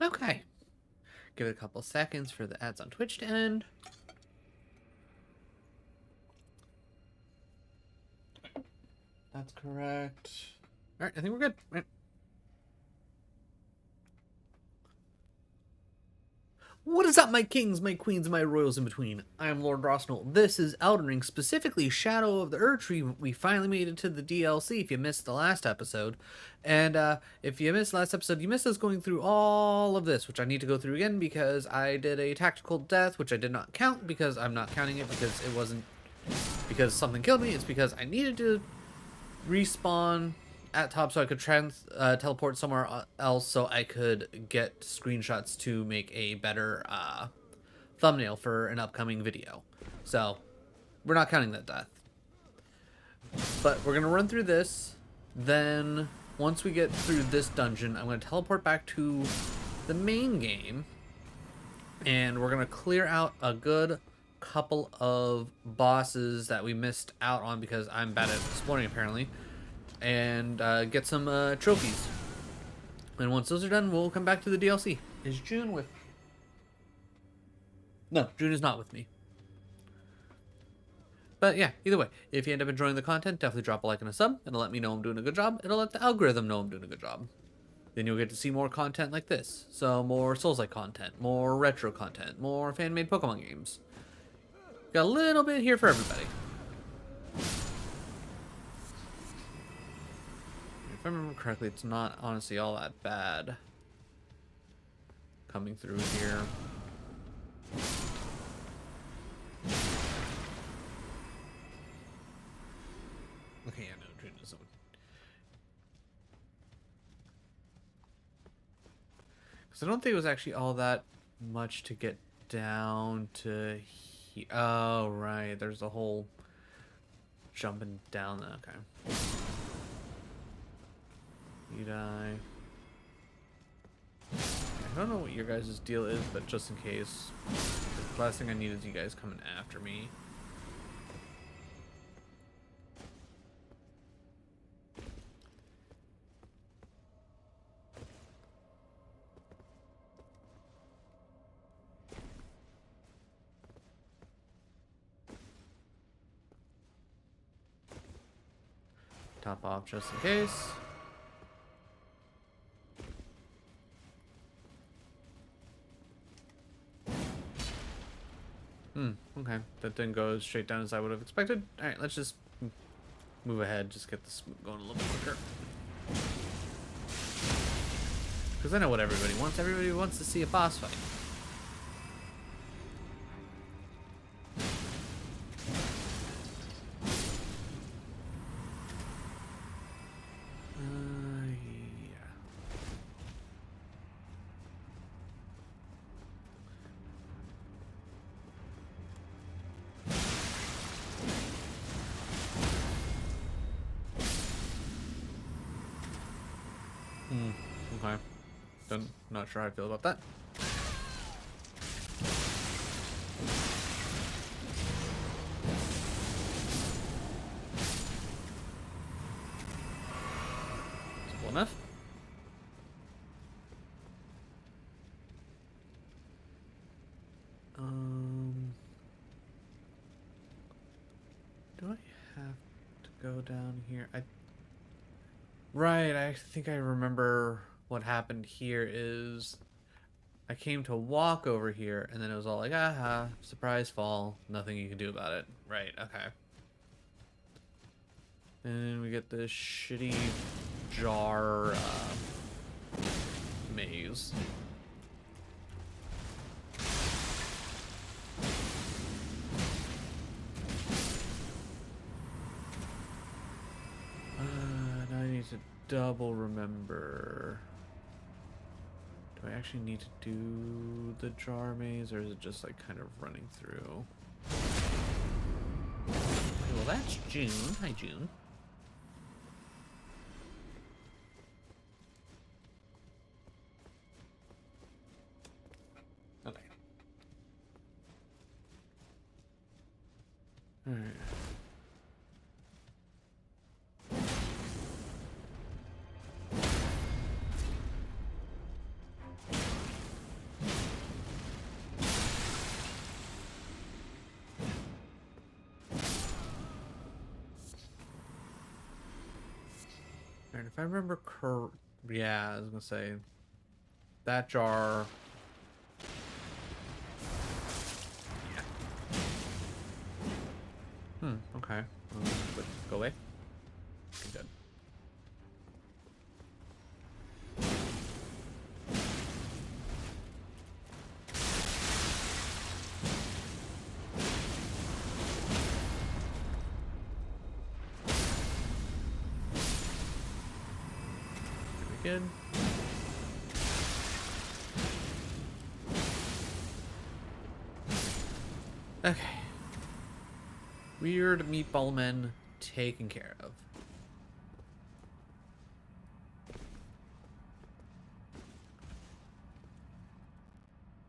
Okay. Give it a couple seconds for the ads on Twitch to end. That's correct. All right, I think we're good. All right. What is up, my kings, my queens, my royals in between? I am Lord Rosnell. This is Elden Ring, specifically Shadow of the Erdtree. We finally made it to the DLC if you missed the last episode. And if you missed the last episode, you missed us going through all of this, which I need to go through again because I did a tactical death, which I did not count because I'm not counting it because it wasn't because something killed me. It's because I needed to respawn at top so I could teleport somewhere else so I could get screenshots to make a better thumbnail for an upcoming video. So we're not counting that death. But we're going to run through this. Then once we get through this dungeon, I'm going to teleport back to the main game. And we're going to clear out a good couple of bosses that we missed out on because I'm bad at exploring apparently. And get some trophies. And once those are done, we'll come back to the DLC. Is June with... No, June is not with me. But yeah, either way, if you end up enjoying the content, definitely drop a like and a sub. It'll let me know I'm doing a good job. It'll let the algorithm know I'm doing a good job. Then you'll get to see more content like this. So more Souls-like content, more retro content, more fan-made Pokemon games. Got a little bit here for everybody. If I remember correctly, it's not honestly all that bad coming through here. Okay, yeah, no, Dream doesn't. Because I don't think it was actually all that much to get down to here. Oh, right. There's a whole jumping down. Okay. You die. I don't know what your guys' deal is, but just in case. The last thing I need is you guys coming after me. Top off just in case. Okay. That didn't go as straight down as I would have expected. Alright, let's just move ahead. Just get this going a little bit quicker. Because I know what everybody wants. Everybody wants to see a boss fight. Okay. Not sure how I feel about that. Simple enough. Do I have to go down here? Right, I think I remember what happened here is I came to walk over here and then it was all like, aha, surprise fall, nothing you can do about it. Right, okay. And we get this shitty jar maze. Now I need to double remember. Do I actually need to do the jar maze, or is it just like kind of running through? Okay, well, that's June. Hi, June. Okay. All right. And if I remember yeah, I was gonna say that jar. Yeah. Okay. Go away. Okay, good. Good. Okay. Weird meatball men taken care of.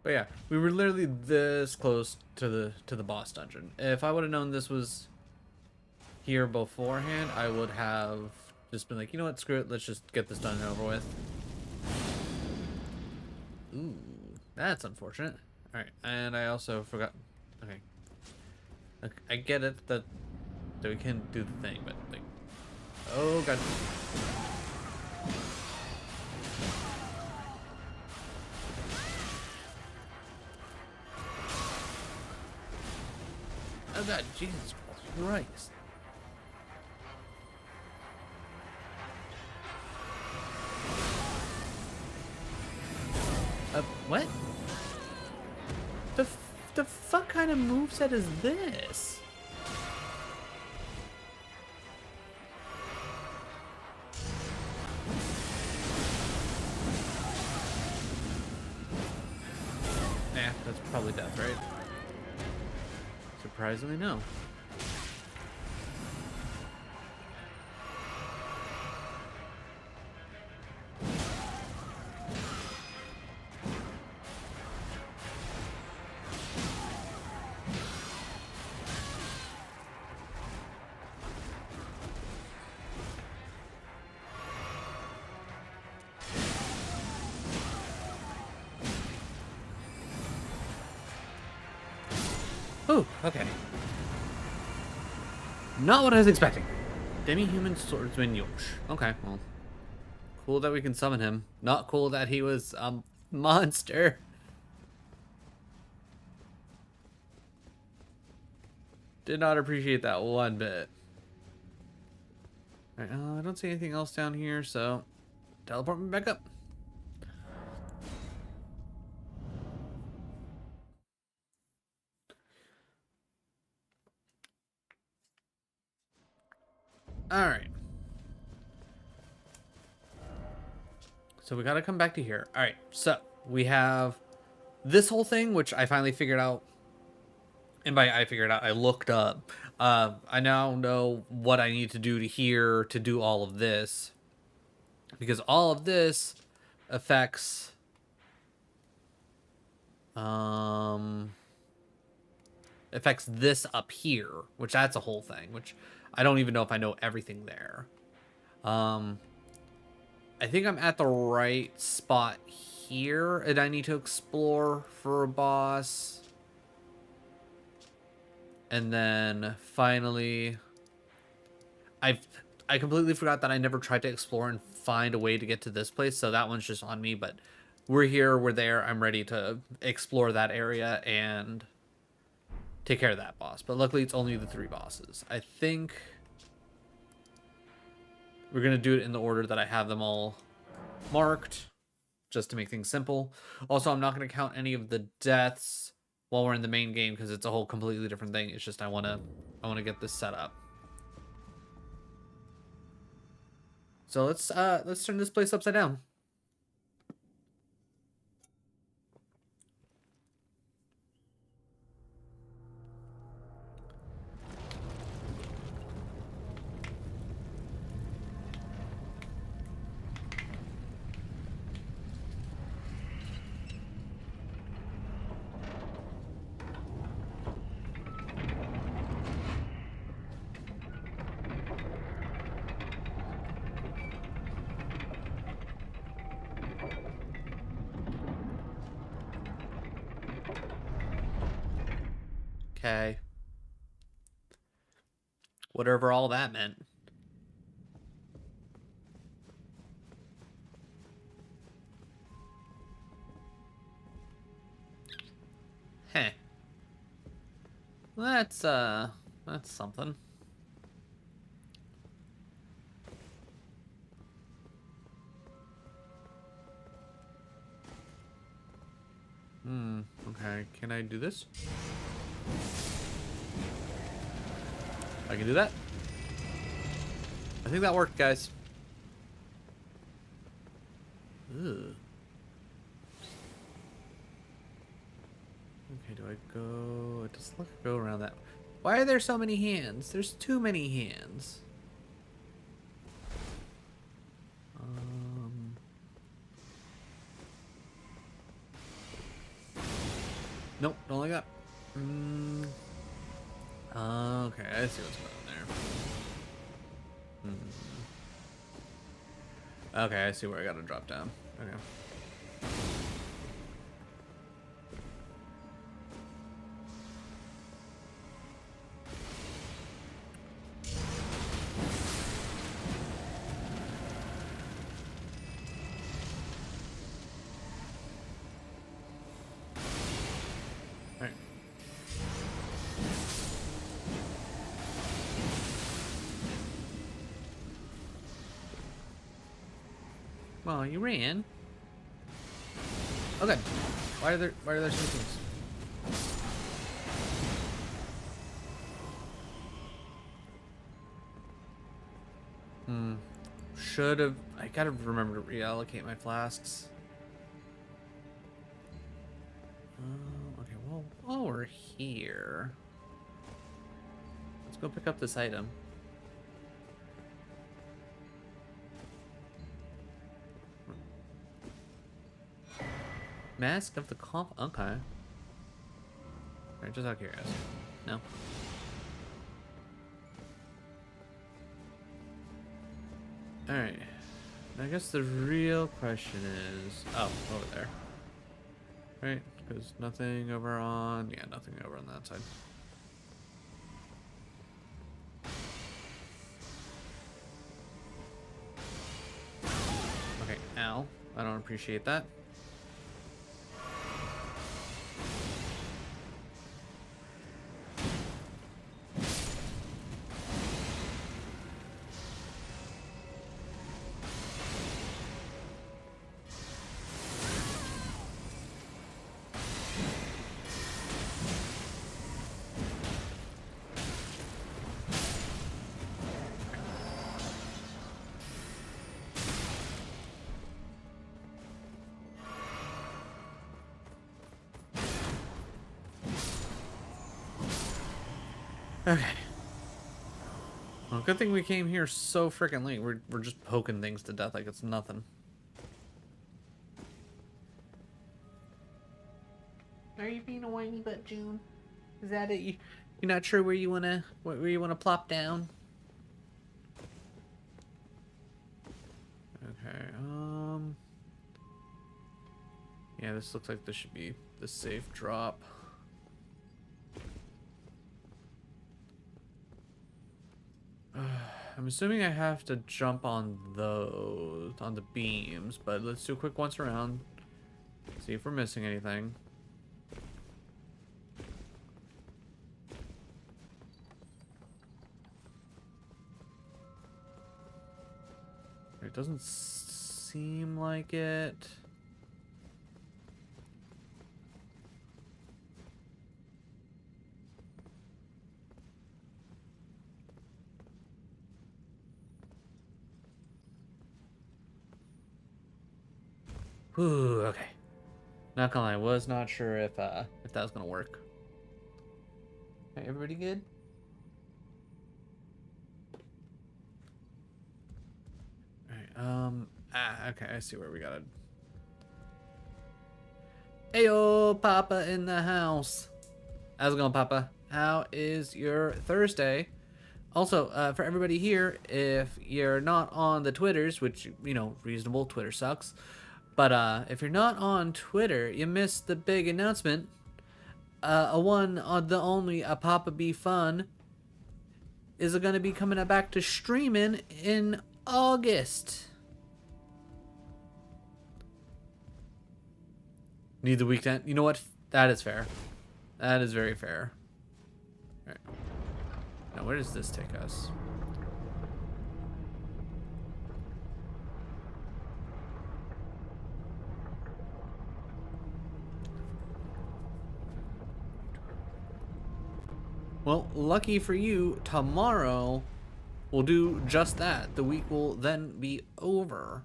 But yeah, we were literally this close to the boss dungeon. If I would have known this was here beforehand, I would have just been like, you know what, screw it, let's just get this done and over with. Ooh, that's unfortunate. Alright, and I also forgot. Okay. I get it that we can do the thing, but like, oh god. Oh god, Jesus Christ. What? The fuck kind of moveset is this? Nah, that's probably death, right? Surprisingly, no. Ooh, okay. Not what I was expecting. Demi-human swordsman Yosh. Okay, well. Cool that we can summon him. Not cool that he was a monster. Did not appreciate that one bit. Alright, I don't see anything else down here, so teleport me back up. Alright. So we gotta come back to here. Alright, so we have this whole thing, which I finally figured out. And by I figured out, I looked up. I now know what I need to do to here to do all of this. Because all of this affects... affects this up here, which that's a whole thing, which I don't even know if I know everything there. I think I'm at the right spot here, and I need to explore for a boss. And then finally, I completely forgot that I never tried to explore and find a way to get to this place, so that one's just on me, but we're here, we're there, I'm ready to explore that area and take care of that boss. But luckily it's only the 3 bosses. I think we're going to do it in the order that I have them all marked, just to make things simple. Also, I'm not going to count any of the deaths while we're in the main game because it's a whole completely different thing. It's just I want to get this set up. So let's turn this place upside down. Okay. Whatever all that meant. Heh. That's something. Okay. Can I do this? I can do that. I think that worked, guys. Ugh. Okay, do I go... Just look, go around that. Why are there so many hands? There's too many hands. Nope, don't like that. Okay, I see what's going on there. Okay, I see where I gotta drop down. Okay. Alright. Well, you ran. Okay. Why are there so many things? Should have. I gotta remember to reallocate my flasks. Okay, well, while we're here, let's go pick up this item. Mask of the Comp. Okay. Alright, just out of curiosity. No. Alright. I guess the real question is... Oh, over there. Right? Because nothing over on... Yeah, nothing over on that side. Okay, ow. I don't appreciate that. Okay. Well, good thing we came here so freaking late. We're just poking things to death like it's nothing. Are you being a whiny butt, June? Is that it? You're not sure where you wanna plop down? Okay. Yeah, this looks like this should be the safe drop. I'm assuming I have to jump on the beams, but let's do a quick once around. See if we're missing anything. It doesn't seem like it. Whew, okay. Not gonna lie, I was not sure if that was gonna work. Hey, everybody good? Alright, okay, I see where we gotta... Ayo, Papa in the house. How's it going, Papa? How is your Thursday? Also, for everybody here, if you're not on the Twitters, which, you know, reasonable, Twitter sucks. But if you're not on Twitter, you missed the big announcement. The only Papa Be Fun is going to be coming back to streaming in August. Need the weekend. You know what? That is fair. That is very fair. All right. Now, where does this take us? Well, lucky for you, tomorrow we'll do just that. The week will then be over.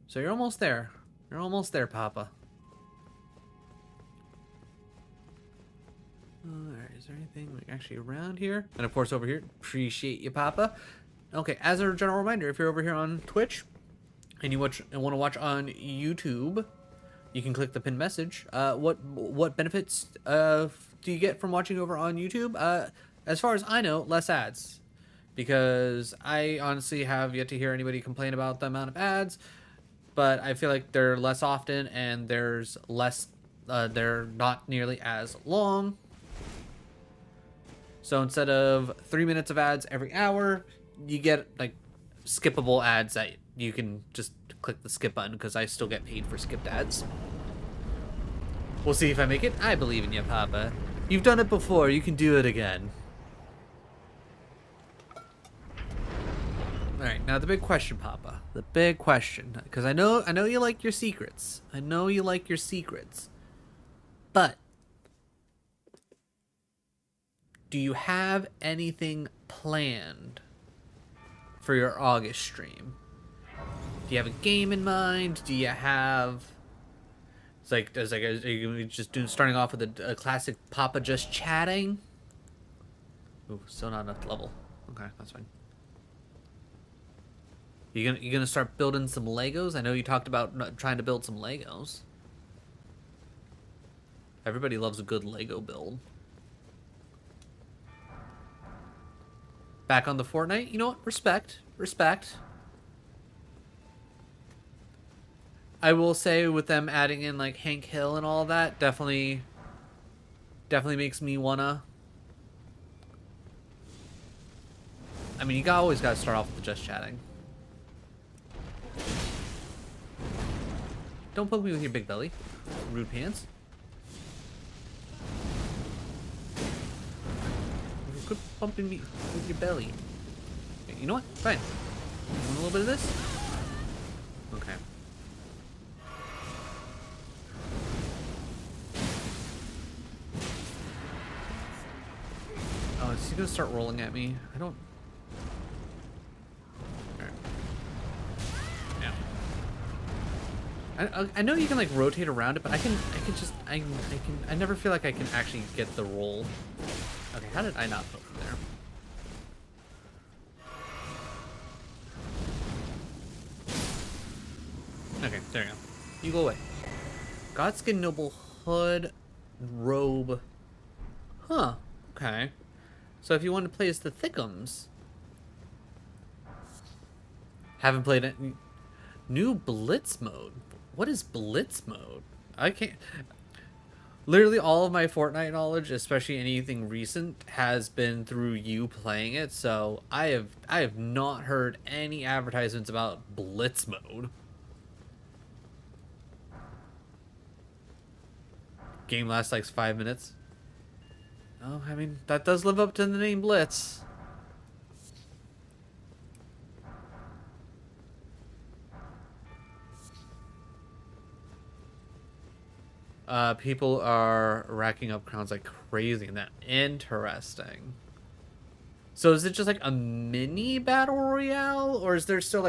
So you're almost there. You're almost there, Papa. Alright, is there anything like actually around here? And of course over here, appreciate you, Papa. Okay, as a general reminder, if you're over here on Twitch and you want to watch on YouTube, you can click the pinned message. What benefits do you get from watching over on YouTube? As far as I know, less ads. Because I honestly have yet to hear anybody complain about the amount of ads, but I feel like they're less often and there's less, they're not nearly as long. So instead of 3 minutes of ads every hour, you get like skippable ads that you can just click the skip button, because I still get paid for skipped ads. We'll see if I make it. I believe in you, Papa. You've done it before, you can do it again. Alright, now the big question, Papa. The big question. Because I know you like your secrets. I know you like your secrets. But do you have anything planned for your August stream? Do you have a game in mind? Do you have... are you just starting off with a classic Papa just chatting? Ooh, still not enough level. Okay, that's fine. You gonna start building some Legos? I know you talked about trying to build some Legos. Everybody loves a good Lego build. Back on the Fortnite? You know what? Respect. Respect. I will say with them adding in like Hank Hill and all that, definitely makes me wanna. I mean, you always gotta start off with just chatting. Don't poke me with your big belly, rude pants. Quit bumping me with your belly. Okay, you know what? Fine. You want a little bit of this? Okay. Oh, is he gonna start rolling at me? I don't... Alright. Yeah. I know you can like rotate around it, but I never feel like I can actually get the roll. Okay, how did I not put from there? Okay, there you go. You go away. Godskin Noble Hood Robe. Huh. Okay. So if you want to play as the Thickums. Haven't played it. New Blitz mode. What is Blitz mode? I can't... Literally all of my Fortnite knowledge, especially anything recent, has been through you playing it, so I have not heard any advertisements about Blitz mode. Game lasts like 5 minutes. Oh, I mean, that does live up to the name Blitz. People are racking up crowns like crazy in that. Interesting. So is it just like a mini battle royale, or is there still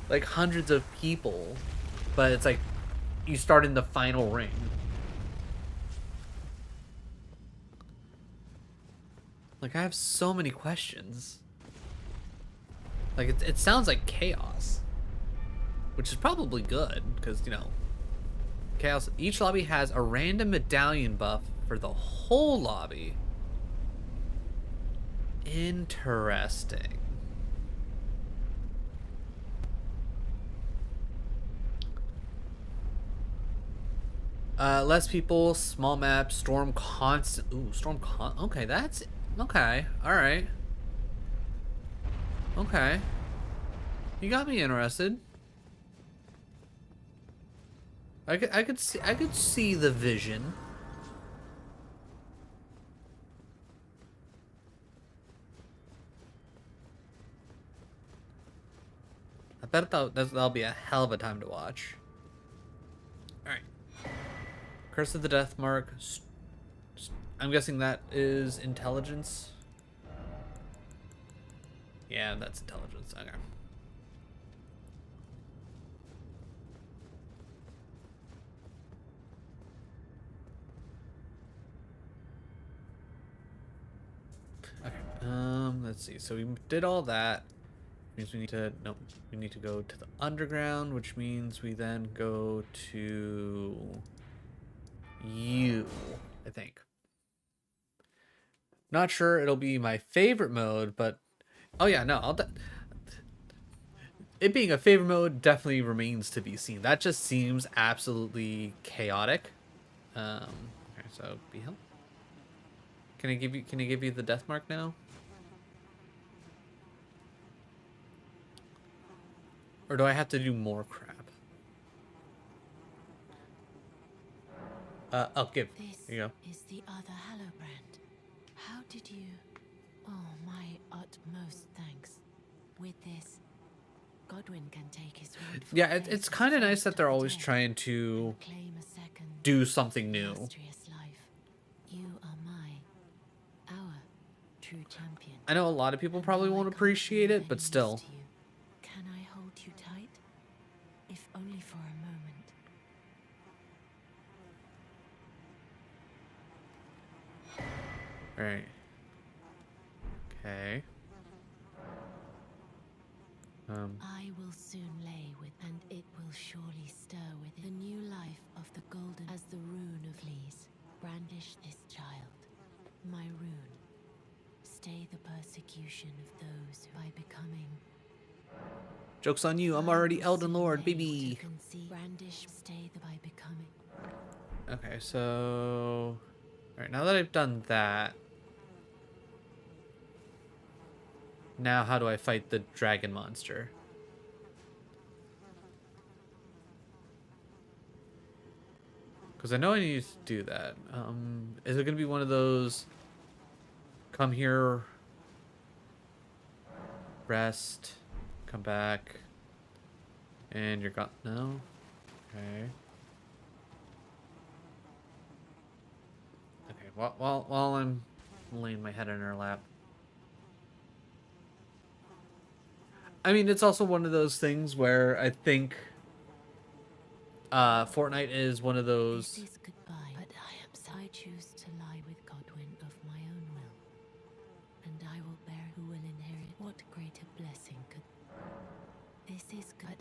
like hundreds of people, but it's like you start in the final ring? Like, I have so many questions. Like, it sounds like chaos, which is probably good because, you know, chaos. Each lobby has a random medallion buff for the whole lobby. Interesting. Less people, small map, storm constant. Ooh, okay, that's okay. All right. Okay. You got me interested. I could see the vision. I bet that'll be a hell of a time to watch. All right. Curse of the Death Mark. I'm guessing that is intelligence. Yeah, that's intelligence. Okay. Okay. Let's see. So we did all that. Means we need to we need to go to the underground, which means we then go to you, I think. Not sure it'll be my favorite mode, but oh yeah, no, it being a favorite mode definitely remains to be seen. That just seems absolutely chaotic. Okay, so be help. Can I give you the death mark now? Or do I have to do more crap? I'll give. This Here you go. is the other Hallowbrand. How did you? Oh, my utmost thanks. With this, Godwin can take his word for Yeah, it's kind of nice that they're always trying to claim a second do something new. illustrious life. You are our true champion. I know a lot of people probably won't appreciate it, but still. Can I hold you tight? If only for a moment. Alright. Okay. I will soon lay with, and it will surely stir with the new life of the golden as the rune of fleas. Brandish this child, my rune. Stay the persecution of those by becoming. Joke's on you, I'm already Elden Lord, baby. Brandish, stay the by becoming. Okay, so... Alright, now that I've done that... Now how do I fight the dragon monster? Because I know I need to do that. Is it going to be one of those... Come here... Rest... Come back... And you're gone... No? Okay. Okay, while I'm laying my head in her lap. I mean, it's also one of those things where I think Fortnite is one of those... This is goodbye, but I choose to lie with Godwin of my own will. And I will bear who will inherit. What greater blessing could... This is good.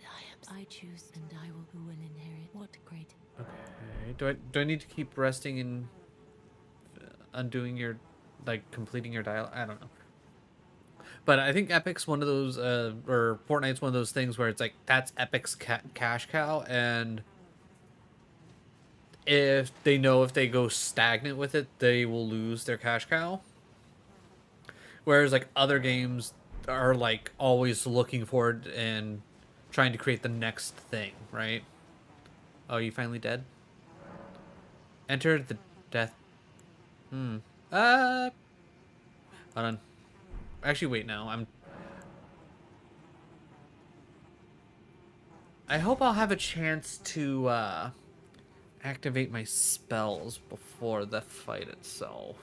I choose, and I will who will inherit. What great... Okay, do I need to keep resting and undoing your, like, completing your dialogue? I don't know. But I think Epic's one of those, or Fortnite's one of those things where it's like, that's Epic's cash cow, and if they know if they go stagnant with it, they will lose their cash cow. Whereas, like, other games are, like, always looking forward and trying to create the next thing, right? Oh, you finally dead? Enter the death... Hold on. Actually, wait, no. I hope I'll have a chance to activate my spells before the fight itself.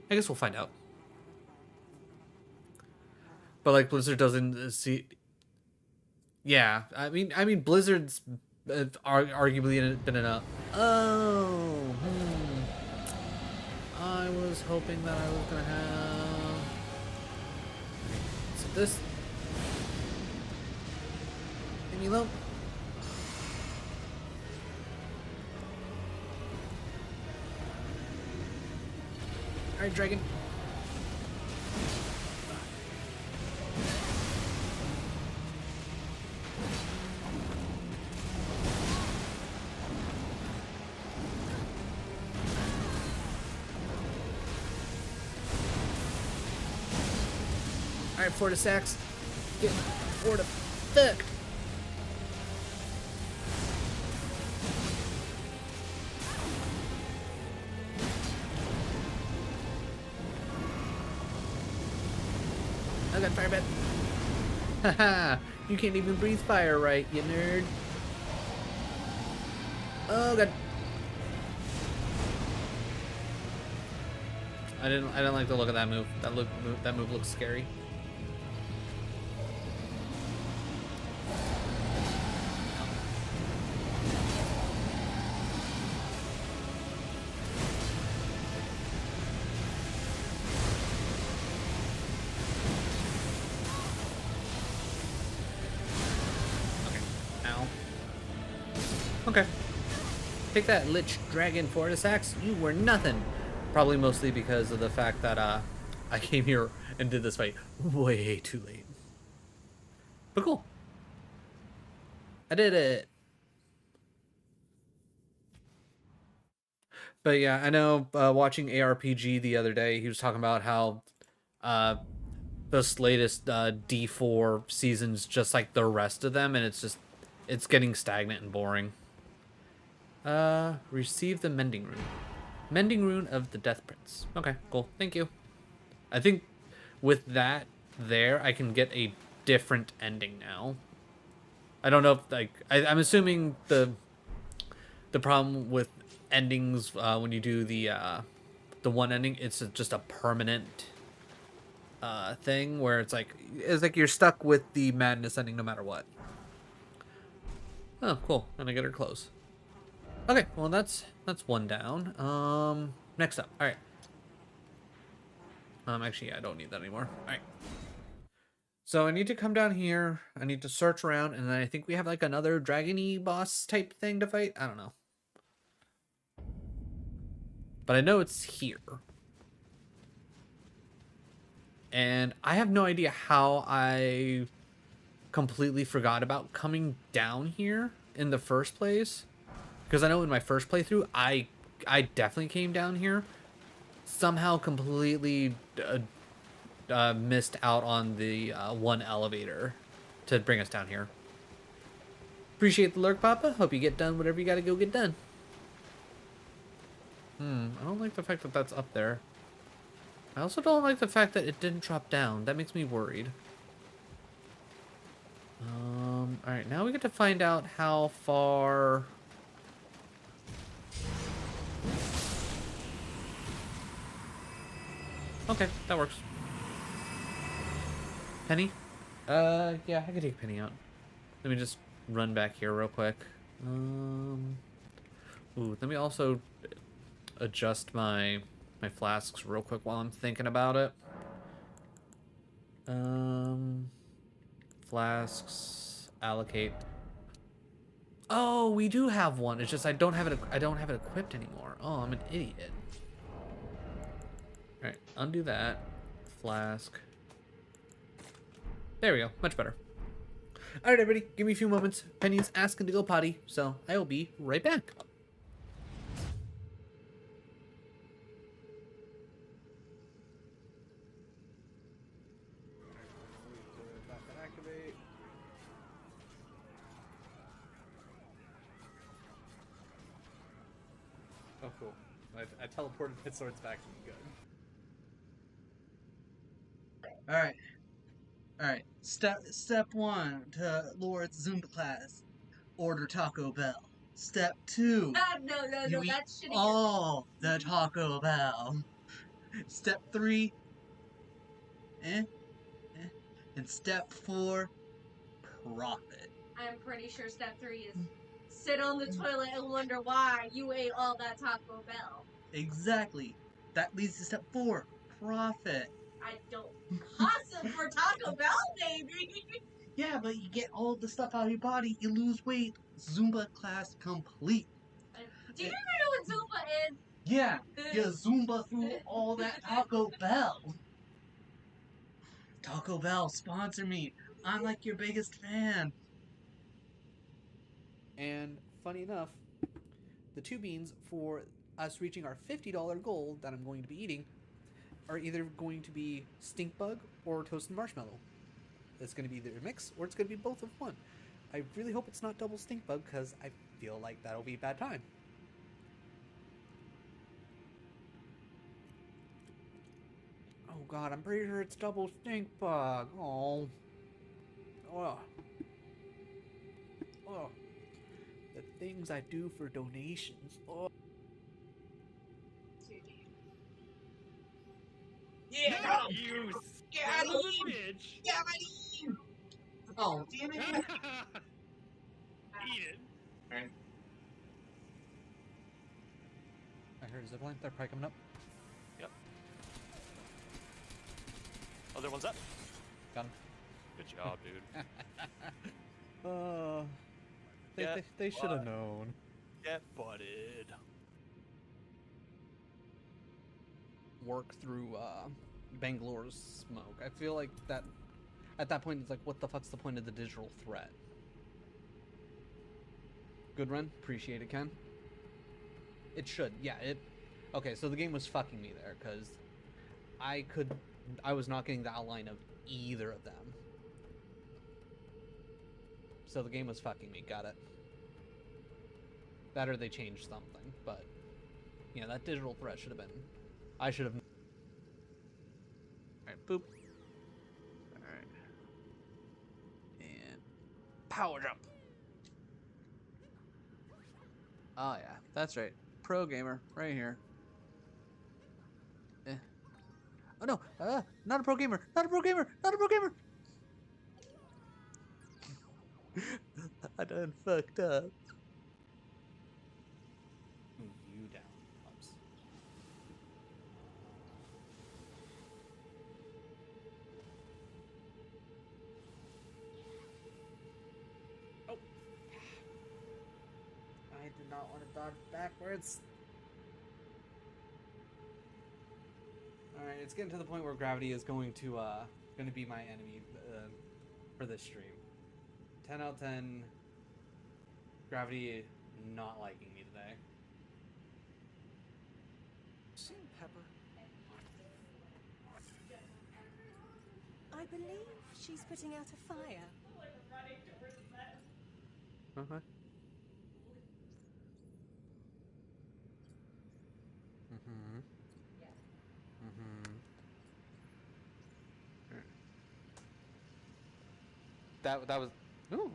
I guess we'll find out. But like Blizzard doesn't see. Yeah, I mean Blizzard's arguably been enough. Oh. I was hoping that I was gonna have. So this. Leave me alone. Alright, dragon. Alright, Florida Sacks. Get Florida fucked. Haha, you can't even breathe fire right, you nerd. Oh god. I didn't like the look of that move. That move looks scary. Ow. Okay. Take that, Lich Dragon Fortisax. You were nothing. Probably mostly because of the fact that I came here and did this fight way too late. But cool. I did it. But yeah, I know watching ARPG the other day, he was talking about how uh, this latest D4 season's just like the rest of them, and it's getting stagnant and boring. Receive the Mending Rune. Mending Rune of the Death Prince. Okay, cool. Thank you. I think with that there, I can get a different ending now. I don't know if, like, I'm assuming the problem with endings when you do the one ending, it's just a permanent thing where it's like you're stuck with the madness ending no matter what. Oh, cool. And I get her close. Okay, well that's one down. Next up. All right. Actually, I don't need that anymore. All right. So I need to come down here. I need to search around, and then I think we have like another dragony boss type thing to fight. I don't know, but I know it's here, and I have no idea how I completely forgot about coming down here in the first place. Because I know in my first playthrough, I definitely came down here. Somehow completely missed out on the one elevator to bring us down here. Appreciate the lurk, Papa. Hope you get done whatever you gotta go get done. I don't like the fact that that's up there. I also don't like the fact that it didn't drop down. That makes me worried. Alright, now we get to find out how far... Okay, that works. Penny? Yeah, I could take Penny out. Let me just run back here real quick. Ooh, let me also adjust my flasks real quick while I'm thinking about it. Flasks, allocate. Oh, we do have one. It's just I don't have it equipped anymore. Oh, I'm an idiot. All right, undo that. Flask. There we go. Much better. All right, everybody, give me a few moments. Penny's asking to go potty, so I will be right back. Activate. Oh, cool. I teleported my swords back to me. Good. All right. All right. Step one to Lord's Zumba class. Order Taco Bell. Step two. No, You eat that's shitty. all the Taco Bell. Step three. Eh. And step four. Profit. I'm pretty sure step 3 is sit on the toilet and wonder why you ate all that Taco Bell. Exactly. That leads to step four. Profit. I don't hustle for Taco Bell, baby. Yeah, but you get all the stuff out of your body. You lose weight. Zumba class complete. Do you even know what Zumba is? Yeah, you Zumba through all that Taco Bell. Taco Bell, sponsor me. I'm like your biggest fan. And funny enough, the two beans for us reaching our $50 goal that I'm going to be eating are either going to be stink bug or toasted marshmallow. It's going to be either a mix or it's going to be both of one. I really hope it's not double stink bug because I feel like that'll be a bad time. Oh god, I'm pretty sure it's double stink bug. Oh. Oh. Oh. The things I do for donations. Oh. Yeah, No, got him! you Got son of a him! bitch! Got him! Oh, damn it! Eat it. Alright. I heard a zipline. They're probably coming up. Yep. Other one's up. Got him. Good job, dude. They should have known. Get butted. Work through Bangalore's smoke. I feel like that at that point it's like, what the fuck's the point of the digital threat? Good run, appreciate it, Ken. It should, yeah. Okay, so the game was fucking me there because I was not getting the outline of either of them. So the game was fucking me. Got it. That or they changed something, but yeah, that digital threat should have been. I should have. Alright, boop. Alright. And power jump. Oh yeah, that's right. Pro gamer, right here. Eh. Oh no, not a pro gamer, not a pro gamer, not a pro gamer! I done fucked up. Move you down, pups. Oh. I did not want to dodge backwards. Alright, it's getting to the point where gravity is going to be my enemy for this stream. 10 out of 10. Gravity not liking me today. Seen Pepper? I believe she's putting out a fire. Okay. Mm-hmm. Mm-hmm. That was. Ooh.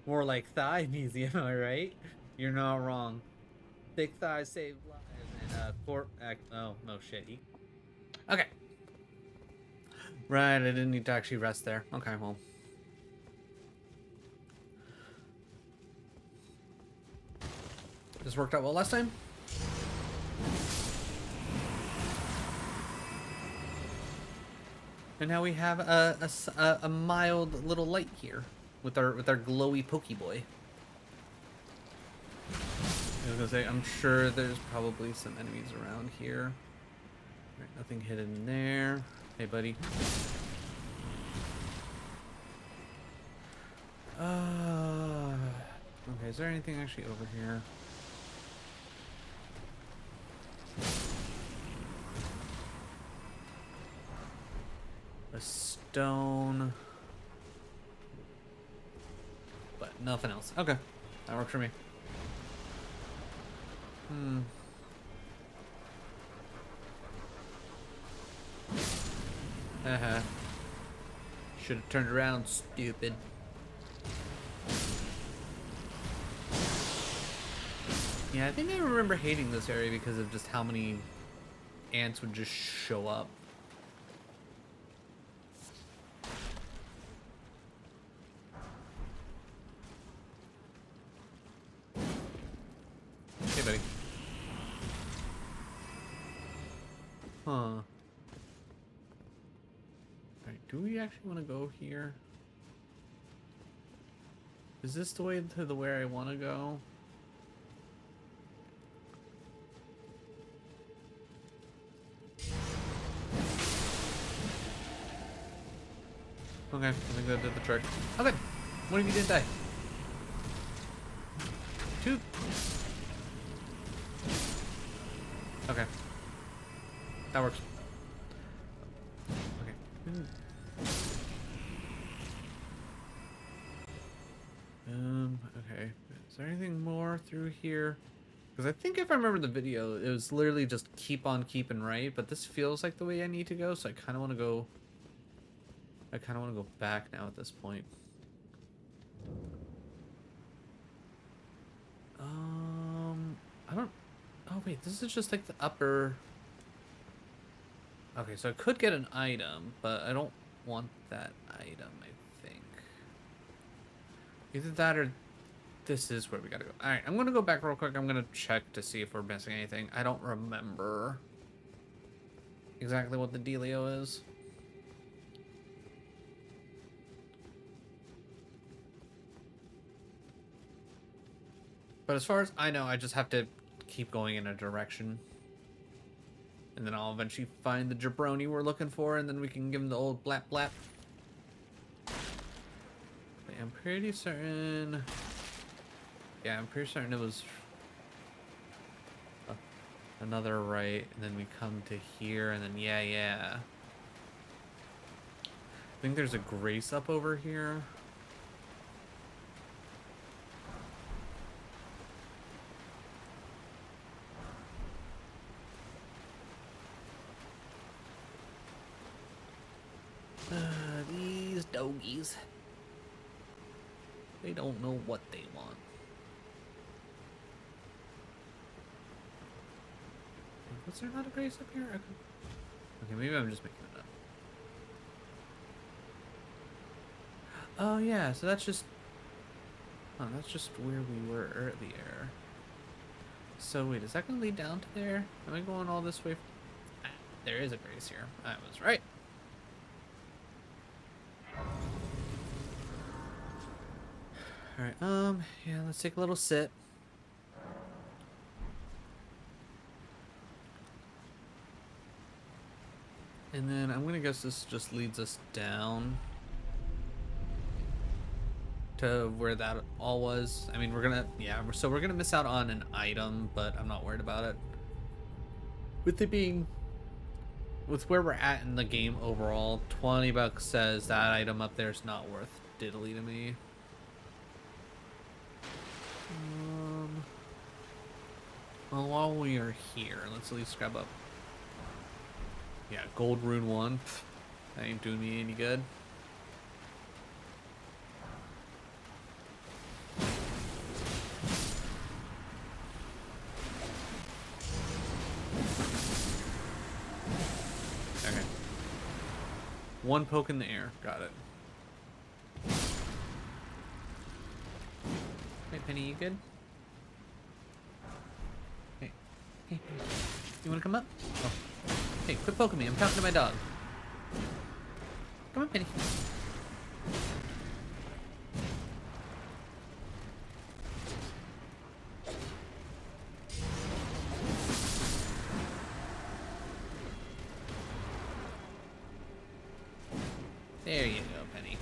More like thigh museum, am I right? You're not wrong. Thick thighs save lives and oh no shit. Okay. Right, I didn't need to actually rest there. Okay, well. This worked out well last time. And now we have a mild little light here with our glowy Pokeboy. I was gonna say, I'm sure there's probably some enemies around here. Right, nothing hidden in there. Hey, buddy. Okay, is there anything actually over here? A stone. But nothing else. Okay, that works for me. Should have turned around, stupid. Yeah, I think I remember hating this area because of just how many ants would just show up. Hey, buddy. Huh. Alright, do we actually want to go here? Is this the way to where I want to go? Okay, I think that did the trick. Okay, what if you didn't die? Two. Okay. That works. Okay. Okay. Is there anything more through here? Because I think if I remember the video, it was literally just keep on keeping right, but this feels like the way I need to go, so I kind of want to go I kind of want to go back now at this point. I don't... Oh, wait, this is just like the upper... Okay, so I could get an item, but I don't want that item, I think. Either that or this is where we gotta go. Alright, I'm gonna go back real quick. I'm gonna check to see if we're missing anything. I don't remember exactly what the dealio is. But as far as I know, I just have to keep going in a direction. And then I'll eventually find the jabroni we're looking for, and then we can give him the old blap blap. But I'm pretty certain... Yeah, I'm pretty certain it was another right, and then we come to here, and then yeah. I think there's a grace up over here. These doggies. They don't know what they want. Was there not a grace up here? Okay, maybe I'm just making it up. Oh yeah, so that's just... Oh, that's just where we were earlier. So wait, is that going to lead down to there? Am I going all this way? Ah, there is a grace here. I was right. Alright, yeah, let's take a little sit. And then I'm gonna guess this just leads us down to where that all was. I mean, we're gonna, yeah, so we're gonna miss out on an item, but I'm not worried about it. With it being, with where we're at in the game overall, 20 bucks says that item up there is not worth diddly to me. Well, while we are here, let's at least grab up. Yeah, gold rune 1. That ain't doing me any good. Okay. 1 poke in the air. Got it. Hey, Penny, you good? Hey. Hey, Penny. You wanna come up? Oh. Hey, quit poking me. I'm talking to my dog. Come on, Penny. There you go, Penny.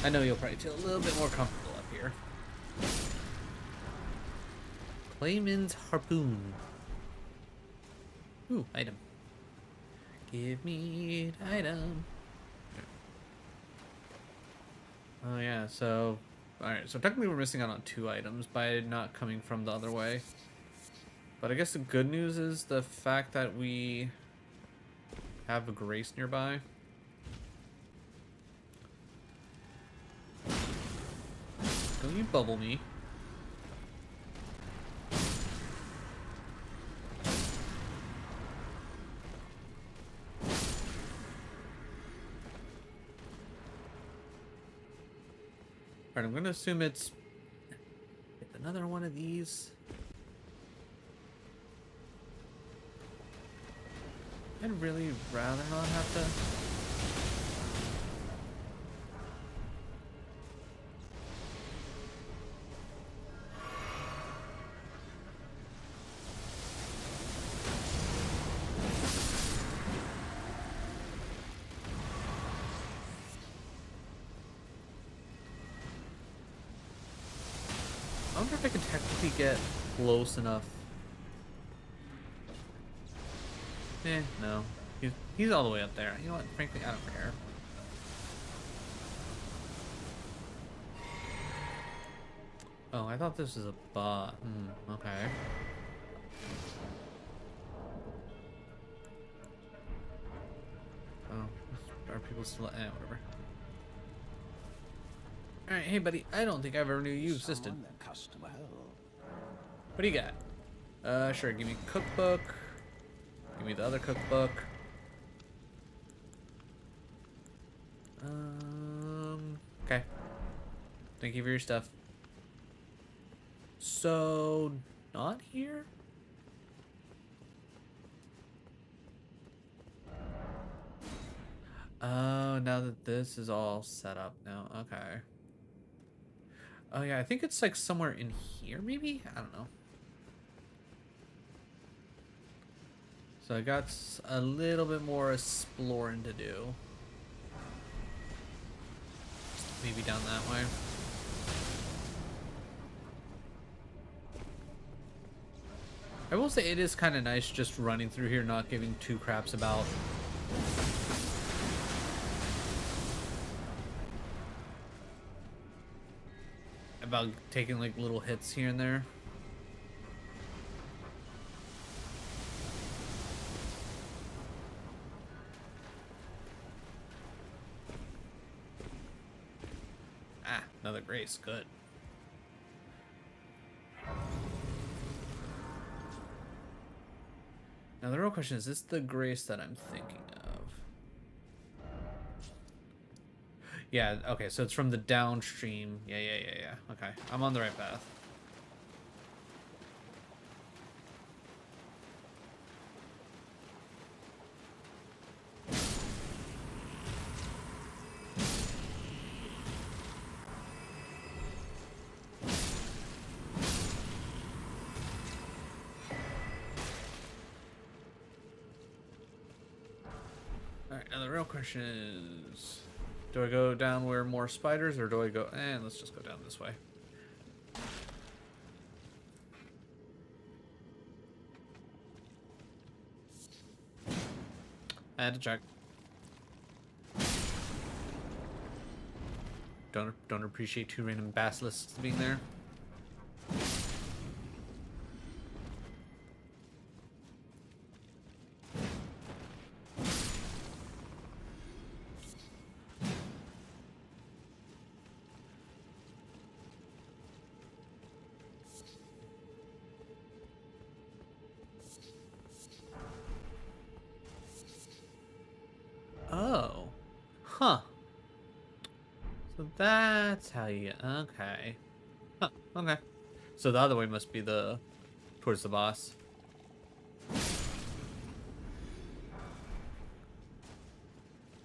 I know you'll probably feel a little bit more comfortable up here. Clayman's harpoon. Ooh, item. Give me an item. Oh yeah, so... Alright, so technically we're missing out on 2 items by not coming from the other way. But I guess the good news is the fact that we have a grace nearby. Don't you bubble me. Alright, I'm gonna assume it's another one of these. I'd really rather not have to. I wonder if I can technically get close enough. No. He's all the way up there. You know what? Frankly, I don't care. Oh, I thought this was a bot. Okay. Oh, Are people still? Whatever. All right, hey buddy. I don't think I ever knew you existed. What do you got? Sure. Give me cookbook. Give me the other cookbook. Okay. Thank you for your stuff. So, not here? Oh, now that this is all set up now. Okay. Oh yeah, I think it's like somewhere in here, maybe? I don't know. So I got a little bit more exploring to do. Maybe down that way. I will say it is kind of nice just running through here, not giving two craps about taking like little hits here and there. Ah, another grace, good. Now the real question is this the grace that I'm thinking of? Yeah, okay, so it's from the downstream. Yeah. Okay, I'm on the right path. Alright, now the real question is... do I go down where more spiders, or do I go... let's just go down this way. I had to check. Don't appreciate two random basilisks being there. Oh. Huh. So that's how you... okay. Huh. Okay. So the other way must be towards the boss.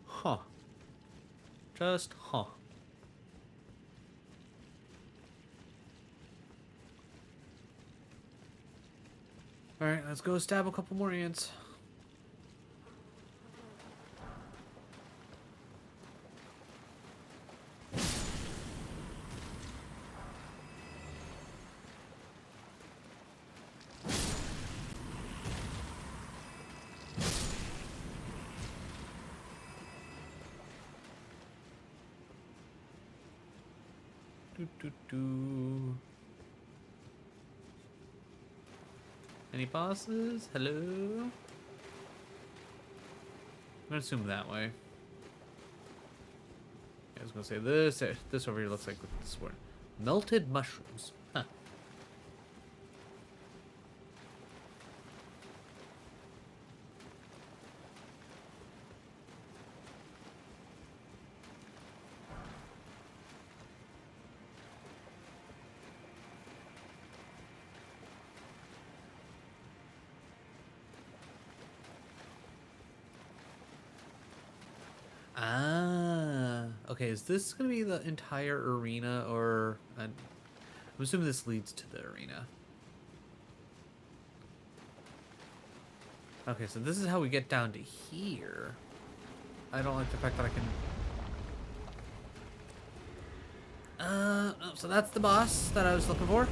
Huh. Just huh. Alright, let's go stab a couple more ants. Any bosses? Hello? I'm gonna assume that way. I was gonna say this over here looks like this one. Melted mushrooms. Huh. Ah, okay. Is this gonna be the entire arena, or I'm assuming this leads to the arena? Okay, so this is how we get down to here. I don't like the fact that I can. Oh, so that's the boss that I was looking for.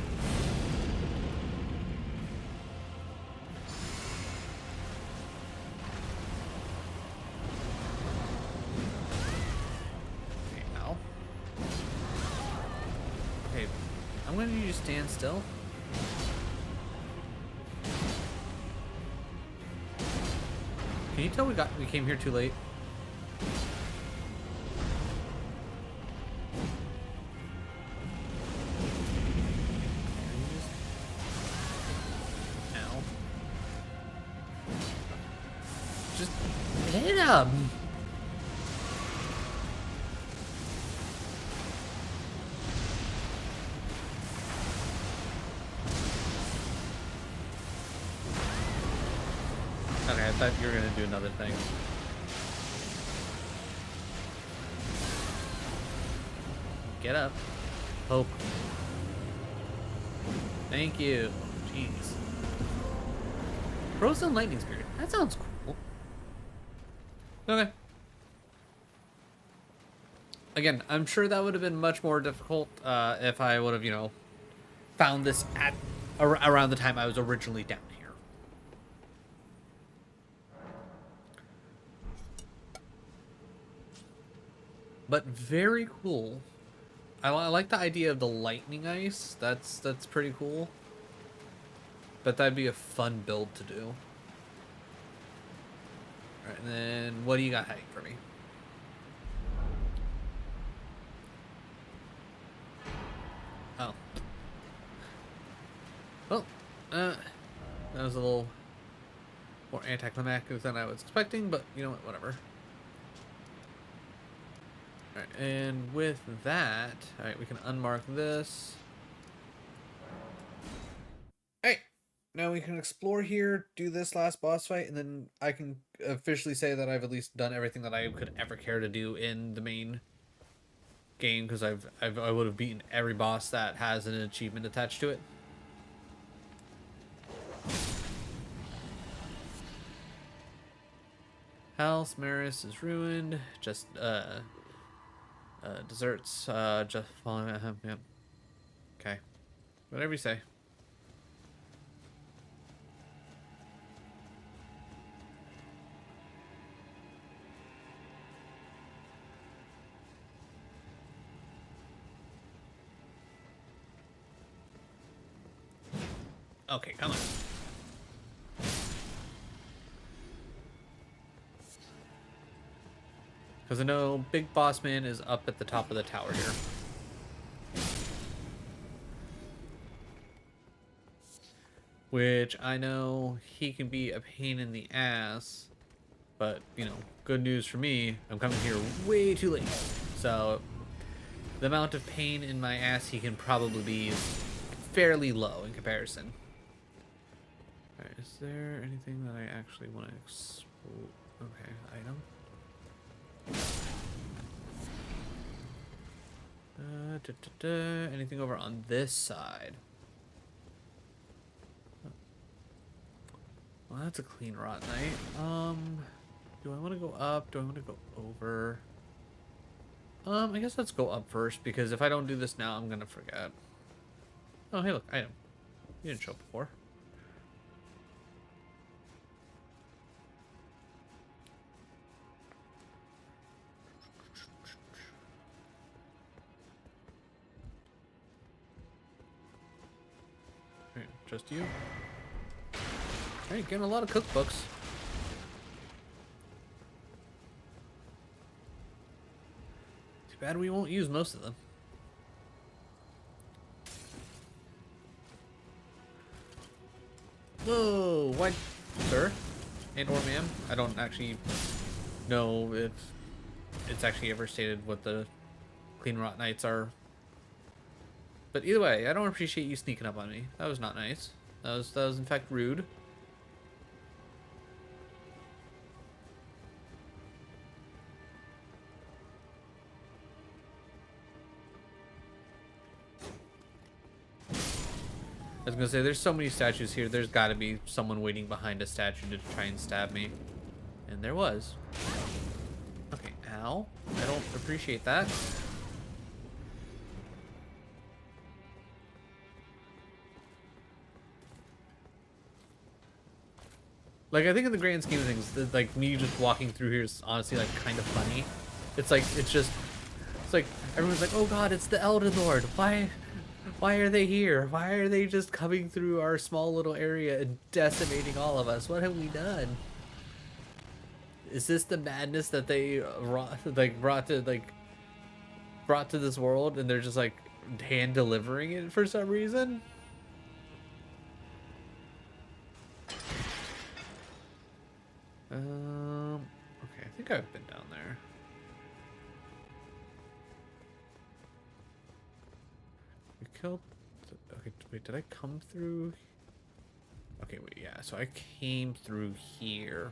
I'm gonna need you to stand still. Can you tell we came here too late? thought you were gonna do another thing. Get up. Hope. Thank you. Jeez. Frozen lightning spirit. That sounds cool. Okay. Again, I'm sure that would have been much more difficult if I would have, you know, found this at around the time I was originally down here. But very cool. I like the idea of the lightning ice. That's pretty cool. But that'd be a fun build to do. Alright, and then what do you got hiding for me? Oh. Well, that was a little more anticlimactic than I was expecting, but you know what, whatever. Alright, and with that, alright, we can unmark this. Alright, now we can explore here, do this last boss fight, and then I can officially say that I've at least done everything that I could ever care to do in the main game, because I would have beaten every boss that has an achievement attached to it. House Maris is ruined. Just desserts. Just following at him. Yep. Okay. Whatever you say. Okay, come on. Because I know Big Boss Man is up at the top of the tower here. Which I know he can be a pain in the ass. But, you know, good news for me, I'm coming here way too late. So, the amount of pain in my ass he can probably be is fairly low in comparison. Alright, is there anything that I actually want to explore? Okay, item. Anything over on this side? Well, that's a clean rot night. Do I want to go up? Do I want to go over? I guess let's go up first, because if I don't do this now, I'm gonna forget. Oh, hey, look, item. You didn't show up before. Alright, just you. Alright, getting a lot of cookbooks. Too bad we won't use most of them. Whoa, what, sir? And or ma'am? I don't actually know if it's actually ever stated what the clean rot nights are. But either way, I don't appreciate you sneaking up on me. That was not nice. That was in fact rude. I was gonna say, there's so many statues here, there's gotta be someone waiting behind a statue to try and stab me. And there was. Okay, ow. I don't appreciate that. Like, I think in the grand scheme of things, like, me just walking through here is honestly, like, kind of funny. It's like, it's like, everyone's like, oh god, it's the Elden Lord. Why are they here? Why are they just coming through our small little area and decimating all of us? What have we done? Is this the madness that they brought to this world, and they're just like hand delivering it for some reason? Okay, I think I've been down there. We killed. Okay, wait, did I come through? Okay, Okay, wait, yeah. So I came through here.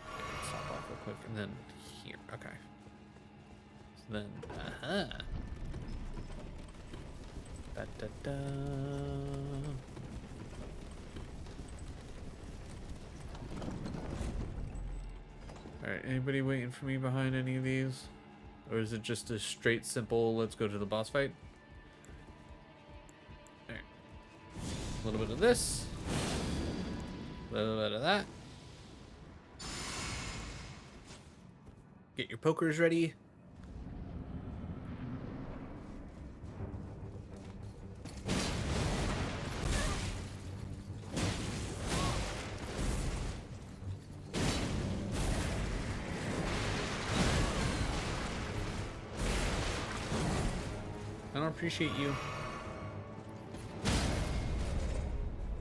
Okay, let's stop off real quick, and then here. Okay. So then, Da, da, da. Alright, anybody waiting for me behind any of these? Or is it just a straight, simple, let's go to the boss fight? Alright. A little bit of this. A little bit of that. Get your pokers ready. I don't appreciate you.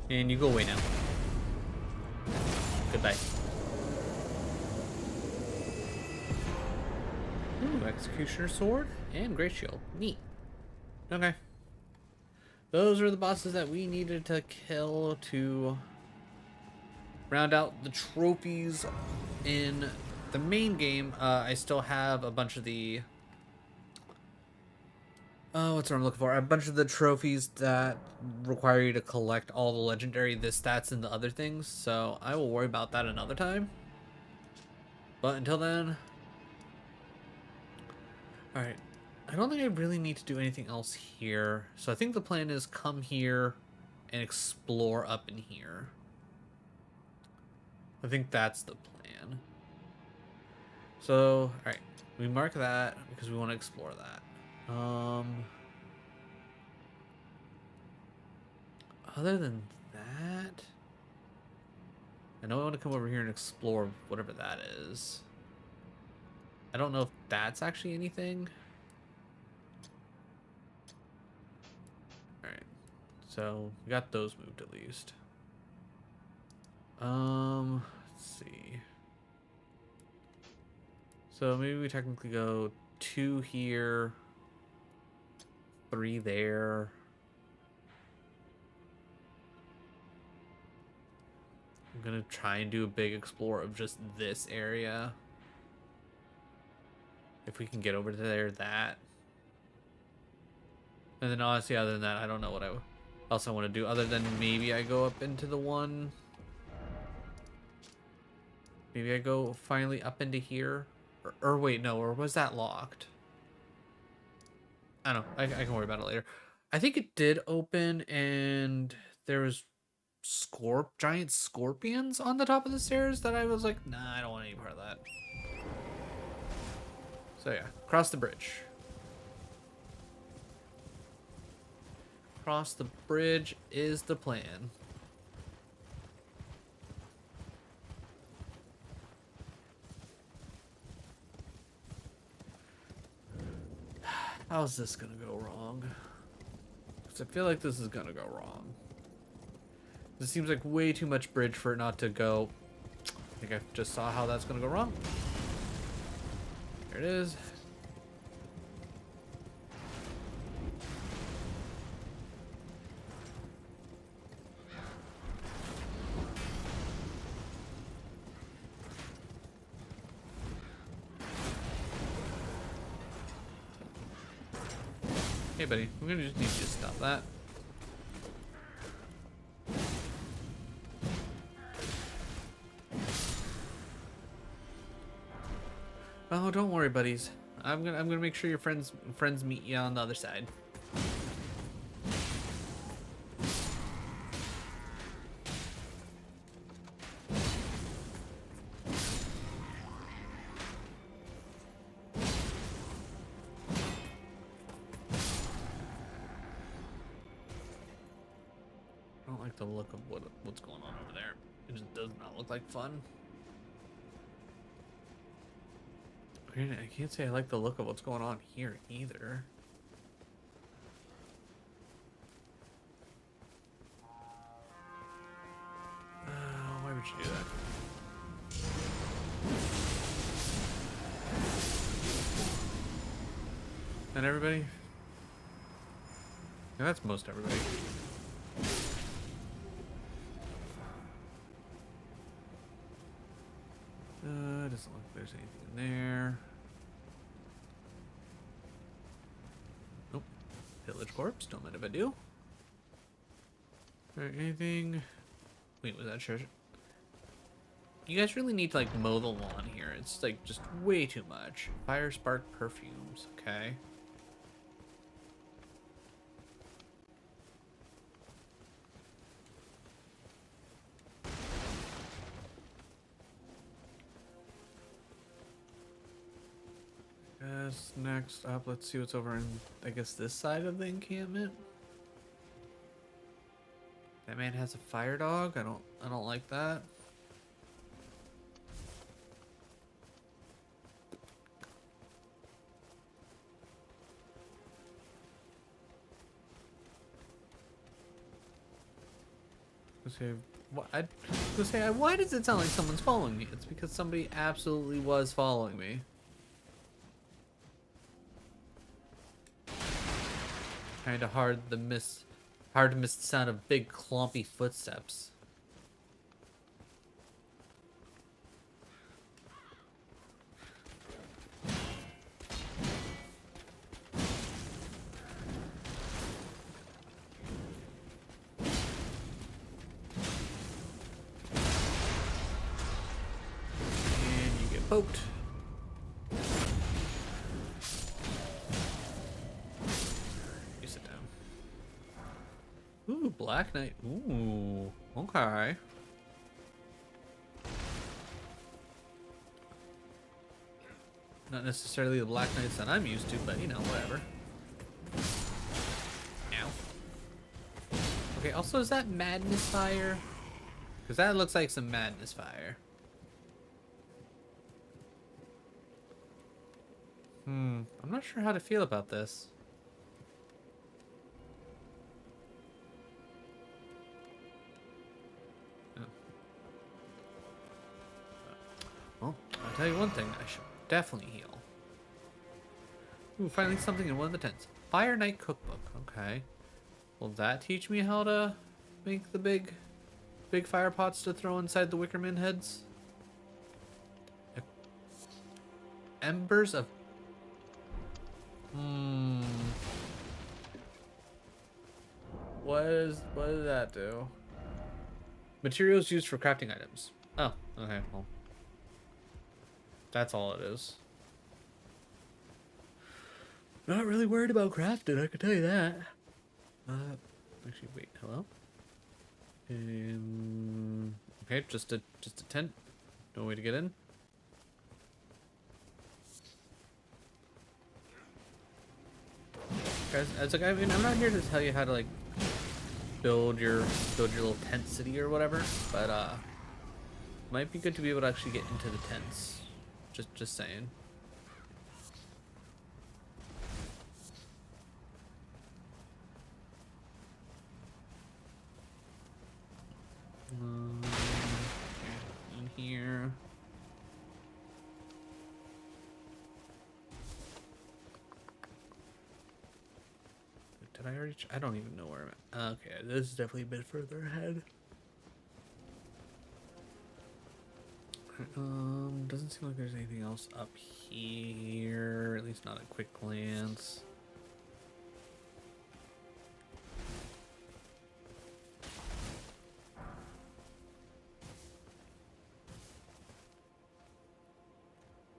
And you go away now. Goodbye. Ooh, Executioner Sword and Great Shield. Neat. Okay. Those are the bosses that we needed to kill to round out the trophies in the main game. I still have a bunch of the... what's what I'm looking for? A bunch of the trophies that require you to collect all the legendary, the stats, and the other things. So I will worry about that another time. But until then... Alright. I don't think I really need to do anything else here. So I think the plan is come here and explore up in here. I think that's the plan. So, alright. We mark that because we want to explore that. Other than that, I know I want to come over here and explore whatever that is. I don't know if that's actually anything. Alright. So, we got those moved at least. Let's see. So maybe we technically go 2 here, 3 there. I'm gonna try and do a big explore of just this area. If we can get over to there, that. And then honestly, other than that, I don't know what else I want to do. Other than maybe I go up into the one. Maybe I go finally up into here. Or wait, no, or was that locked? I don't know. I can worry about it later. I think it did open and there was giant scorpions on the top of the stairs that I was like, nah, I don't want any part of that. So yeah, cross the bridge. Cross the bridge is the plan. How's this gonna go wrong? Because I feel like this is gonna go wrong. This seems like way too much bridge for it not to go. I think I just saw how that's gonna go wrong. There it is. Hey buddy, we're gonna just need you to stop that. Oh, don't worry, buddies. I'm gonna make sure your friends meet you on the other side. I don't like the look of what's going on over there. It just does not look like fun. I can't say I like the look of what's going on here either. Why would you do that? And everybody? Yeah, that's most everybody. there's anything in there. Nope. Village corpse. Don't mind if I do. Alright, anything? Wait, was that treasure? You guys really need to like mow the lawn here. It's like just way too much. Fire spark perfumes. Okay. Next up, let's see what's over in, I guess, this side of the encampment. That man has a fire dog. I don't like that. Why does it sound like someone's following me? It's because somebody absolutely was following me. Kind of hard to miss the sound of big clumpy footsteps. And you get poked. Ooh, Black Knight. Ooh, okay. Not necessarily the Black Knights that I'm used to, but you know, whatever. Ow. Okay, also, is that Madness Fire? Because that looks like some Madness Fire. I'm not sure how to feel about this. Well, I'll tell you one thing, I should definitely heal. Ooh, finally something in one of the tents. Fire Knight Cookbook, okay. Will that teach me how to make the big fire pots to throw inside the Wickerman heads? Embers of... What does that do? Materials used for crafting items. Oh, okay, well. That's all it is. Not really worried about crafting, I can tell you that. Actually, wait, hello? Okay, just a tent. No way to get in. Guys, I mean, I'm not here to tell you how to like build your little tent city or whatever, but might be good to be able to actually get into the tents. Just saying. In here. Did I already? I don't even know where I'm at. Okay, this is definitely a bit further ahead. Doesn't seem like there's anything else up here, at least not at quick glance.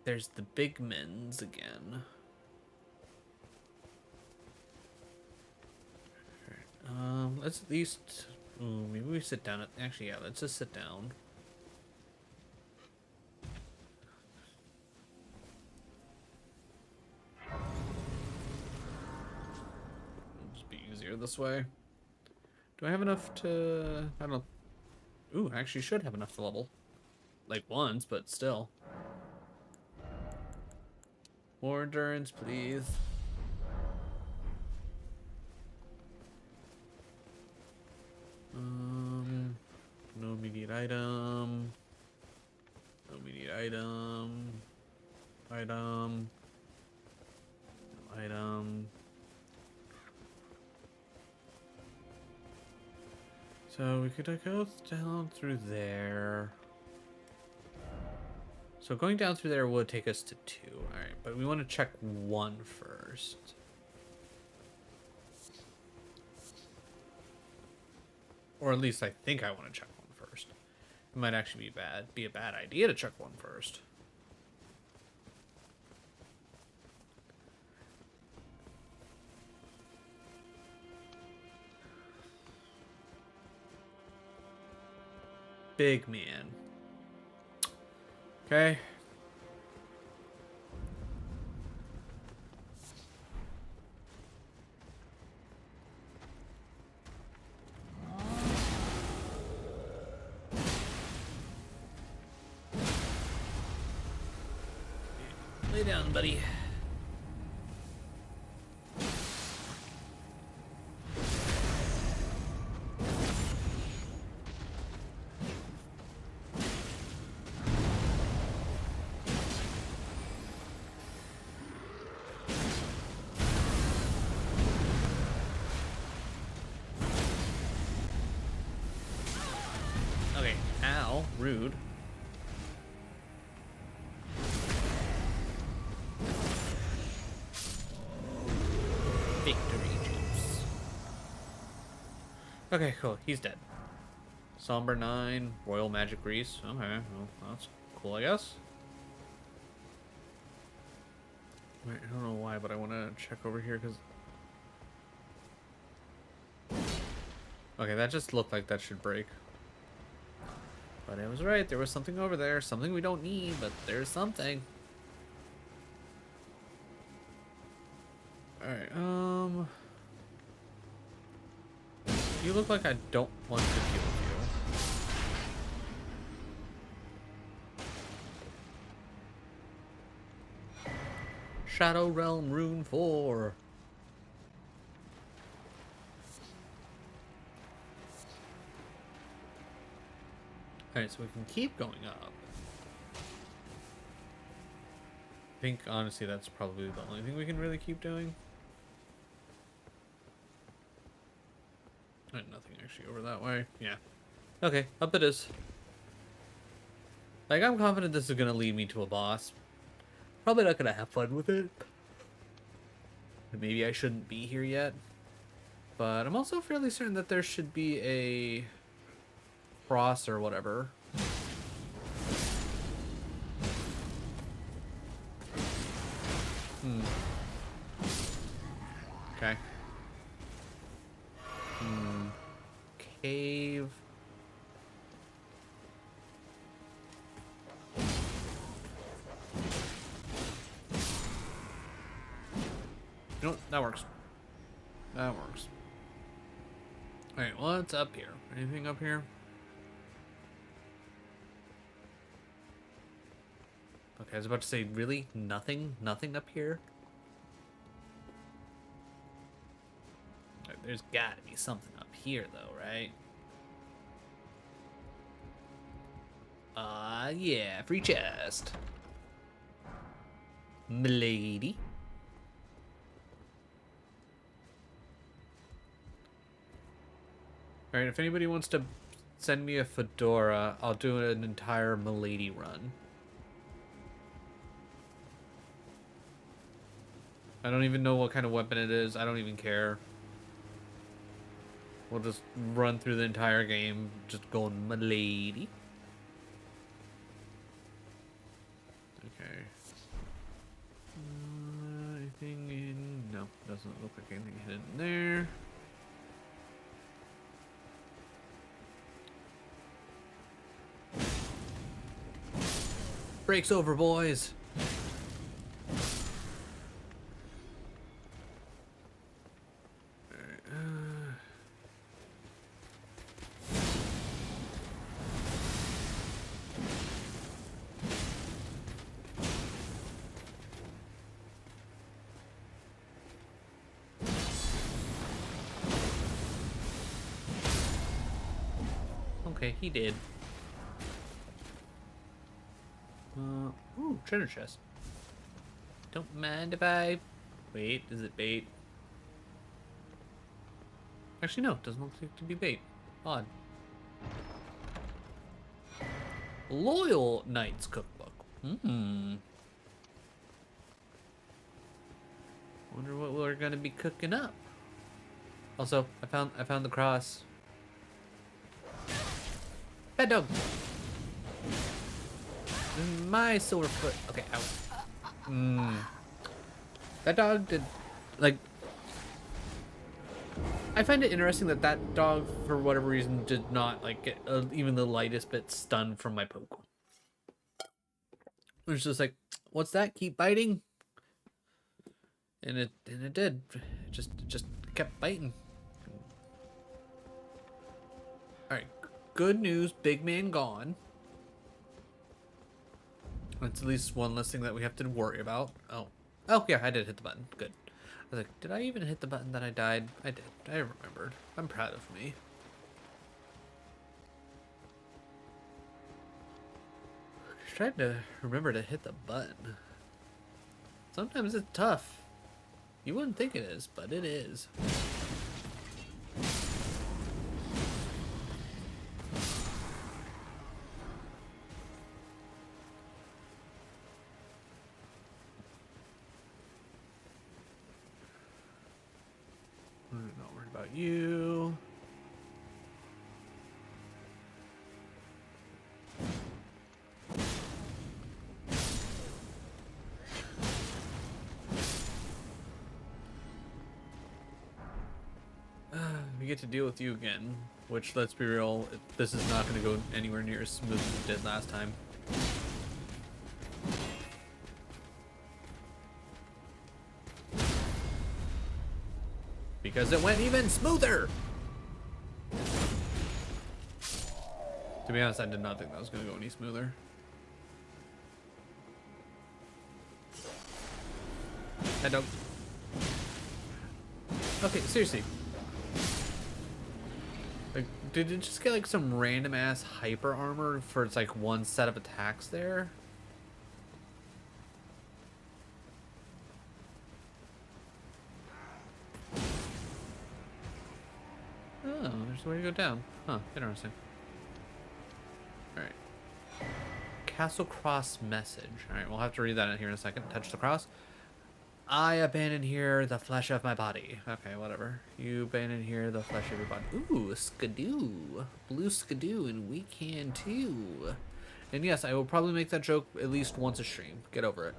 There's the big men's again. Let's at least... Ooh, maybe we sit down. Actually, yeah, let's just sit down. It'll just be easier this way. Do I have enough to... I don't know. Ooh, I actually should have enough to level. Like once, but still. More endurance, please. No immediate item. No immediate item. Item. No item. So we could go down through there. So going down through there would take us to 2. Alright, but we want to check 1 first. Or at least I think I want to check 1 first. It might actually be a bad idea to check 1 first. Big man. Okay. Lay down, buddy. Okay, ow, rude. Victory juice. Okay, cool. He's dead. Somber 9, Royal Magic Grease. Okay, well, that's cool, I guess. Wait, I don't know why, but I want to check over here because... Okay, that just looked like that should break. But I was right, there was something over there. Something we don't need, but there's something. Alright, you look like I don't want to deal with you. Shadow Realm Rune 4. Alright, so we can keep going up. I think, honestly, that's probably the only thing we can really keep doing. Nothing actually over that way. Yeah. Okay, up it is. Like, I'm confident this is going to lead me to a boss. Probably not going to have fun with it. Maybe I shouldn't be here yet. But I'm also fairly certain that there should be a cross or whatever. Okay. Cave. You know what? That works. That works. Alright, what's up here? Anything up here? Okay, I was about to say, really? Nothing? Nothing up here? There's gotta be something up here, though, right? Yeah, free chest. M'lady. Alright, if anybody wants to send me a fedora, I'll do an entire M'lady run. I don't even know what kind of weapon it is. I don't even care. We'll just run through the entire game, just going M'lady. Okay. Anything in... No, doesn't look like anything hidden there. Break's over, boys. Okay, he did. Ooh, treasure chest. Don't mind if I... Wait, is it bait? Actually, no, it doesn't look like to be bait. Odd. Loyal Knight's Cookbook. Hmm. Wonder what we're gonna be cooking up. Also, I found the cross. Bad dog. My silver foot. Okay, ow. That dog did, like. I find it interesting that that dog, for whatever reason, did not like get even the lightest bit stunned from my poke. It was just like, what's that? Keep biting. And it did. It just kept biting. All right. Good news. Big man gone. That's at least one less thing that we have to worry about. Oh. Oh, yeah, I did hit the button. Good. I was like, did I even hit the button that I died? I did. I remembered. I'm proud of me. I tried to remember to hit the button. Sometimes it's tough. You wouldn't think it is, but it is. I'm not worried about you. We get to deal with you again, which, let's be real, this is not going to go anywhere near as smooth as it did last time. Because it went even smoother! To be honest, I did not think that was going to go any smoother. I don't... Okay, seriously. Like, did it just get like some random ass hyper armor for its like one set of attacks there? Oh, there's a way to go down. Huh, interesting. Alright. Castle Cross message. Alright, we'll have to read that in here in a second. Touch the cross. I abandon here the flesh of my body. Okay, whatever. You abandon here the flesh of your body. Ooh, skidoo. Blue skidoo, and we can too. And yes, I will probably make that joke at least once a stream. Get over it.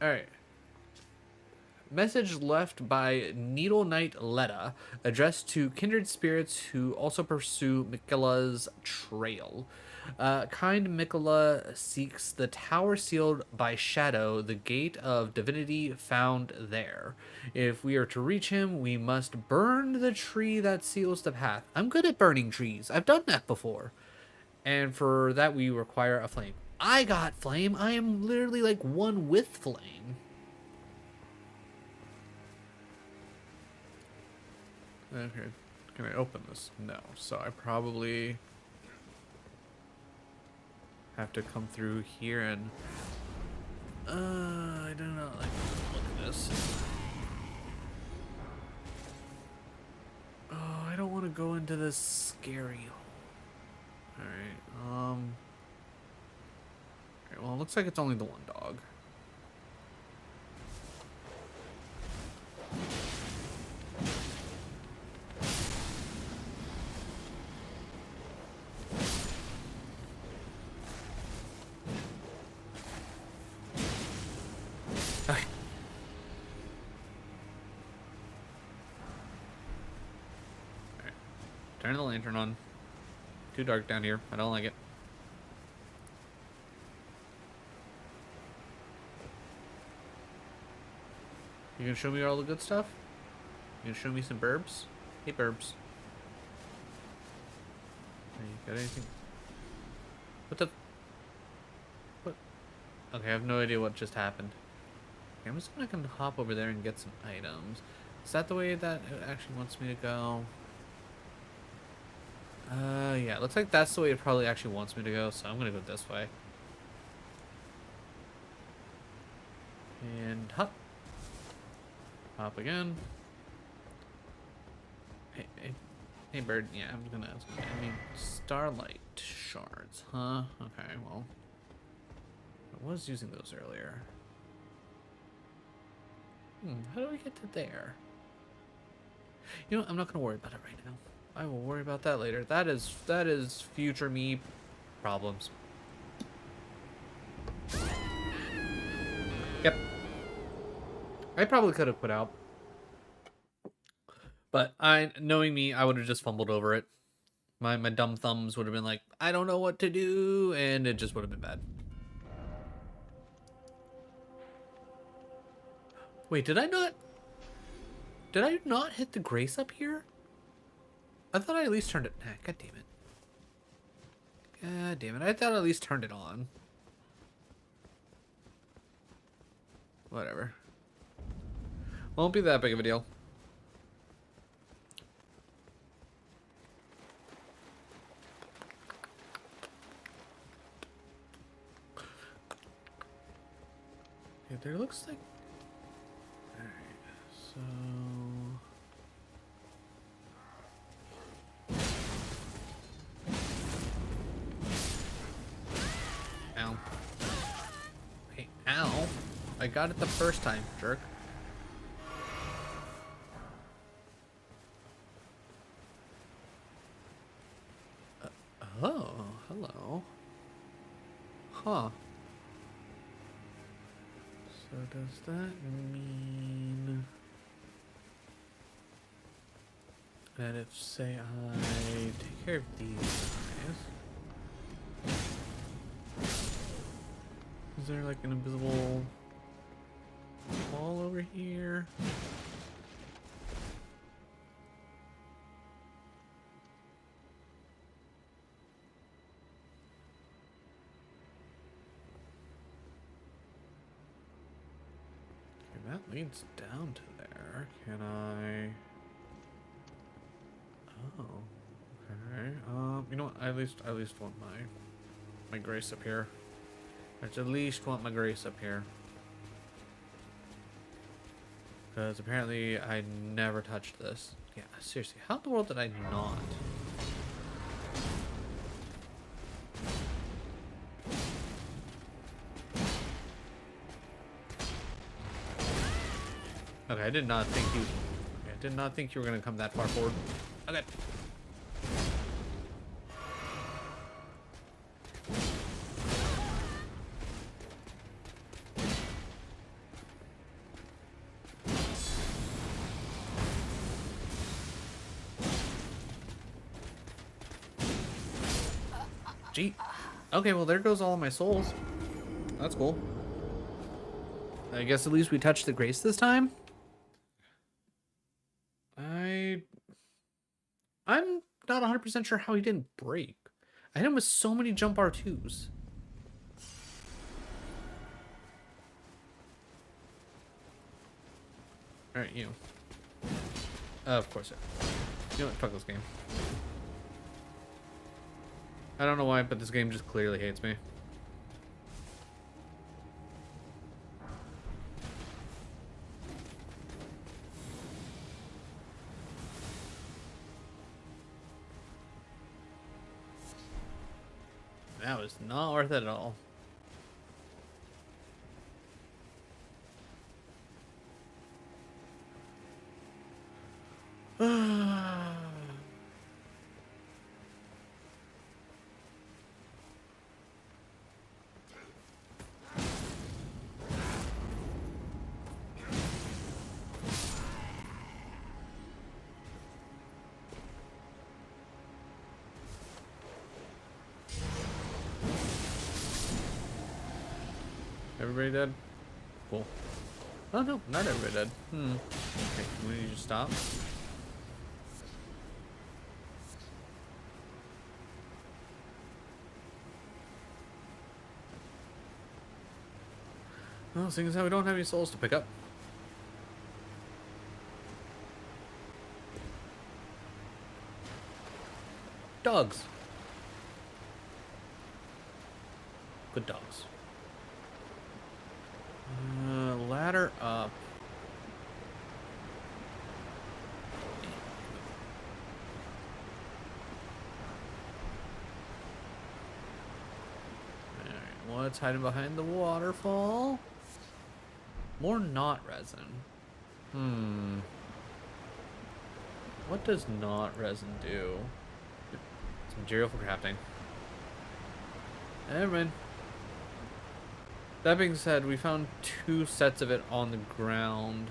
Alright. Message left by Needle Knight Letta, addressed to kindred spirits who also pursue Miquella's trail. Kind Miquella seeks the tower sealed by shadow, the gate of divinity found there. If we are to reach him, we must burn the tree that seals the path. I'm good at burning trees. I've done that before. And for that, we require a flame. I got flame. I am literally like one with flame. Okay, can I open this? No, so I probably have to come through here and I don't know, like, look at this. Oh, I don't want to go into this scary hole. Alright, well, it looks like it's only the one dog. Turn the lantern on. Too dark down here. I don't like it. You gonna show me all the good stuff? You gonna show me some burbs? Hey, burbs. Hey, you got anything? What the? What? Okay, I have no idea what just happened. Okay, I'm just gonna hop over there and get some items. Is that the way that it actually wants me to go? Yeah, it looks like that's the way it probably actually wants me to go, so I'm gonna go this way. And hop. Hop again. Hey, bird. Yeah, I mean, starlight shards, huh? Okay, well. I was using those earlier. How do we get to there? You know what? I'm not going to worry about it right now. I will worry about that later. That is future me problems. Yep. I probably could have put out. But knowing me, I would have just fumbled over it. My dumb thumbs would have been like, I don't know what to do, and it just would have been bad. Wait, did I not hit the grace up here? I thought I at least turned it. God damn it. God damn it. I thought I at least turned it on. Whatever. Won't be that big of a deal. Yeah, there looks like... Alright, so... Ow. Hey, ow. I got it the first time, jerk. Oh, hello. Huh. So does that mean that if, say, I take care of these guys, is there like an invisible wall over here? That leads down to there. Can I? Oh, okay. You know what? I at least want my grace up here. I at least want my grace up here. Because apparently I never touched this. Yeah, seriously, how in the world did I not? Okay, I did not think you. Okay, I did not think you were gonna come that far forward. Okay. Gee. Okay, well there goes all of my souls. That's cool. I guess at least we touched the grace this time. I'm not 100% sure how he didn't break. I hit him with so many jump R2s. Alright, you. Of course. You know what? Fuck this game. I don't know why, but this game just clearly hates me. That was not worth it at all. Everybody dead? Cool. Oh no, not everybody dead. Okay, can we just stop? Well, seeing as how we don't have any souls to pick up. Dogs. Good dogs. Ladder up. It's hiding behind the waterfall. More not resin. What does not resin do? It's material for crafting. Never mind. That being said, we found 2 sets of it on the ground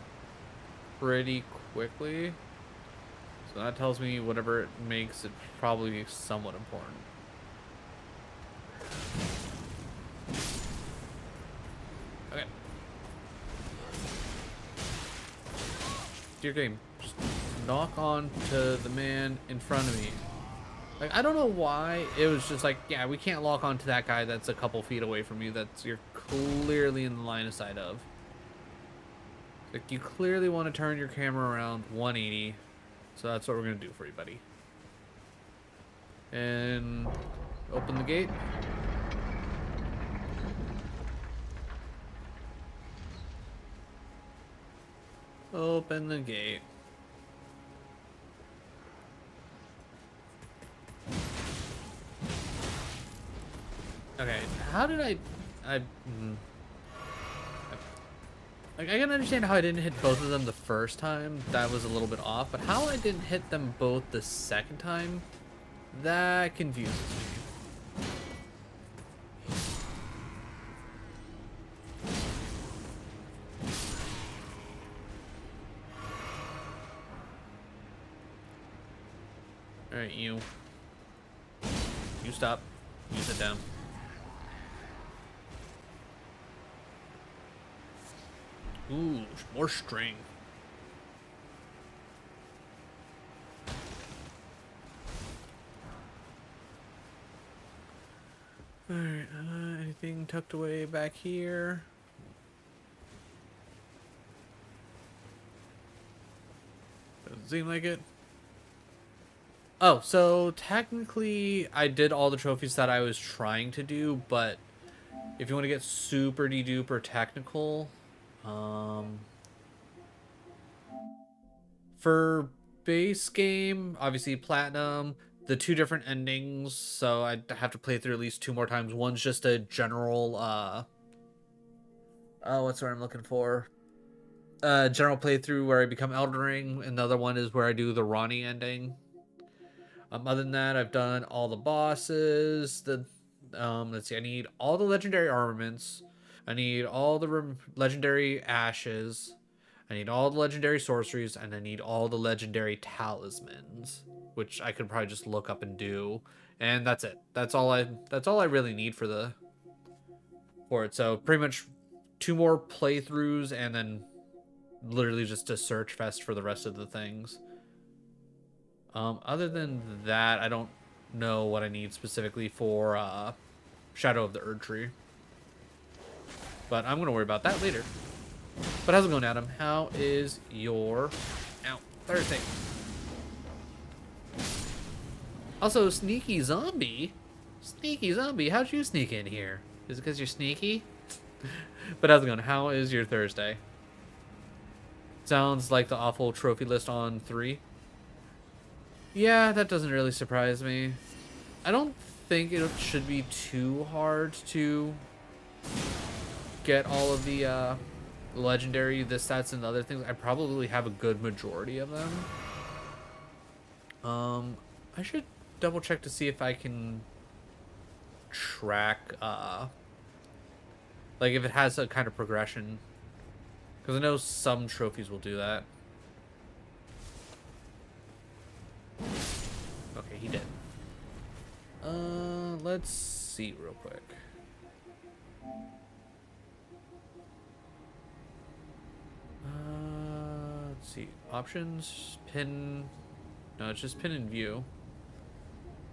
pretty quickly. So that tells me whatever it makes, it's probably somewhat important. Okay. Dear game, just knock on to the man in front of me. Like, I don't know why it was just like, yeah, we can't lock onto that guy that's a couple feet away from you, that's you're clearly in the line of sight of. Like, you clearly want to turn your camera around 180, so that's what we're gonna do for you, buddy. And open the gate. Open the gate. Okay, how did I like, I can understand how I didn't hit both of them the first time. That was a little bit off, but how I didn't hit them both the second time, that confuses me. Alright, you stop. You sit down. Ooh, more string. Alright, anything tucked away back here? Doesn't seem like it. Oh, so technically I did all the trophies that I was trying to do, but if you want to get super de-duper technical, for base game, obviously platinum, the 2 different endings, so I'd have to play through at least 2 more times. One's just a general, what's what I'm looking for? General playthrough where I become Elden Ring, and the other one is where I do the Ronnie ending. Other than that, I've done all the bosses. Let's see, I need all the legendary armaments. I need all the legendary ashes. I need all the legendary sorceries, and I need all the legendary talismans, which I could probably just look up and do. And that's it. That's all I really need for it. So pretty much 2 more playthroughs, and then literally just a search fest for the rest of the things. Other than that, I don't know what I need specifically for Shadow of the Erdtree. But I'm going to worry about that later. But how's it going, Adam? How is your Thursday? Also, sneaky zombie. Sneaky zombie, how'd you sneak in here? Is it because you're sneaky? But how's it going? How is your Thursday? Sounds like the awful trophy list on 3. Yeah, that doesn't really surprise me. I don't think it should be too hard to get all of the legendary, the stats, and other things. I probably have a good majority of them. I should double check to see if I can track, like if it has a kind of progression. Because I know some trophies will do that. Okay, he did. Let's see real quick. Let's see. Options, pin. No, it's just pin and view.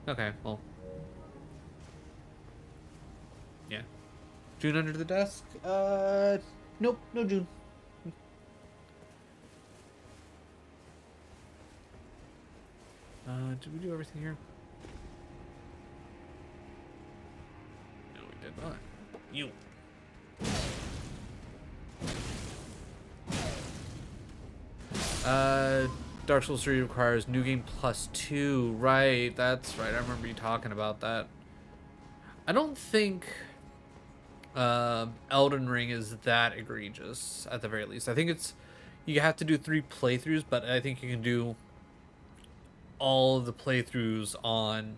Okay, well. Yeah. June under the desk? Nope, no June. Did we do everything here? No, we did not. You. Dark Souls 3 requires new game +2. Right, that's right. I remember you talking about that. I don't think Elden Ring is that egregious at the very least. I think it's you have to do 3 playthroughs, but I think you can do all of the playthroughs on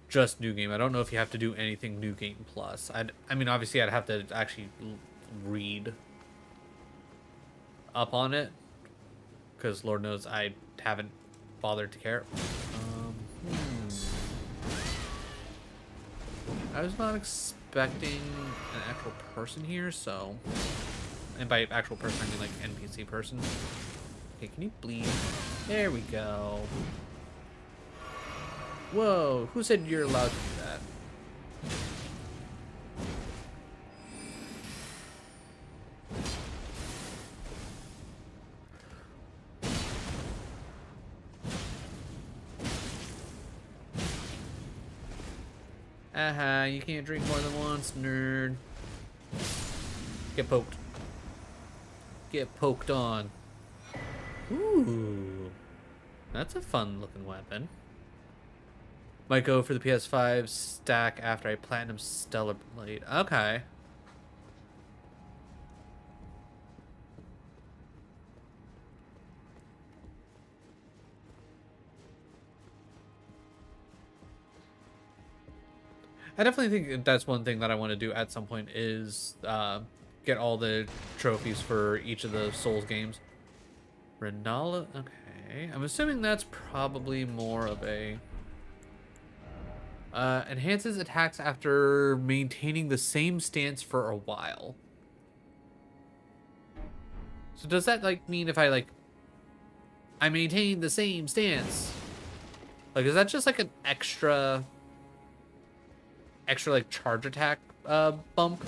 just New Game. I don't know if you have to do anything New Game Plus. I mean, obviously, I'd have to actually read up on it, because Lord knows I haven't bothered to care. I was not expecting an actual person here, so... And by actual person, I mean like NPC person. Okay, can you bleed? There we go. Whoa, who said you're allowed to do that? Aha, you can't drink more than once, nerd. Get poked. Get poked on. Ooh. That's a fun looking weapon. Might go for the PS5 stack after I platinum Stellar Blade. Okay. I definitely think that's one thing that I want to do at some point is get all the trophies for each of the Souls games. Renala, okay. I'm assuming that's probably more of a... enhances attacks after maintaining the same stance for a while. So does that, like, mean if I maintain the same stance? Like, is that just, like, an extra, like, charge attack, bump?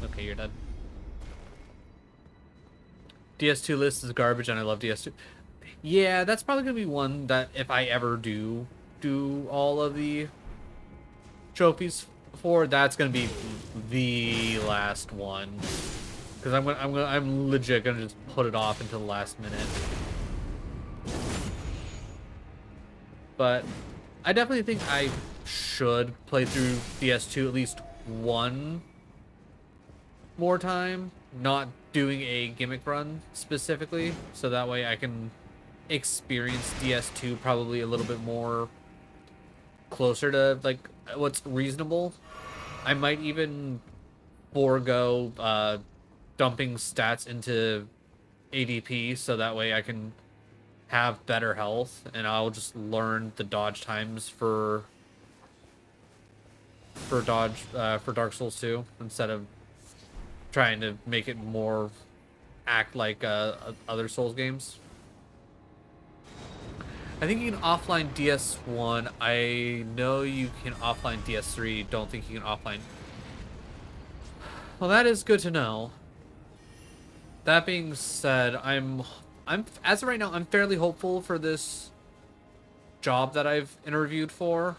Okay, you're dead. DS2 list is garbage, and I love DS2. Yeah, that's probably gonna be one that if I ever do all of the trophies for, that's gonna be the last one, because I'm legit gonna just put it off until the last minute. But I definitely think I should play through DS2 at least one more time, not doing a gimmick run specifically, so that way I can experience DS2 probably a little bit more closer to like what's reasonable. I might even forego dumping stats into ADP so that way I can have better health, and I'll just learn the dodge times for Dark Souls 2 instead of trying to make it more act like other Souls games. I think you can offline DS1. I know you can offline DS3. Don't think you can offline. Well, that is good to know. That being said, I'm as of right now, I'm fairly hopeful for this job that I've interviewed for.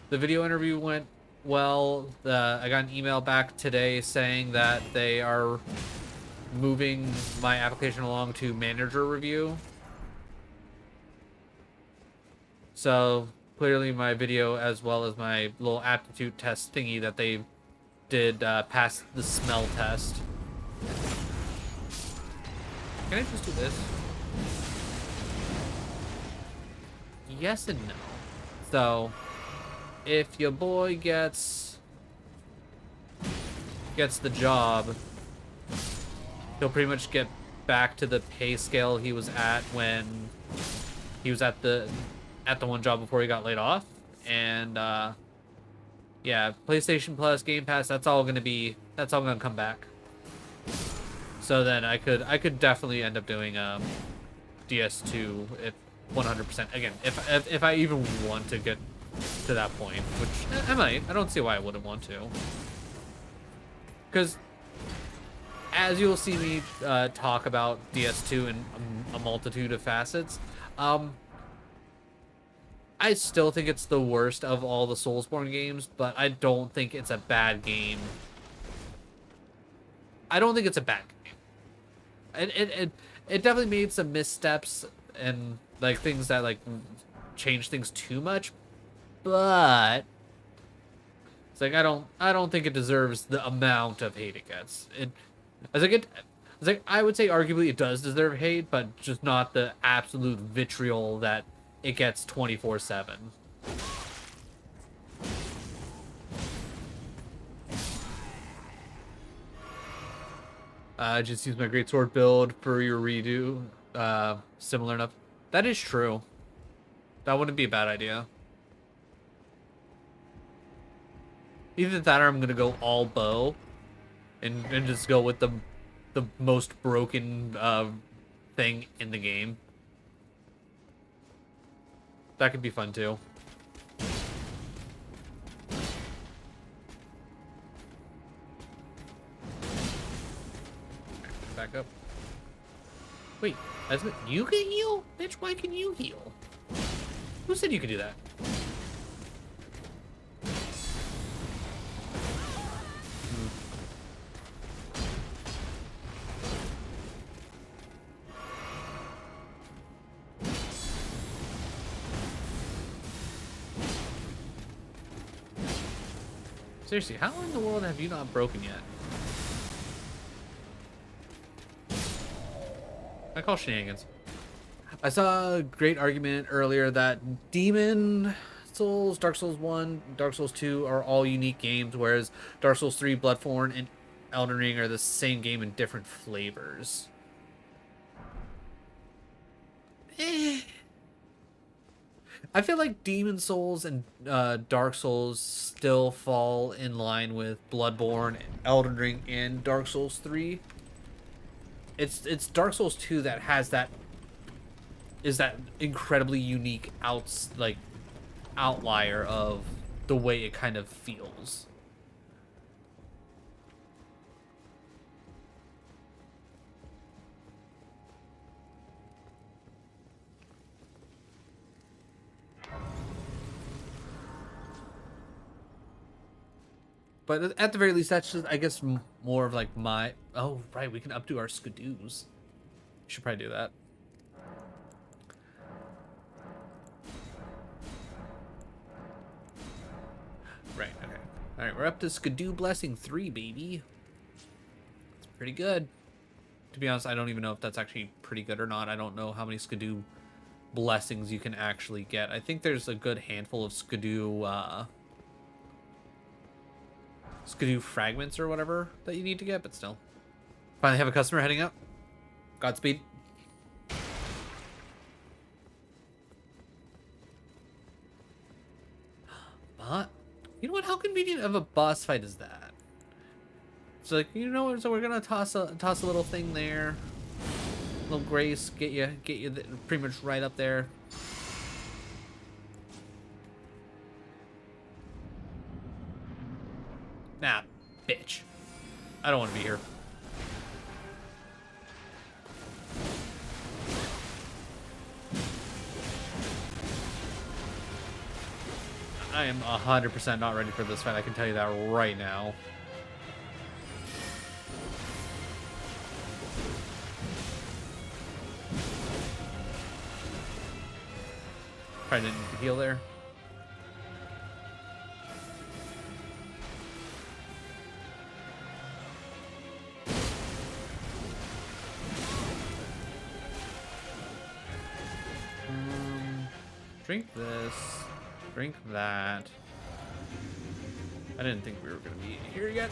The video interview went well. I got an email back today saying that they are moving my application along to manager review. So clearly my video, as well as my little aptitude test thingy that they did, pass the smell test. Can I just do this? Yes and no. So if your boy gets the job, he'll pretty much get back to the pay scale he was at when he was at the one job before he got laid off. And yeah, PlayStation Plus, Game Pass, that's all gonna come back. So then I could definitely end up doing DS2 if 100%. Again, if I even want to get to that point, which I might. I don't see why I wouldn't want to. Because as you'll see me talk about DS2 in a multitude of facets, I still think it's the worst of all the Soulsborne games, but I don't think it's a bad game. I don't think it's a bad game. It definitely made some missteps and like things that like change things too much, but it's like I don't think it deserves the amount of hate it gets. I would say arguably it does deserve hate, but just not the absolute vitriol that it gets 24/7. Just use my greatsword build for your redo. Similar enough. That is true. That wouldn't be a bad idea. Either that or I'm gonna go all bow and just go with the most broken thing in the game. That could be fun too. Back up. Wait, you can heal? Bitch, why can you heal? Who said you could do that? Seriously, how in the world have you not broken yet? I call shenanigans. I saw a great argument earlier that Demon Souls, Dark Souls 1, Dark Souls 2 are all unique games, whereas Dark Souls 3, Bloodborne, and Elden Ring are the same game in different flavors. I feel like Demon Souls and Dark Souls still fall in line with Bloodborne, Elden Ring, and Dark Souls 3. It's Dark Souls 2 that has that incredibly unique outlier of the way it kind of feels. But at the very least, that's just, I guess, more of like my... Oh, right, we can updo our skidoos. Should probably do that. Right, okay. Alright, we're up to Skidoo Blessing 3, baby. It's pretty good. To be honest, I don't even know if that's actually pretty good or not. I don't know how many Skidoo Blessings you can actually get. I think there's a good handful of Skidoo fragments or whatever that you need to get, but still. Finally have a customer heading up. Godspeed. But, you know what? How convenient of a boss fight is that? It's like, you know, so we're gonna toss a little thing there. Little grace, get you pretty much right up there. Nah, bitch. I don't want to be here. I am 100% not ready for this fight. I can tell you that right now. Probably didn't need to heal there. Drink this. Drink that. I didn't think we were going to be here yet.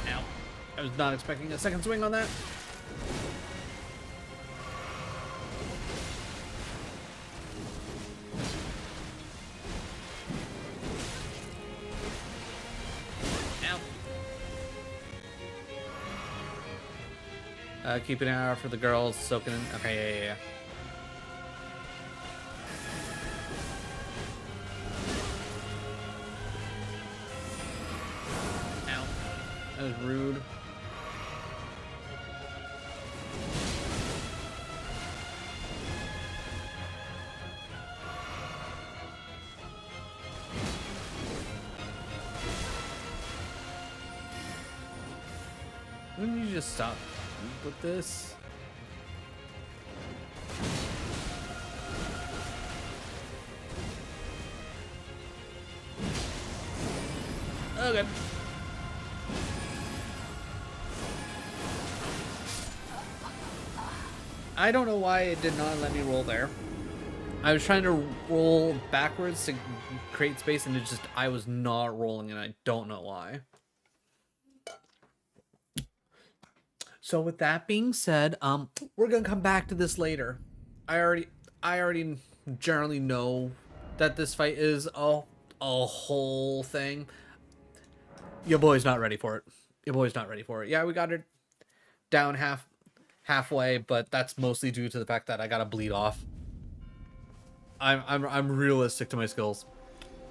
Ow. I was not expecting a second swing on that. Keep an eye out for the girls soaking in. Okay, yeah. Ow. That was rude. Wouldn't you just stop with this? Okay. I don't know why it did not let me roll there. I was trying to roll backwards to create space, and I was not rolling, and I don't know why. So with that being said, we're gonna come back to this later. I already generally know that this fight is a whole thing. Your boy's not ready for it. Your boy's not ready for it. Yeah, we got it down halfway, but that's mostly due to the fact that I gotta bleed off. I'm realistic to my skills.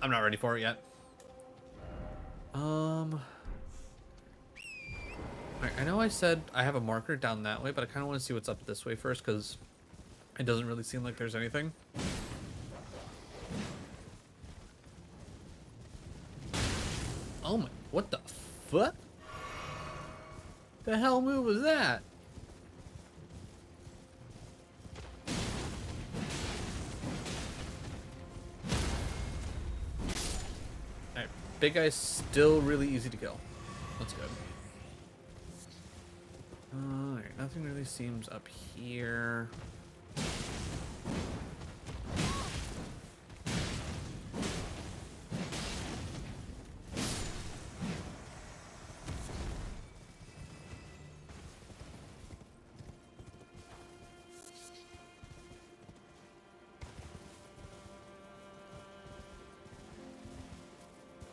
I'm not ready for it yet. I know I said I have a marker down that way, but I kind of want to see what's up this way first, because it doesn't really seem like there's anything. Oh my, what the fuck? The hell move was that? Alright, big guy's still really easy to kill. That's good. Alright, nothing really seems up here.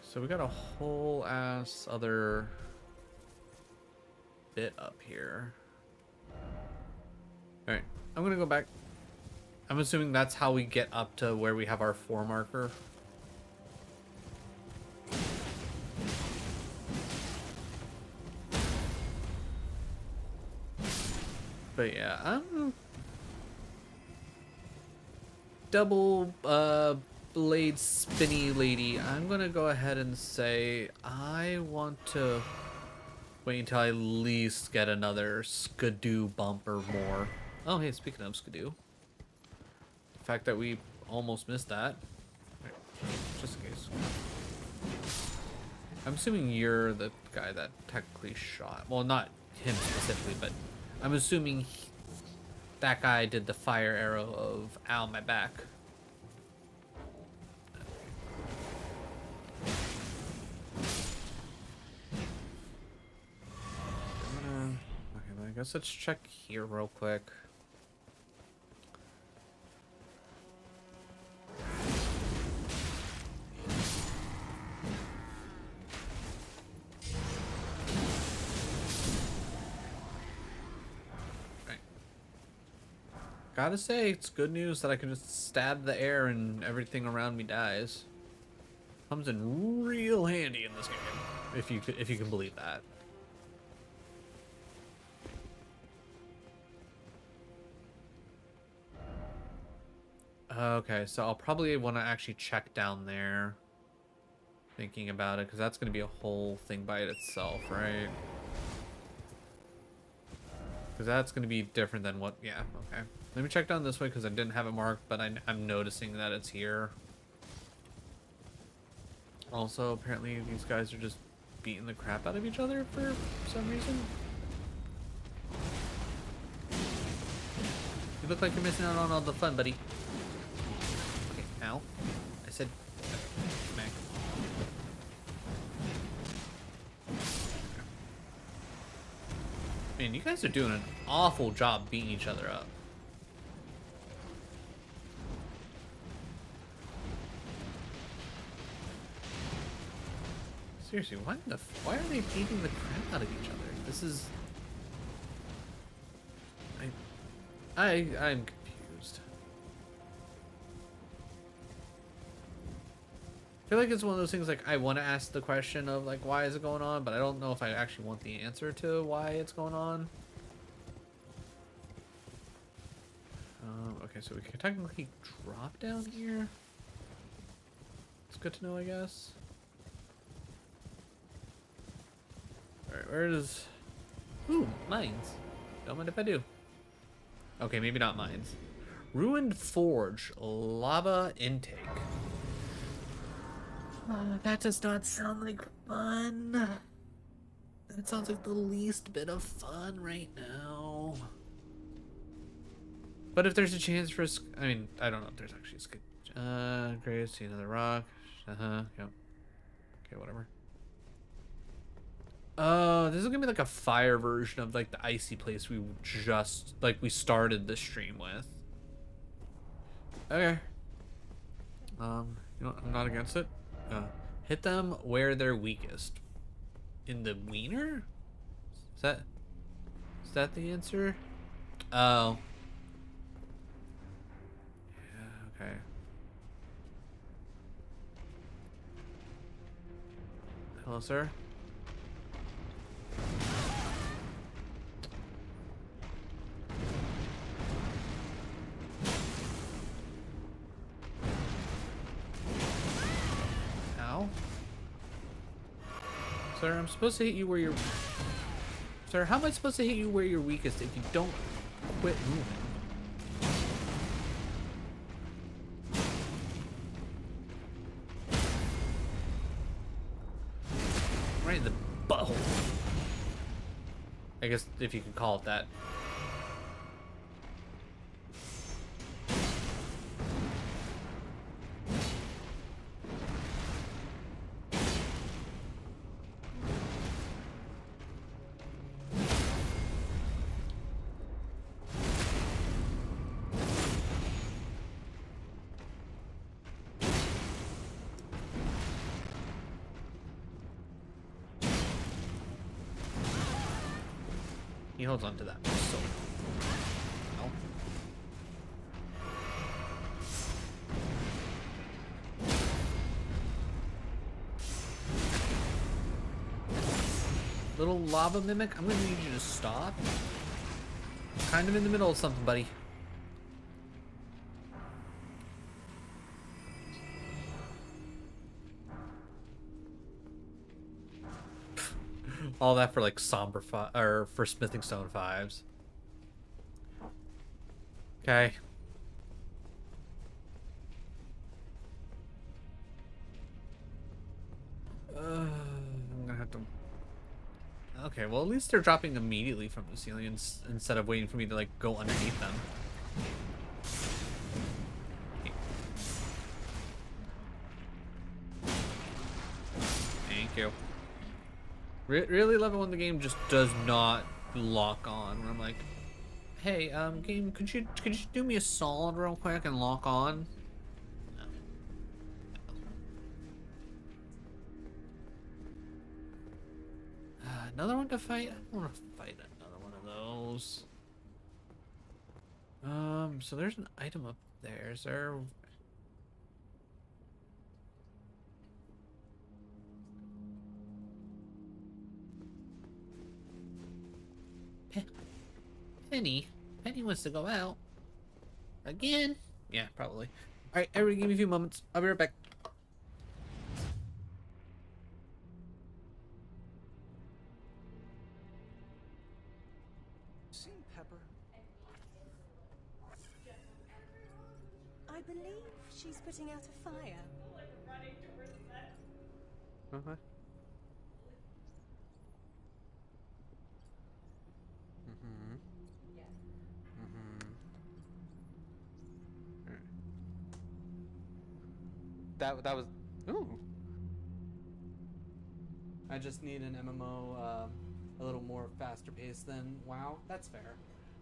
So we got a whole ass other bit up here. Alright, I'm gonna go back. I'm assuming that's how we get up to where we have our 4 marker. But yeah, double blade spinny lady. I'm gonna go ahead and say I want to wait until I at least get another skidoo bump or more. Oh hey, speaking of skidoo, the fact that we almost missed that. Right, just in case. I'm assuming you're the guy that technically shot. Well, not him specifically, but I'm assuming that guy did the fire arrow of ow, my back. Okay, I guess let's check here real quick. Gotta say, it's good news that I can just stab the air and everything around me dies. Comes in real handy in this game, if you can believe that. Okay, so I'll probably want to actually check down there, thinking about it, because that's going to be a whole thing by itself, right? Because that's going to be different than what... Yeah, okay. Let me check down this way, because I didn't have it marked, but I'm noticing that it's here. Also, apparently these guys are just beating the crap out of each other for some reason. You look like you're missing out on all the fun, buddy. Okay, ow. I said... Smack. Man, you guys are doing an awful job beating each other up. Seriously, why are they beating the crap out of each other? This is... I'm confused. I feel like it's one of those things like I want to ask the question of like why is it going on, but I don't know if I actually want the answer to why it's going on. Okay, so we can technically drop down here. It's good to know, I guess. Alright, where does... Ooh, mines. Don't mind if I do. Okay, maybe not mines. Ruined Forge, lava intake. That does not sound like fun. That sounds like the least bit of fun right now. But if there's a chance for, I mean, I don't know if there's actually great, see another rock. Yep. Okay, whatever. This is gonna be like a fire version of like the icy place we just, like, we started the stream with. Okay. You know what? I'm not against it. Hit them where they're weakest. In the wiener? Is that the answer? Oh. Yeah, okay. Hello, sir. Ow. Sir, I'm supposed to hit you where you're... Sir, how am I supposed to hit you where you're weakest if you don't quit moving? Right in the butthole. I guess if you could call it that. He holds on to that. So. No. Little lava mimic, I'm gonna need you to stop. Kind of in the middle of something, buddy. All that for like somber or for smithing stone 5s. Okay. I'm gonna have to. Okay, well at least they're dropping immediately from the ceiling instead of waiting for me to like go underneath them. Thank you. Really love it when the game just does not lock on. Where I'm like, hey, game, could you do me a solid real quick and lock on? No. Another one to fight? I don't want to fight another one of those. So there's an item up there. Is there? Penny wants to go out. Again? Yeah, probably. Alright, everybody give me a few moments. I'll be right back. Seen Pepper? I believe she's putting out a fire. Uh-huh. That was. Ooh. I just need an MMO a little more faster paced than WoW. That's fair.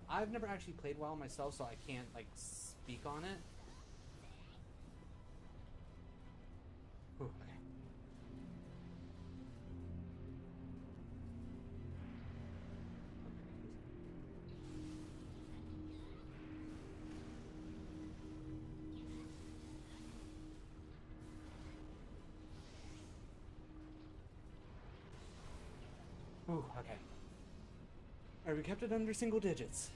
I've never actually played WoW myself, so I can't like speak on it. Ooh, okay. Ooh, okay. Alright, we kept it under single digits.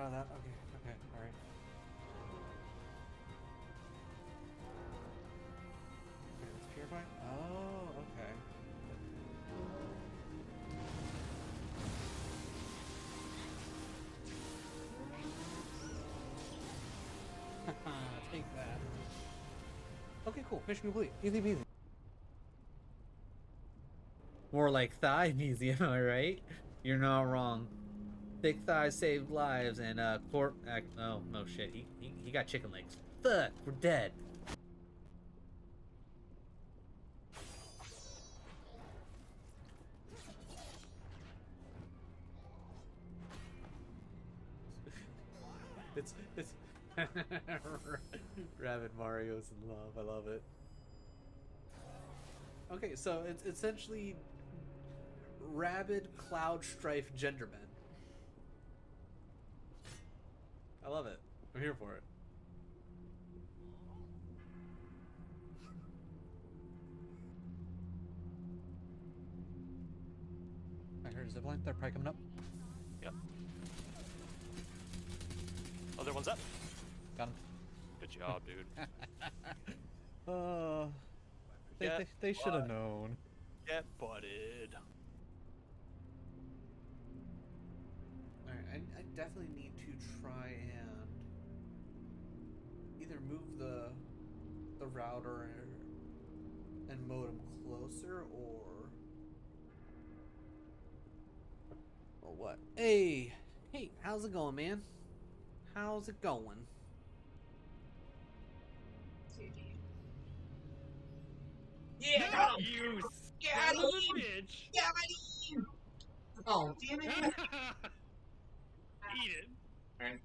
of that. Okay, alright. Okay, let's purify. Oh, okay. Take that. Okay, cool. Mission complete. Easy peasy. More like thigh easy, am I right? You're not wrong. Thick thighs saved lives, and oh no shit, he got chicken legs. Fuck, we're dead. it's Rabbit Mario's in love. I love it. Okay, so it's essentially rabid cloud strife gendermen. I love it. I'm here for it. I heard a zipline. They're probably coming up. Yep. Other one's up. Got him. Good job, dude. They should have known. Get butted. Alright, I definitely need to try and either move the router and modem closer or what? Hey, how's it going, man? How's it going? Yeah, got him. Got him. bitch. Got him. Oh, damn it. Eat it. Alright.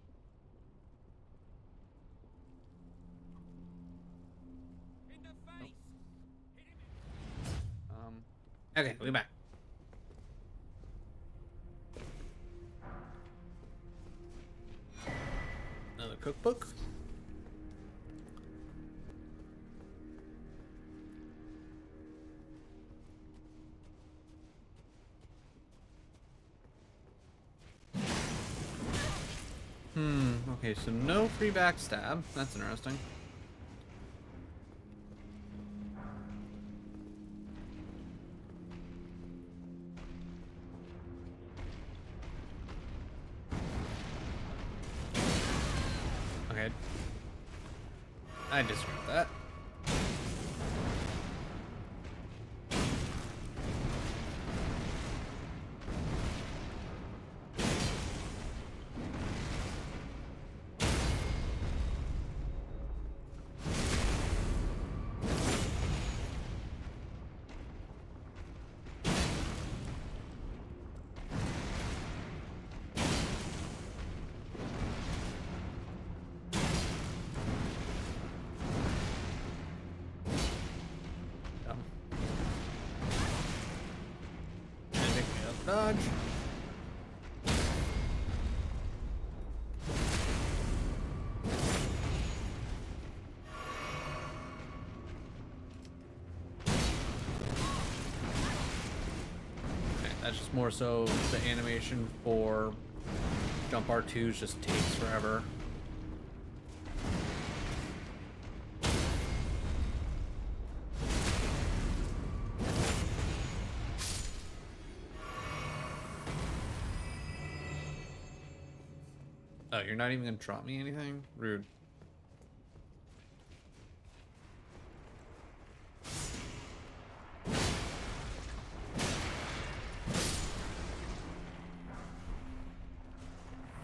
Okay, we'll be back. Another cookbook. Okay, so no free backstab. That's interesting. Okay. I disagree with that. Dodge. Okay, that's just more so the animation for jump R2s just takes forever. Oh, you're not even gonna drop me anything? Rude.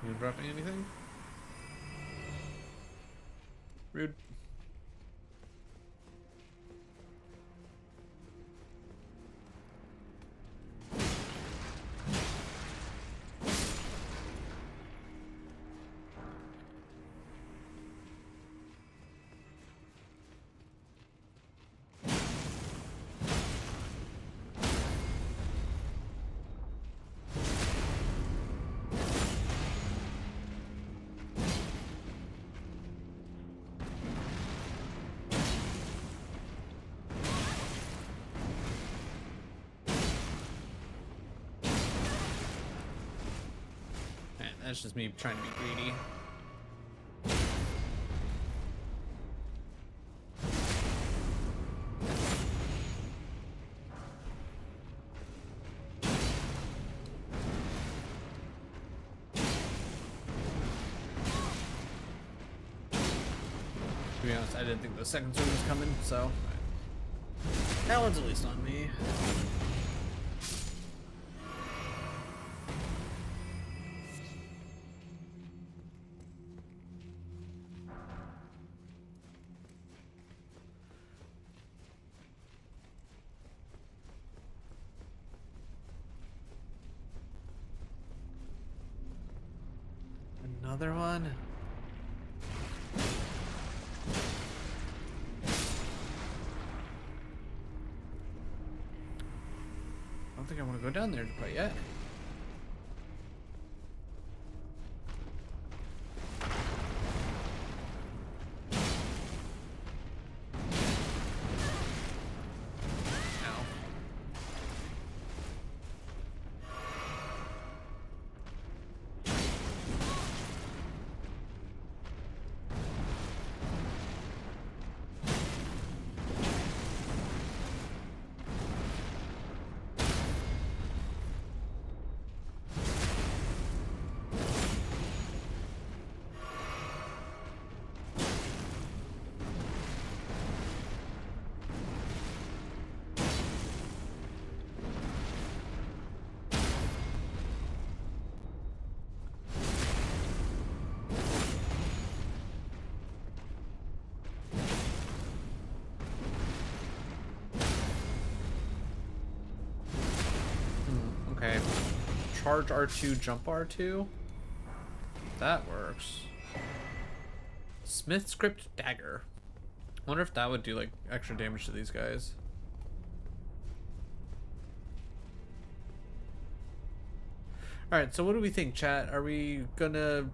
You gonna drop me anything? Rude. That's just me trying to be greedy. To be honest, I didn't think the second swing was coming, so that one's at least on me. Another one. I don't think I want to go down there quite yet. Ow. Okay. Charge R2, jump R2. That works. Smith script dagger. Wonder if that would do like extra damage to these guys. Alright, so what do we think, chat? Are we gonna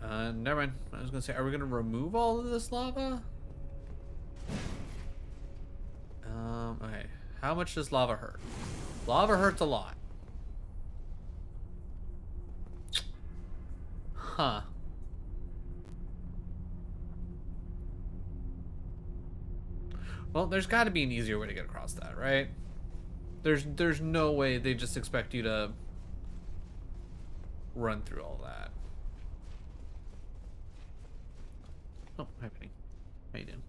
never mind. I was gonna say, are we gonna remove all of this lava? Okay. How much does lava hurt? Lava hurts a lot. Huh. Well, there's got to be an easier way to get across that, right? There's no way they just expect you to run through all that. Oh, hi, Penny. How you doing?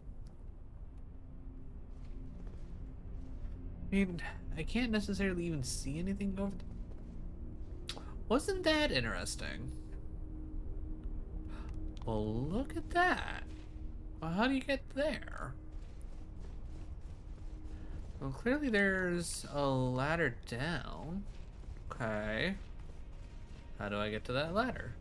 I mean, I can't necessarily even see anything over. Wasn't that interesting? Well, look at that. Well, how do you get there? Well, clearly there's a ladder down. Okay. How do I get to that ladder?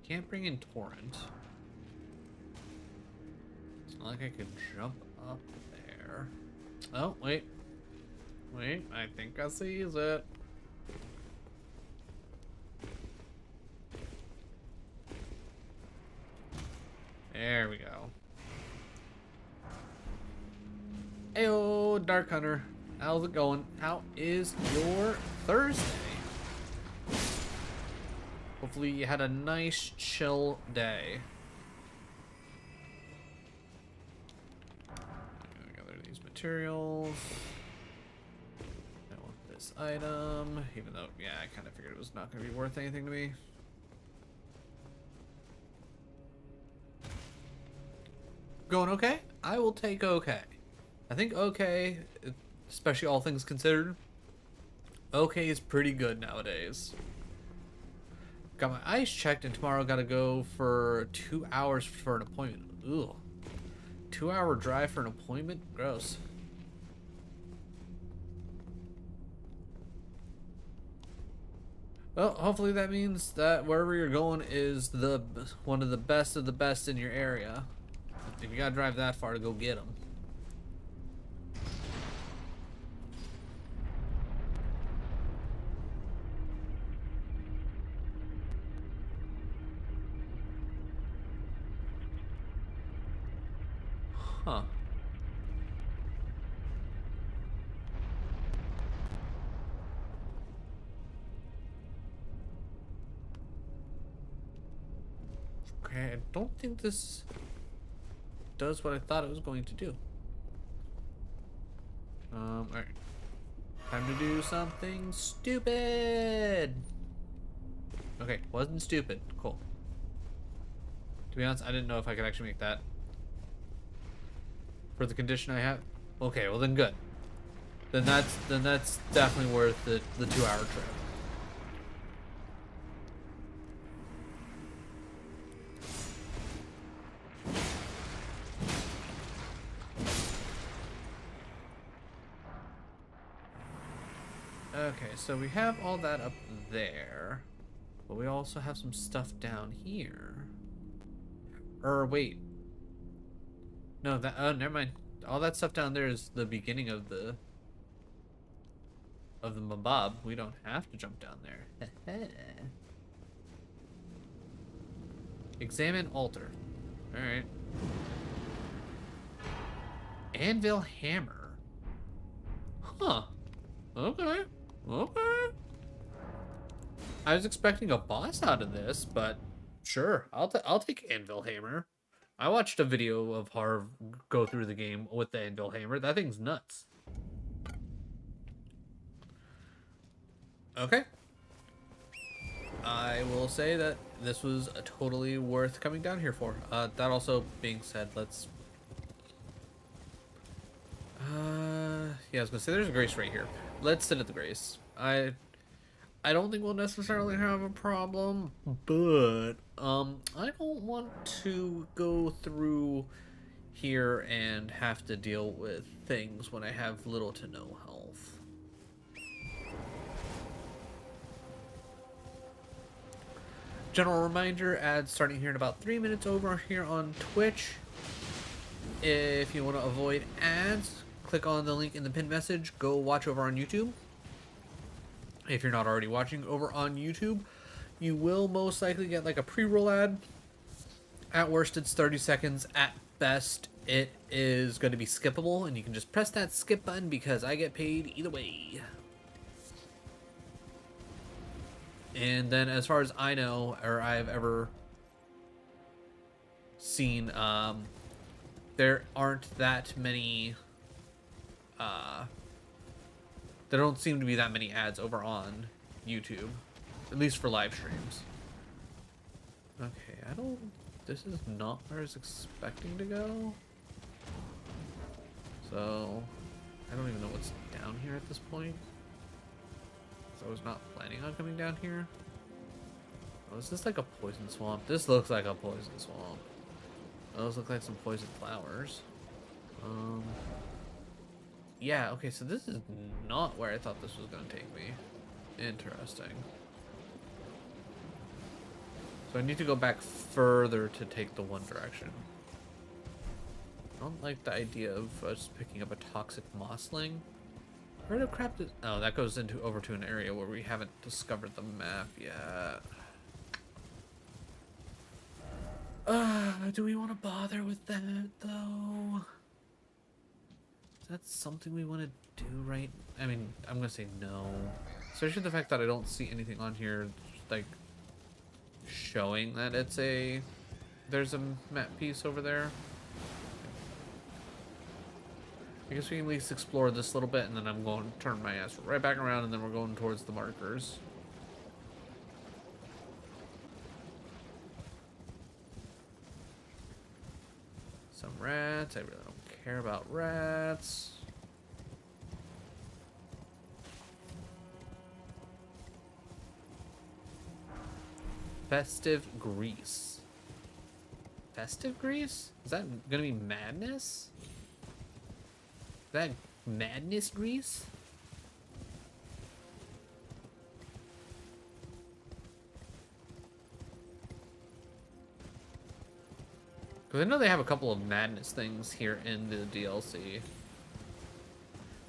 Can't bring in torrent. It's not like I could jump up there. Oh, wait. Wait, I think I sees it. There we go. Ayo, Dark Hunter. How's it going? How is your Thursday? Hopefully you had a nice, chill day. Gather these materials. I want this item, even though, yeah, I kind of figured it was not going to be worth anything to me. Going okay? I will take okay. I think okay, especially all things considered, okay is pretty good nowadays. Got my eyes checked, and tomorrow gotta go for 2 hours for an appointment. Ugh. 2-hour drive for an appointment? Gross. Well, hopefully that means that wherever you're going is one of the best in your area. If you gotta drive that far to go get them. Huh. Okay, I don't think this does what I thought it was going to do. Alright. Time to do something stupid! Okay, wasn't stupid. Cool. To be honest, I didn't know if I could actually make that. For the condition I have? Okay, well then good. Then that's definitely worth the 2-hour trip. Okay, so we have all that up there, but we also have some stuff down here. Wait. No, that, oh, never mind. All that stuff down there is the beginning of the mabob. We don't have to jump down there. Examine altar. Alright. Anvil hammer. Huh. Okay. Okay. I was expecting a boss out of this, but sure. I'll take Anvil hammer. I watched a video of Harv go through the game with the Anvil hammer. That thing's nuts. Okay. I will say that this was totally worth coming down here for. That also being said, let's... yeah, I was gonna say there's a grace right here. Let's sit at the grace. I don't think we'll necessarily have a problem, but I don't want to go through here and have to deal with things when I have little to no health. General reminder, ads starting here in about 3 minutes over here on Twitch. If you want to avoid ads, click on the link in the pinned message. Go watch over on YouTube. If you're not already watching over on YouTube, you will most likely get like a pre-roll ad. At worst, it's 30 seconds. At best, it is going to be skippable, and you can just press that skip button because I get paid either way. And then as far as I know, or I've ever seen, there aren't that many, there don't seem to be that many ads over on YouTube, at least for live streams. Okay, this is not where I was expecting to go. So, I don't even know what's down here at this point. So I was not planning on coming down here. Oh, is this like a poison swamp? This looks like a poison swamp. Those look like some poison flowers. Yeah, okay, so this is not where I thought this was going to take me. Interesting. So I need to go back further to take the one direction. I don't like the idea of us picking up a toxic mossling. Where the crap did... Oh, that goes over to an area where we haven't discovered the map yet. Do we want to bother with that, though? Is that something we want to do right... I mean, I'm going to say no. Especially the fact that I don't see anything on here, like, showing that it's a... There's a map piece over there. I guess we can at least explore this little bit, and then I'm going to turn my ass right back around, and then we're going towards the markers. Some rats. I really don't care about rats. Festive grease. Festive grease? Is that gonna be madness? Is that madness grease? Because I know they have a couple of madness things here in the DLC.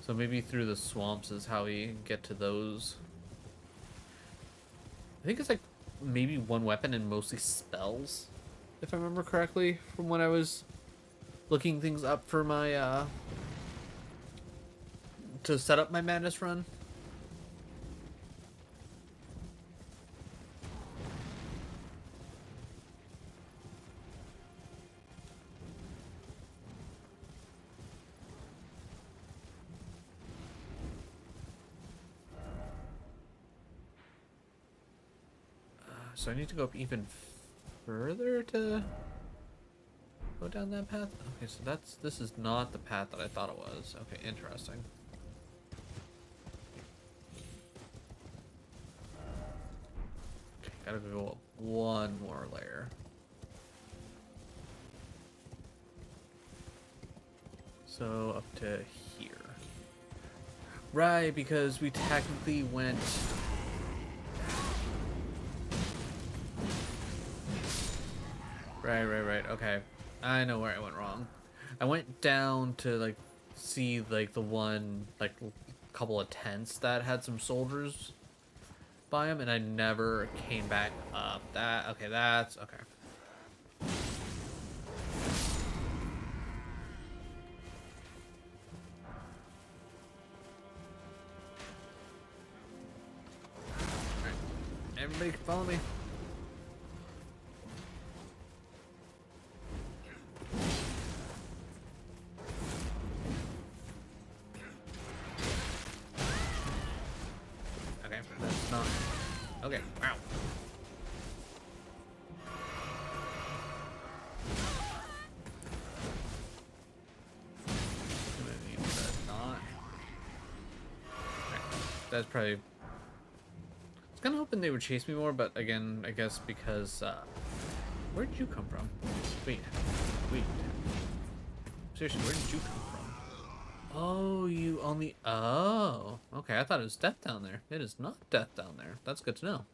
So maybe through the swamps is how we get to those. I think it's like maybe one weapon and mostly spells, if I remember correctly, from when I was looking things up for my, to set up my madness run. So I need to go up even further to go down that path? Okay, so this is not the path that I thought it was. Okay, interesting. Okay, gotta go up one more layer. So up to here. Right, because we technically went... Right. Okay. I know where I went wrong. I went down to, like, see, like, the one, like, couple of tents that had some soldiers by them, and I never came back up. Okay, that's... Okay. Alright. Everybody follow me. Okay, wow. Gonna need to not. Okay, that's probably... I was kinda hoping they would chase me more, but again, I guess because, where did you come from? Wait. Seriously, where did you come from? Oh, you only... Oh, okay, I thought it was death down there. It is not death down there. That's good to know.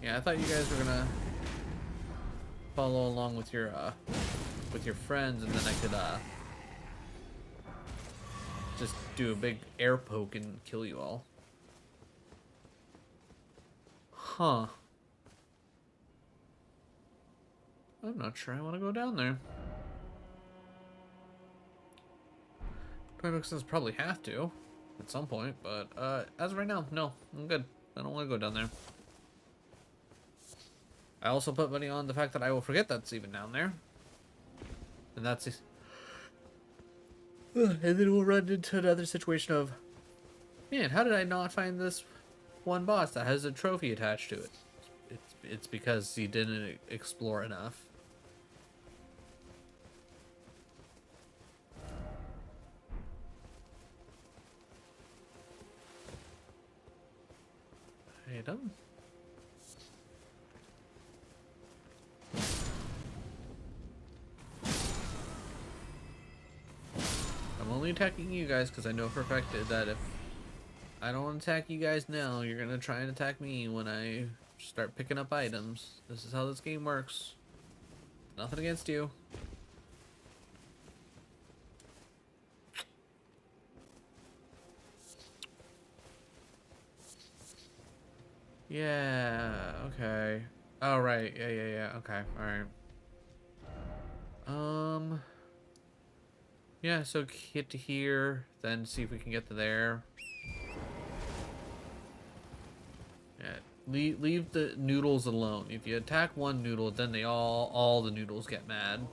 Yeah, I thought you guys were gonna follow along with your friends, and then I could just do a big air poke and kill you all. Huh. I'm not sure I want to go down there. Makes sense, probably have to at some point, but as of right now, no, I'm good. I don't want to go down there. I also put money on the fact that I will forget that's even down there, and that's and then we'll run into another situation of, man, how did I not find this one boss that has a trophy attached to it? It's because he didn't explore enough. Item. I'm only attacking you guys because I know for a fact that if I don't attack you guys now, you're gonna try and attack me when I start picking up items. This is how this game works. Nothing against you. Yeah, okay. Oh, right. Yeah. Okay, alright. Yeah, so get to here, then see if we can get to there. Yeah, leave the noodles alone. If you attack one noodle, then all the noodles get mad.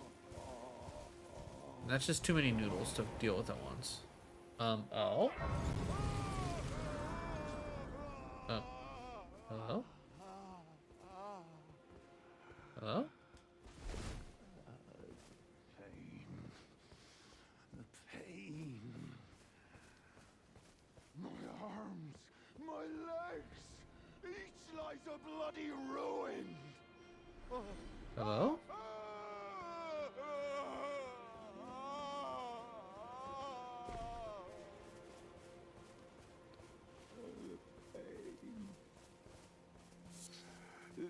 And that's just too many noodles to deal with at once. Oh? Oh. Hello? Hello? The pain. My arms, my legs, each lies a bloody ruin. Hello? The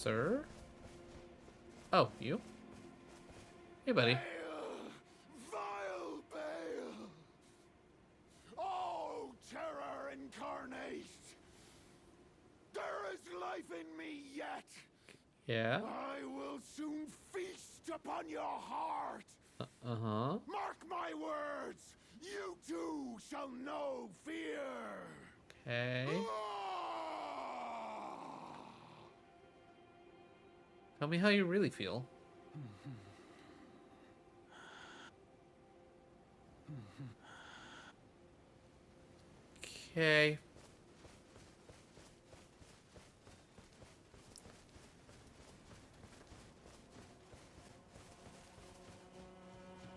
Sir? Oh, you? Hey, buddy. Bale! Vile Bale! Oh, terror incarnate! There is life in me yet! Yeah? I will soon feast upon your heart! Uh-huh. Mark my words! You too shall know fear! Okay. Tell me how you really feel. Okay.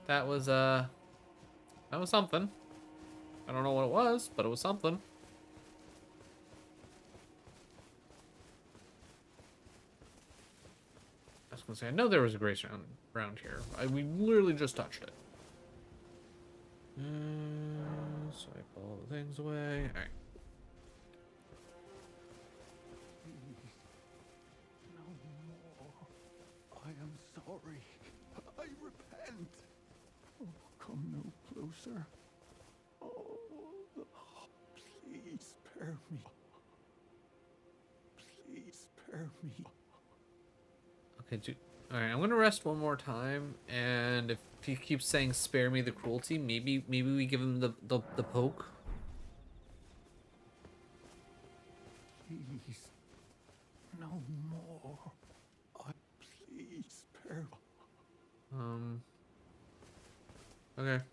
That was something. I don't know what it was, but it was something. I was gonna say, I know there was a grace around here. We literally just touched it. Swipe all the things away. Alright. No more. I am sorry. I repent. Oh, come no closer. Oh, please spare me. Please spare me. Okay, dude. Alright, I'm gonna rest one more time, and if he keeps saying spare me the cruelty, maybe we give him the poke. Please. No more. Please spare me. Okay.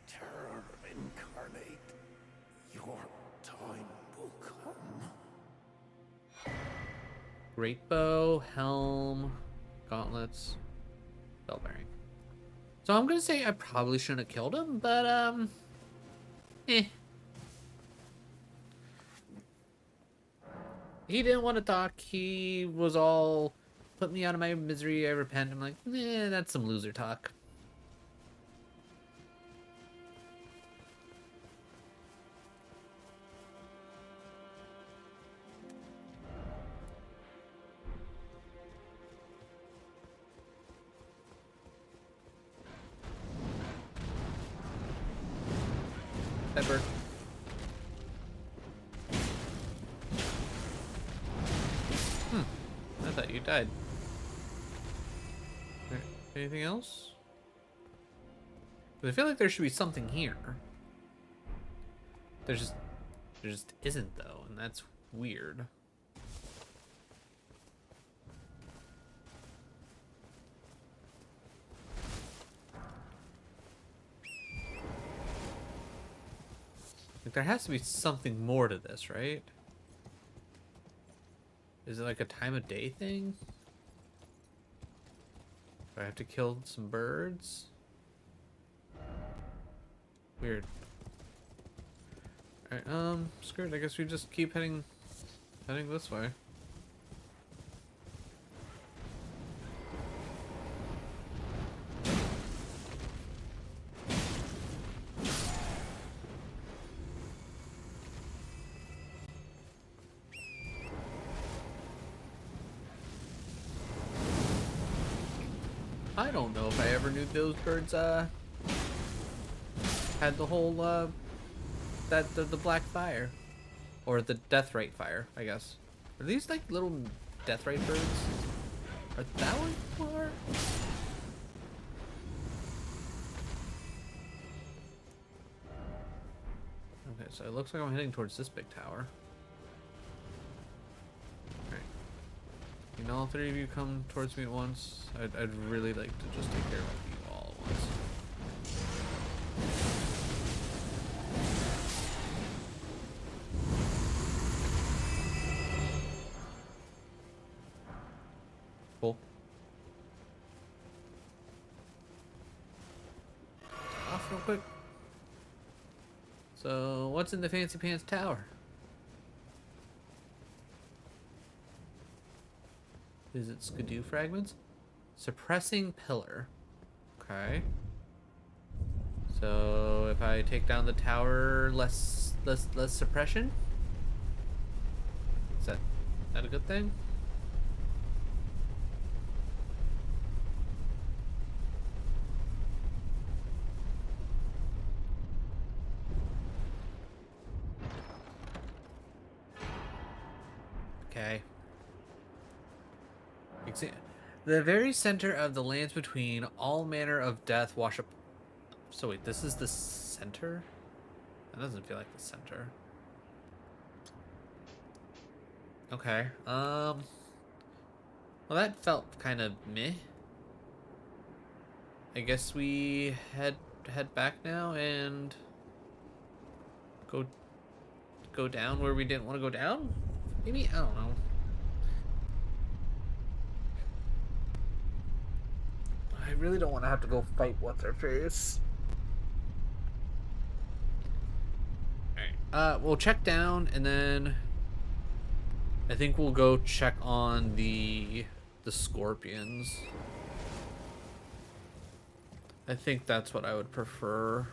Terror incarnate, your time will come. Great bow, helm, gauntlets, bell bearing. So I'm gonna say I probably shouldn't have killed him, but eh. He didn't want to talk. He was all, put me out of my misery, I repent. I'm like, eh, that's some loser talk. That bird. I thought you died. Alright, anything else? But I feel like there should be something here. There just isn't though, and that's weird. Like there has to be something more to this, right? Is it like a time of day thing? Do I have to kill some birds? Weird. Alright, screw it. I guess we just keep heading this way. I don't know if I ever knew those birds had the whole the black fire, or the death rate fire, I guess. Are these like little death rate birds? Are that what you are? Okay, so it looks like I'm heading towards this big tower. Okay. Can all three of you come towards me at once? I'd really like to just take care of you all at once. Cool. Off real quick. So, what's in the Fancy Pants Tower? Is it Skidoo fragments? Suppressing pillar. Okay. So if I take down the tower, less suppression? Is that a good thing? Okay. The very center of the lands between all manner of death wash up. So wait, this is the center? That doesn't feel like the center. Okay. Well, that felt kind of meh. I guess we head back now and go down where we didn't want to go down? Maybe? I don't know. I really don't want to have to go fight what's her face. Alright. We'll check down and then I think we'll go check on the scorpions. I think that's what I would prefer.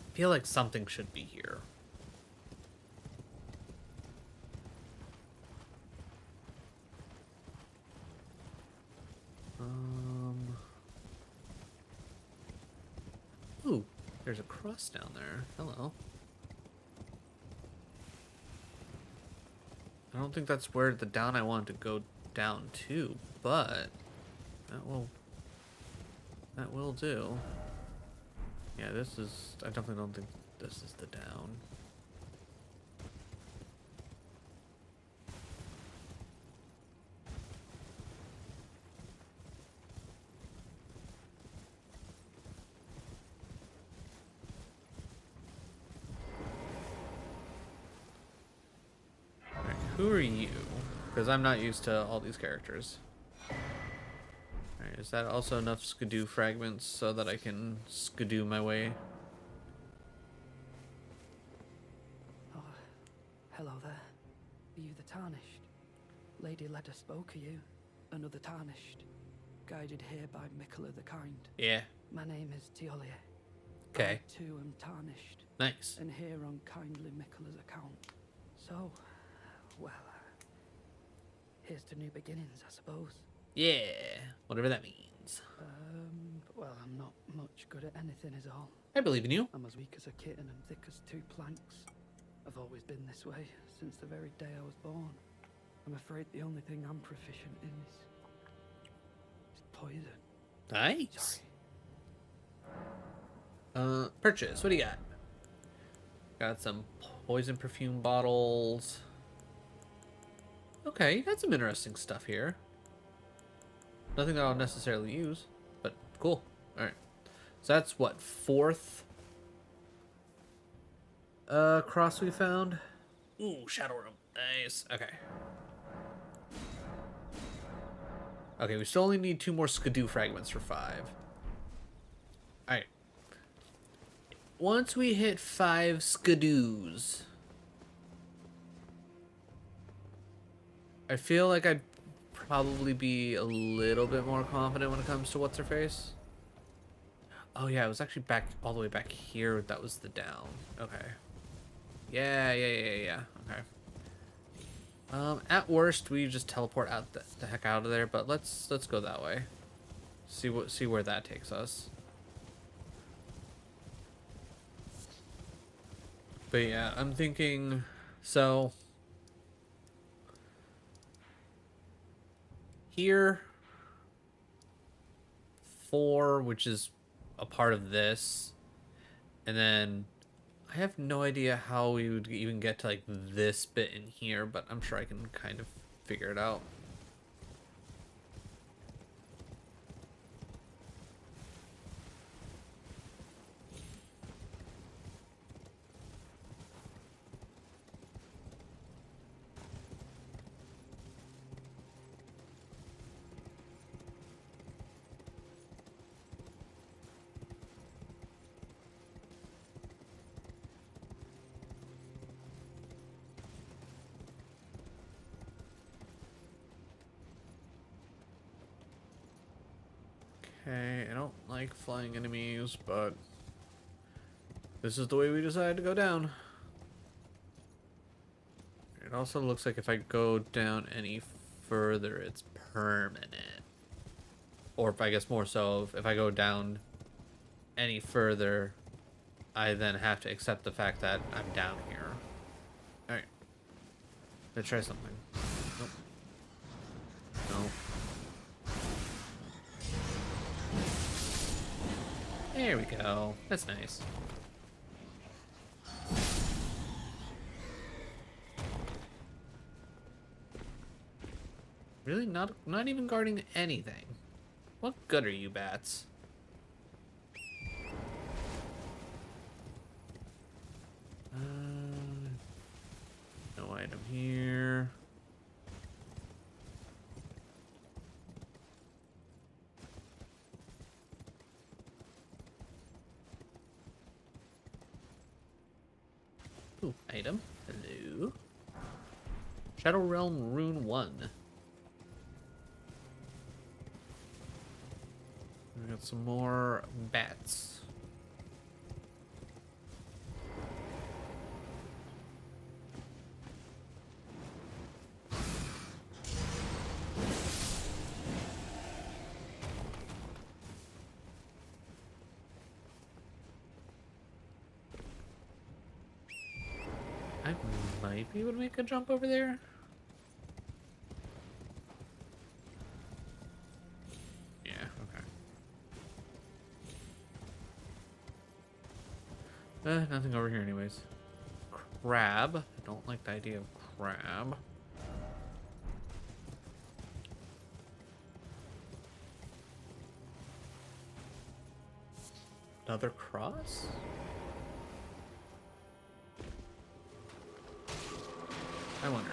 I feel like something should be here. Ooh, there's a cross down there. Hello. I don't think that's where the down I wanted to go down to, but that will do. Yeah, this is, I definitely don't think this is the down. Alright, who are you? Because I'm not used to all these characters. Alright, is that also enough skidoo fragments so that I can skidoo my way? Oh, hello there. Are you the Tarnished? Lady Leda spoke of you. Another Tarnished. Guided here by Mikola the Kind. Yeah. My name is Teolia. Okay. I too am Tarnished. Nice. And here on kindly Mikola's account. So, well, here's to new beginnings, I suppose. Yeah, whatever that means. Well, I'm not much good at anything is all. I believe in you. I'm as weak as a kitten and thick as two planks. I've always been this way, since the very day I was born. I'm afraid the only thing I'm proficient in is poison. Nice. Sorry. Purchase. What do you got? Got some poison perfume bottles. Okay, you got some interesting stuff here. Nothing that I'll necessarily use, but cool. Alright. So that's what, fourth cross we found? Ooh, Shadow Room. Nice. Okay. Okay, we still only need 2 more skidoo fragments for 5. Alright. Once we hit 5 skidoos, I feel like I'd probably be a little bit more confident when it comes to what's her face. Oh yeah, it was actually back all the way back here. That was the down. Okay. Yeah. Okay. At worst, we just teleport out the heck out of there. But let's go that way. See where that takes us. But yeah, I'm thinking. So here, 4, which is a part of this, and then I have no idea how we would even get to like this bit in here, but I'm sure I can kind of figure it out. Okay, I don't like flying enemies, but this is the way we decided to go down. It also looks like if I go down any further, it's permanent. Or if I guess more so, if I go down any further, I then have to accept the fact that I'm down here. Alright. Let's try something. Nope. No. There we go. That's nice. Really? Not even guarding anything. What good are you, bats? No item here. Ooh, item. Hello. Shadow Realm Rune 1. We got some more bats. I might be able to make a jump over there. Yeah, okay. Nothing over here anyways. Crab. I don't like the idea of crab. Another cross? I wonder.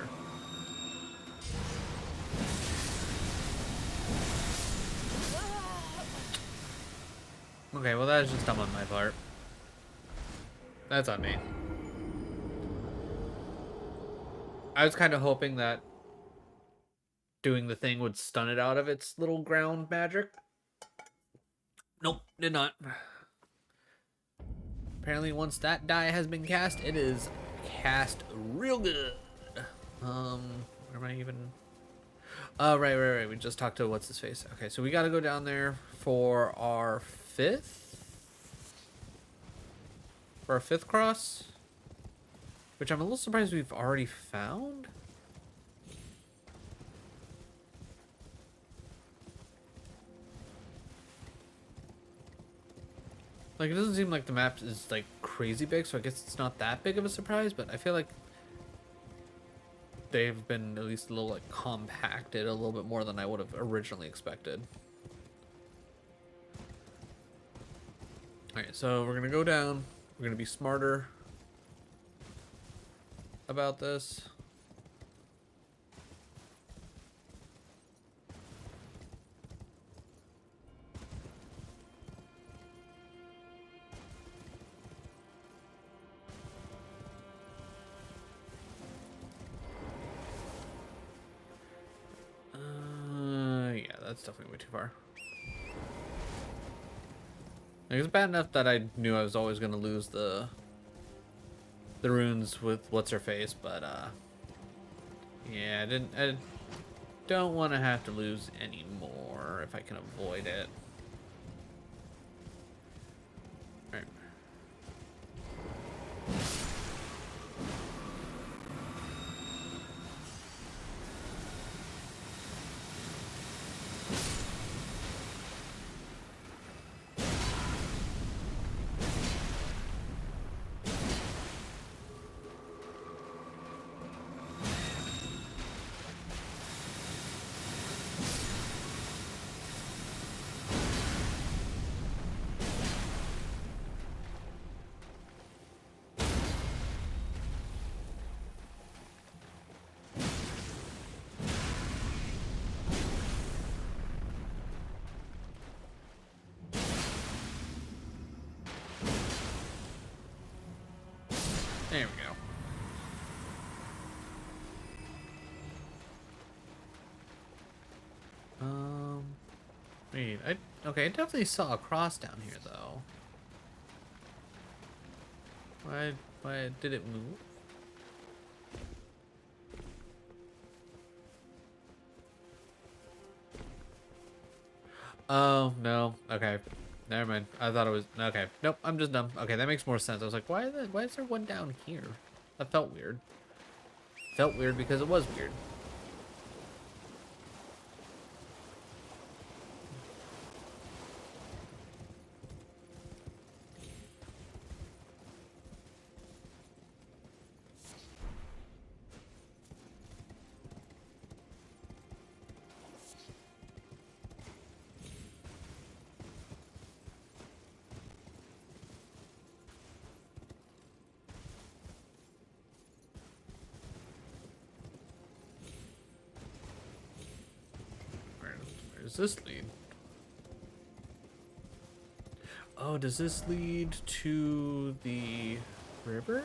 Okay, well that is just dumb on my part. That's on me. I was kind of hoping that doing the thing would stun it out of its little ground magic. Nope, did not. Apparently once that die has been cast, it is cast real good. Where am I even? Oh, right. We just talked to what's his face. Okay, so we got to go down there for our fifth cross, which I'm a little surprised we've already found. Like, it doesn't seem like the map is like crazy big, so I guess it's not that big of a surprise, but I feel like they've been at least a little like compacted a little bit more than I would have originally expected. Alright, so we're gonna go down. We're gonna be smarter about this. Yeah, that's definitely way too far. Like, it's bad enough that I knew I was always gonna lose the runes with what's her face, but yeah, I don't want to have to lose any more if I can avoid it. All right. Wait, okay, I definitely saw a cross down here though. Why did it move? Oh, no. Okay. Never mind. I thought it was... Okay. Nope, I'm just dumb. Okay, that makes more sense. I was like, why is there one down here? That felt weird. Felt weird because it was weird. Where does this lead? Oh, does this lead to the river?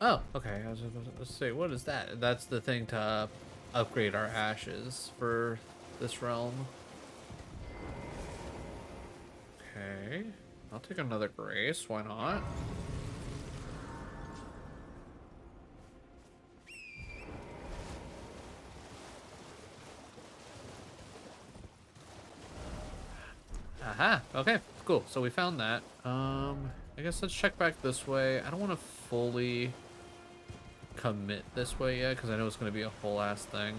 Oh, okay. I was about to say, what is that? That's the thing to upgrade our ashes for this realm. Okay. I'll take another grace. Why not? Aha. Okay. Cool. So we found that. I guess let's check back this way. I don't want to fully commit this way yet because I know it's going to be a whole ass thing.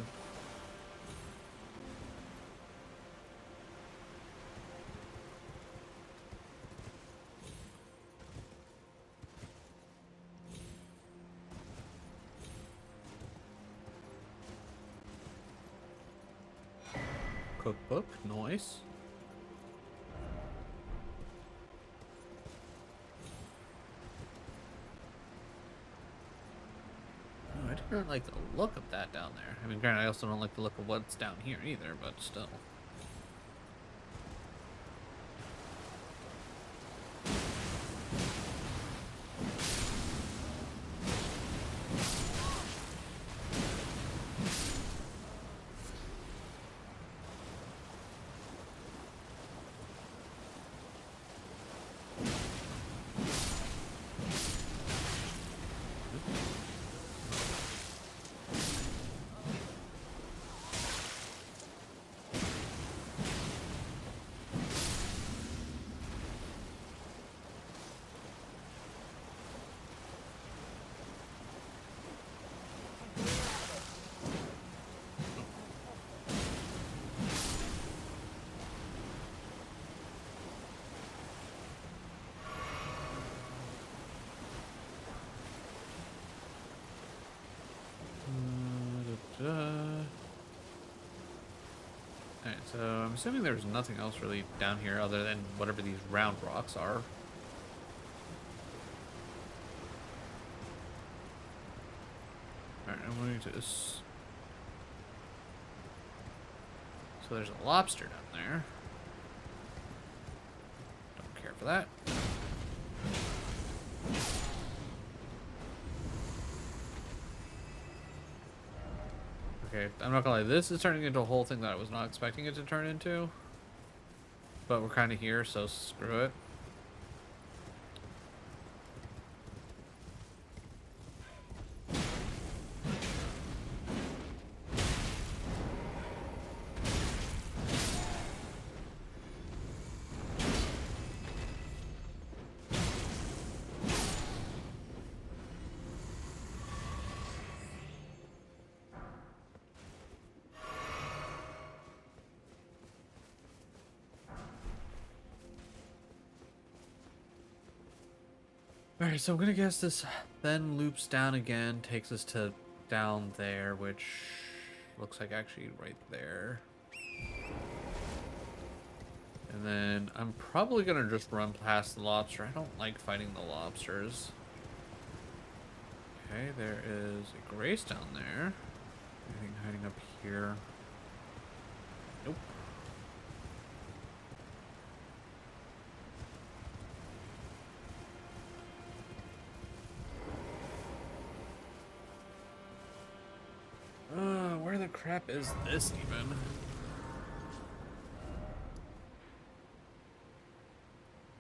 Cookbook, nice. Oh, I didn't like the look of that down there. I mean, granted, I also don't like the look of what's down here either, but still. Alright, so I'm assuming there's nothing else really down here other than whatever these round rocks are. Alright, I'm going to... So there's a lobster down there. Don't care for that. Okay, I'm not gonna lie, this is turning into a whole thing that I was not expecting it to turn into. But we're kind of here, so screw it. Alright, so I'm gonna guess this then loops down again, takes us to down there, which looks like actually right there. And then I'm probably gonna just run past the lobster. I don't like fighting the lobsters. Okay, there is a grace down there. Anything hiding up here? Nope. crap is this even?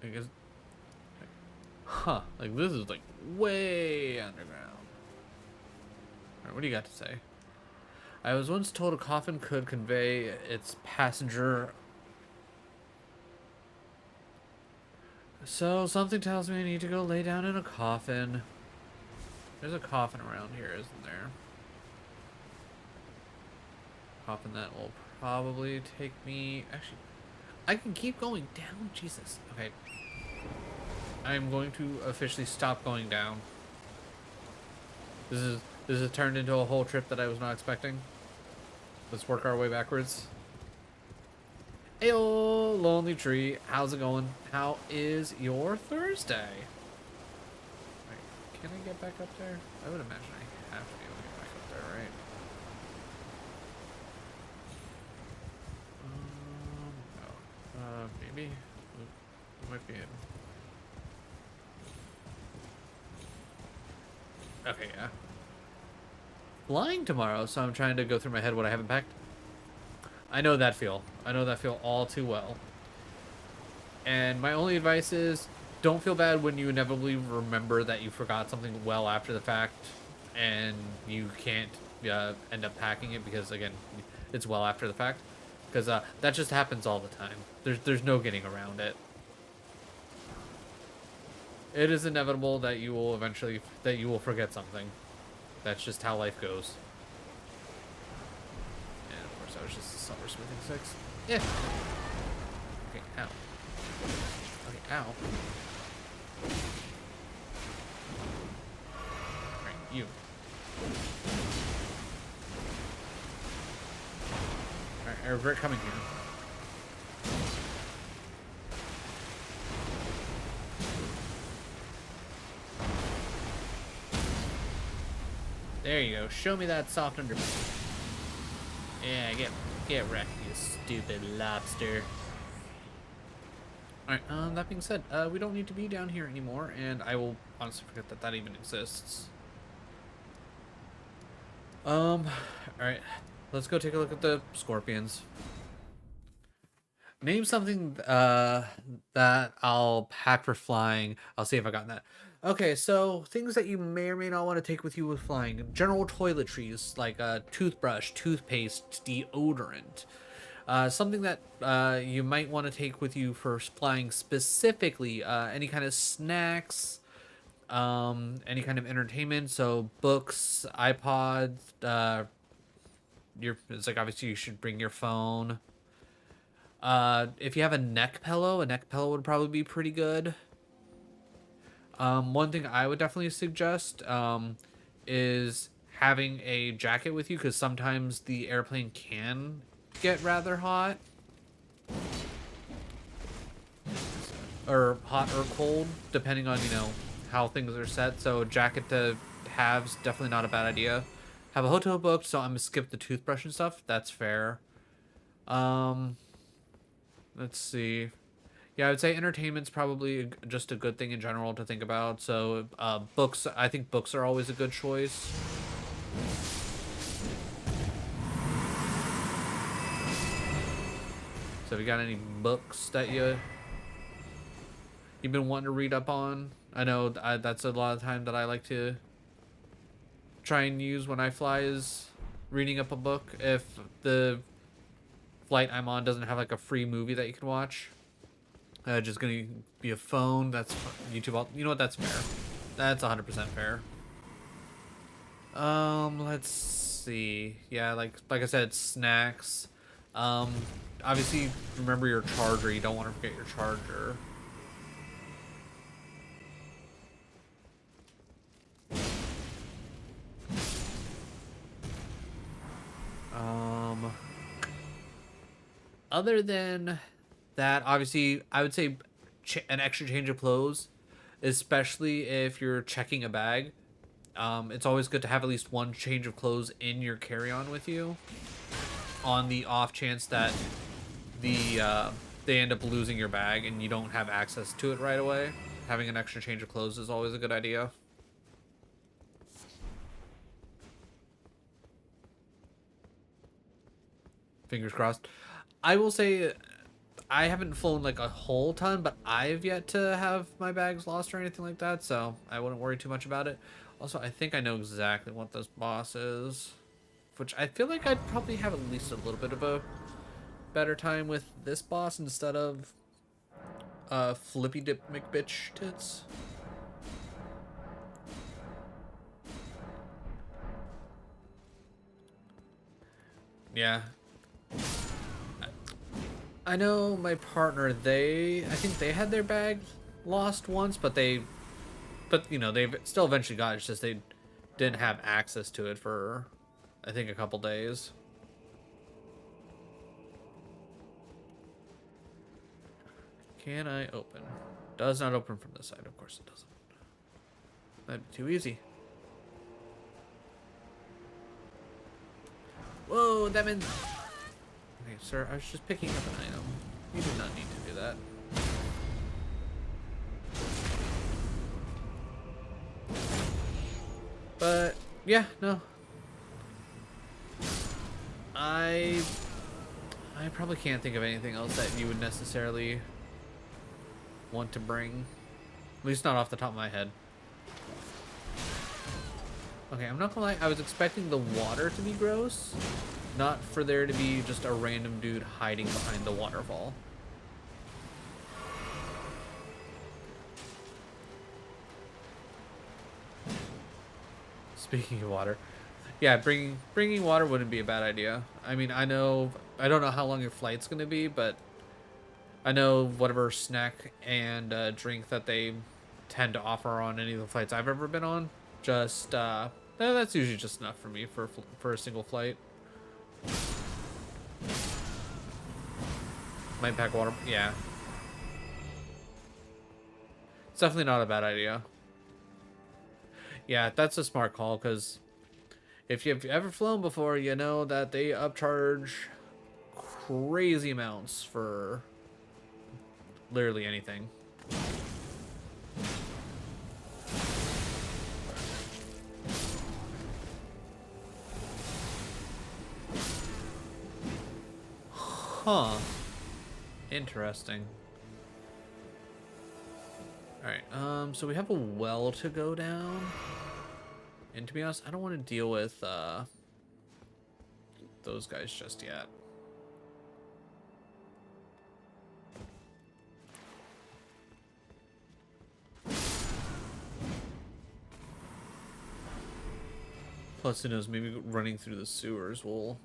I guess. Huh. Like, this is, like, way underground. Alright, what do you got to say? I was once told a coffin could convey its passenger. So, something tells me I need to go lay down in a coffin. There's a coffin around here, isn't there? Coffin that will probably take me... Actually, I can keep going down. Jesus. Okay. I'm going to officially stop going down. This has turned into a whole trip that I was not expecting. Let's work our way backwards. Heyo, lonely tree. How's it going? How is your Thursday? Wait, can I get back up there? I would imagine I have to be able to get back up there, right? No. Maybe. It might be it. Okay, yeah. Flying tomorrow, so I'm trying to go through my head what I haven't packed. I know that feel. I know that feel all too well. And my only advice is, don't feel bad when you inevitably remember that you forgot something well after the fact, and you can't end up packing it because, again, it's well after the fact. Because that just happens all the time. There's no getting around it. It is inevitable that you will eventually forget something. That's just how life goes. And of course, that was just a summer smithing 6. Yeah. Okay, ow. Okay, ow. Alright, you. Alright, I regret coming here. There you go. Show me that soft underbelly. Yeah, get wrecked, you stupid lobster. Alright, that being said, we don't need to be down here anymore, and I will honestly forget that that even exists. Alright. Let's go take a look at the scorpions. Name something that I'll pack for flying. I'll see if I got that. Okay, so things that you may or may not want to take with you with flying. General toiletries like a toothbrush, toothpaste, deodorant. Something that you might want to take with you for flying specifically, any kind of snacks, any kind of entertainment, so books, iPods, it's like obviously you should bring your phone. If you have a neck pillow would probably be pretty good. One thing I would definitely suggest is having a jacket with you, because sometimes the airplane can get rather hot. Or hot or cold, depending on, how things are set. So a jacket to have's definitely not a bad idea. Have a hotel booked, so I'm gonna skip the toothbrush and stuff. That's fair. Let's see. Yeah, I would say entertainment's probably just a good thing in general to think about. So, books, I think books are always a good choice. So, if you got any books that you've been wanting to read up on, I know that's a lot of time that I like to try and use when I fly is reading up a book. If the flight I'm on doesn't have like a free movie that you can watch. Just gonna be a phone. That's YouTube. You know what? That's fair. That's 100% fair. Let's see. Yeah, like I said, snacks. Obviously, remember your charger. You don't want to forget your charger. Other than that, obviously, I would say an extra change of clothes, especially if you're checking a bag. It's always good to have at least one change of clothes in your carry-on with you, on the off chance that they end up losing your bag and you don't have access to it right away. Having an extra change of clothes is always a good idea. Fingers crossed. I will say I haven't flown like a whole ton, but I've yet to have my bags lost or anything like that, so I wouldn't worry too much about it. Also, I think I know exactly what this boss is, which I feel like I'd probably have at least a little bit of a better time with this boss instead of Flippy Dip McBitch Tits. Yeah. I know my partner, I think they had their bag lost once, but you know, they've still eventually got it. It's just they didn't have access to it for, I think, a couple days. Can I open? Does not open from this side. Of course it doesn't. That'd be too easy. Whoa, that meant... Okay, sir, I was just picking up an item. You do not need to do that. But, yeah, no. I probably can't think of anything else that you would necessarily want to bring. At least not off the top of my head. Okay, I'm not gonna lie, I was expecting the water to be gross, not for there to be just a random dude hiding behind the waterfall. Speaking of water, yeah, bringing water wouldn't be a bad idea. I mean, I don't know how long your flight's gonna be, but I know whatever snack and drink that they tend to offer on any of the flights I've ever been on, just that's usually just enough for me for a single flight. Might pack water, yeah. It's definitely not a bad idea. Yeah, that's a smart call, because if you've ever flown before, you know that they upcharge crazy amounts for literally anything. Huh. Interesting. Alright, so we have a well to go down. And to be honest, I don't want to deal with those guys just yet. Plus, who knows, maybe running through the sewers will...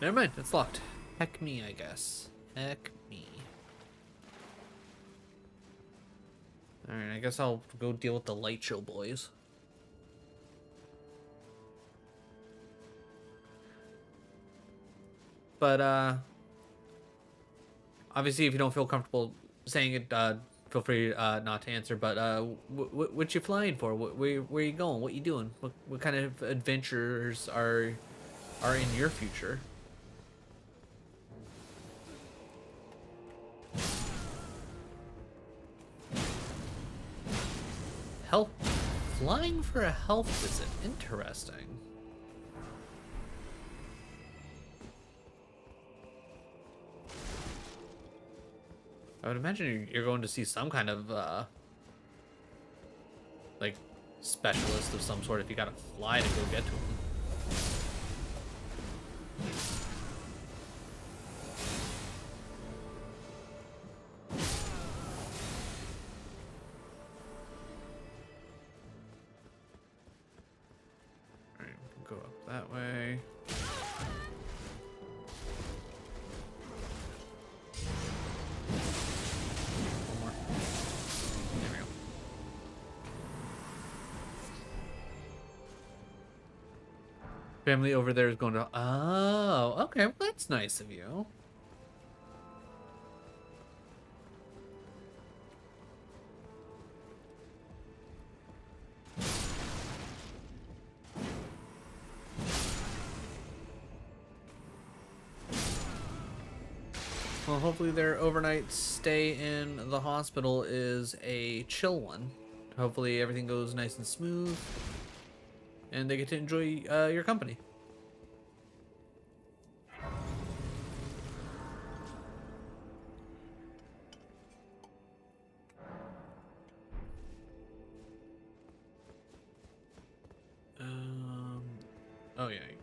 Never mind, it's locked. Heck me, I guess. Heck me. Alright, I guess I'll go deal with the light show boys. But, obviously, if you don't feel comfortable saying it, feel free not to answer. But, what you flying for? Where you going? What you doing? What kind of adventures are in your future? Health, flying for a health visit. Interesting. I would imagine you're going to see some kind of like specialist of some sort if you gotta fly to go get to him. Go up that way. One more. There we go. Family over there is going to... Oh, okay. Well, that's nice of you. Well, hopefully their overnight stay in the hospital is a chill one. Hopefully everything goes nice and smooth, and they get to enjoy your company.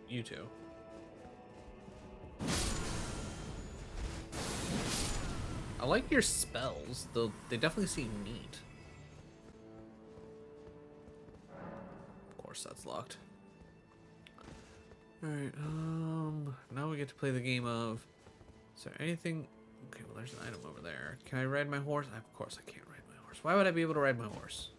you two. I like your spells, though they definitely seem neat. Of course, that's locked. Alright, now we get to play the game of... Is there anything... Okay, well, there's an item over there. Can I ride my horse? Of course I can't ride my horse. Why would I be able to ride my horse?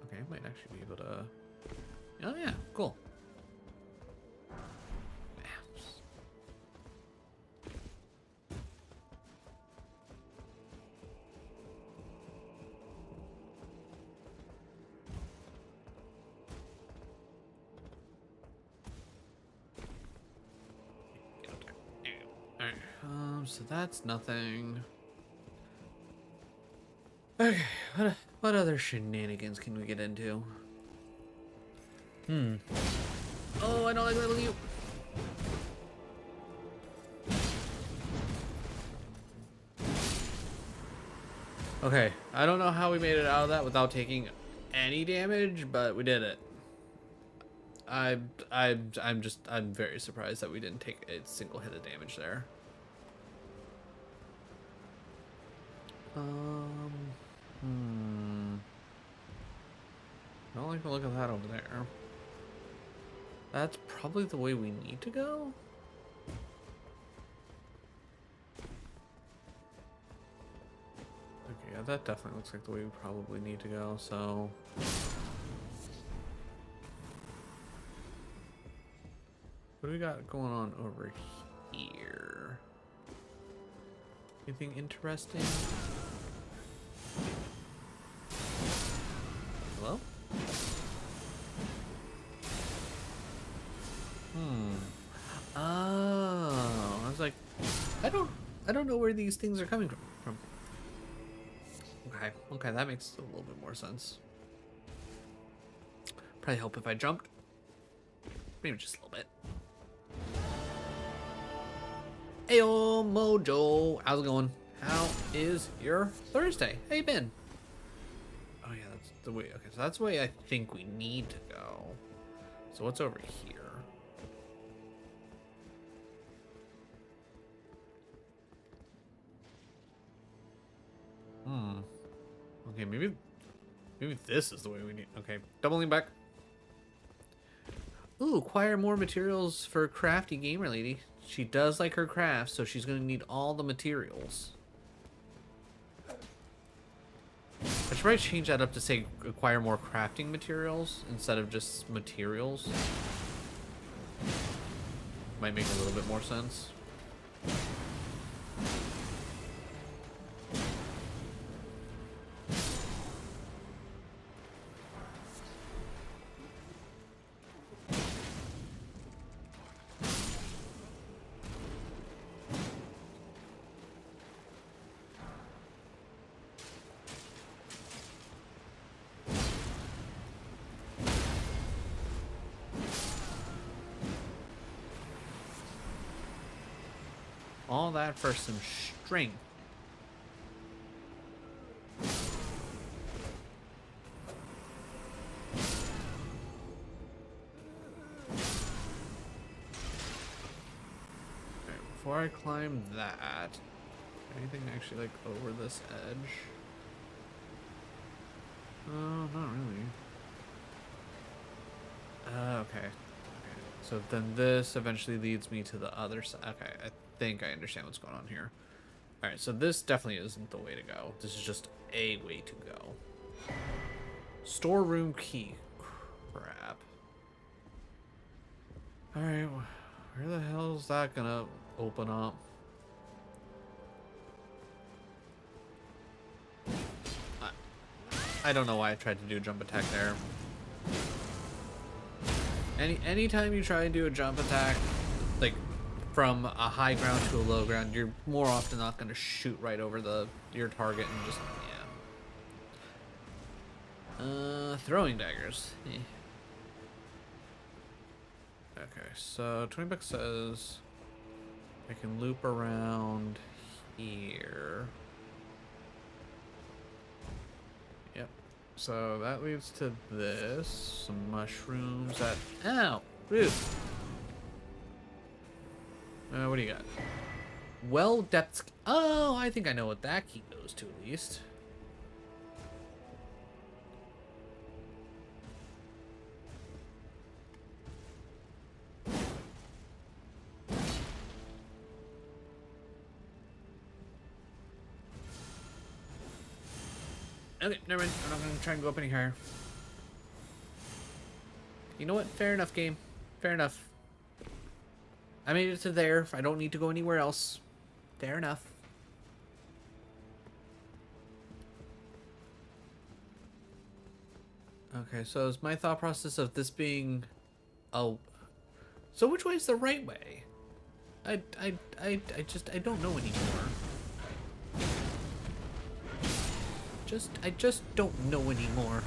Okay, I might actually be able to... Oh yeah, cool. Maps. Get up there. There you go. Alright, so that's nothing. Okay, what other shenanigans can we get into? Oh, I don't like leveling you. Okay, I don't know how we made it out of that without taking any damage, but we did it. I'm very surprised that we didn't take a single hit of damage there. I don't like the look of that over there. That's probably the way we need to go. Okay, yeah, that definitely looks like the way we probably need to go, so... What do we got going on over here? Anything interesting? Hello? Oh, I was like, I don't know where these things are coming from. Okay, that makes a little bit more sense. Probably help if I jumped. Maybe just a little bit. Heyo, Mojo. How's it going? How is your Thursday? How you been? Oh yeah, that's the way. Okay, so that's the way I think we need to go. So what's over here? Okay, maybe this is the way we need. Okay, doubling back. Ooh, acquire more materials for crafty gamer lady. She does like her crafts, so she's gonna need all the materials. I should probably change that up to say acquire more crafting materials instead of just materials. Might make a little bit more sense. All that for some string. Okay, before I climb that, anything actually like over this edge? Oh, not really. Okay. So then this eventually leads me to the other side. Okay, I think I understand what's going on here. Alright, so this definitely isn't the way to go. This is just a way to go. Storeroom key. Crap. Alright, where the hell is that gonna open up? I don't know why I tried to do a jump attack there. Anytime you try and do a jump attack, like from a high ground to a low ground, you're more often not going to shoot right over your target and just throwing daggers. Okay, so 20 bucks says I can loop around here. Yep. So that leads to this. Some mushrooms that... Ow! Rude. What do you got? Well, depths... Oh, I think I know what that key goes to, at least. Okay, never mind. I'm not gonna try and go up any higher. You know what? Fair enough, game. Fair enough. I made it to there. I don't need to go anywhere else. Fair enough. Okay, so is my thought process of this being... Oh. So which way is the right way? I don't know anymore. I just don't know anymore.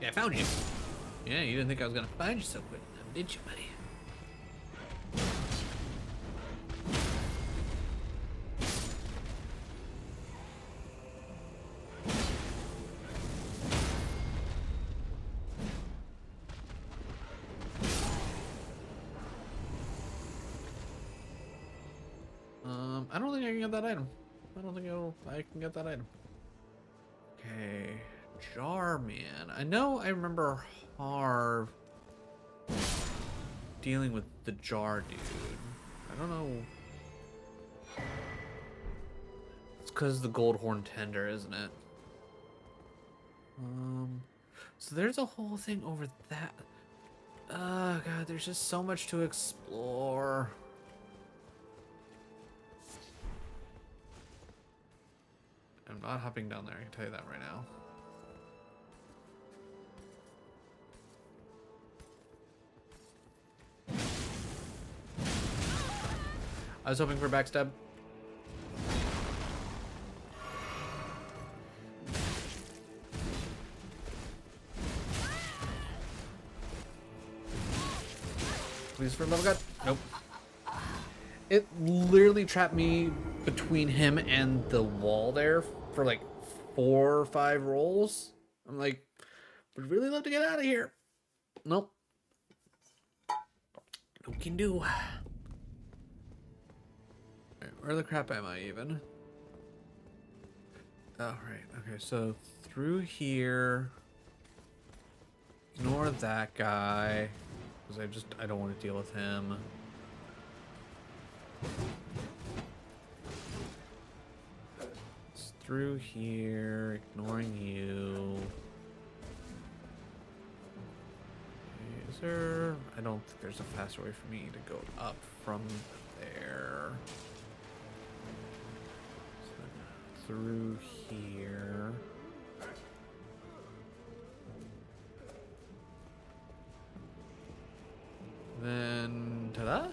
Yeah, I found you. Yeah, you didn't think I was gonna find you so quick, did you, buddy? I don't think I can get that item. I don't think I can get that item. Okay, Jar Man. I know I remember Harv dealing with the jar dude. I don't know. It's because the gold horn tender, isn't it? So there's a whole thing over that. Oh god, there's just so much to explore. I'm not hopping down there, I can tell you that right now. I was hoping for backstab. Please, for the love of God. Nope. It literally trapped me between him and the wall there for like 4 or 5 rolls. I'm like, would really love to get out of here. Nope. No can do. Right, where the crap am I even? Oh, right. Okay, so through here. Ignore that guy. Because I don't want to deal with him. It's through here, ignoring you. Is there... I don't think there's a faster way for me to go up from there. So then through here. Then... ta-da?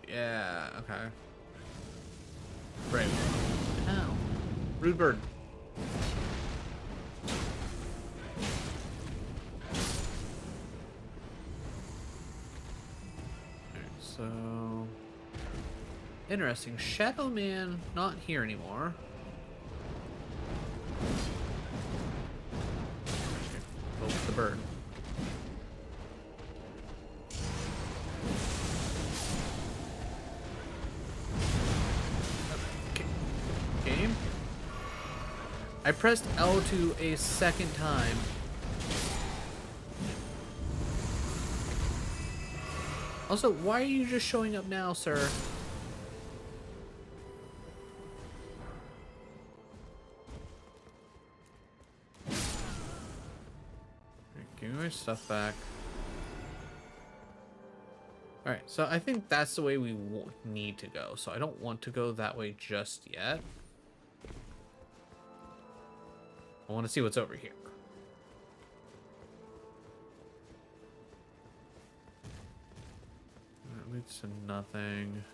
Yeah, okay. Brave. Ow. Rude bird. Alright, so... Interesting. Shadow Man not here anymore. Okay, go with the bird. Game? I pressed L2 a second time. Also, why are you just showing up now, sir? Give me my stuff back. Alright, so I think that's the way we need to go. So I don't want to go that way just yet. I want to see what's over here. That leads So nothing.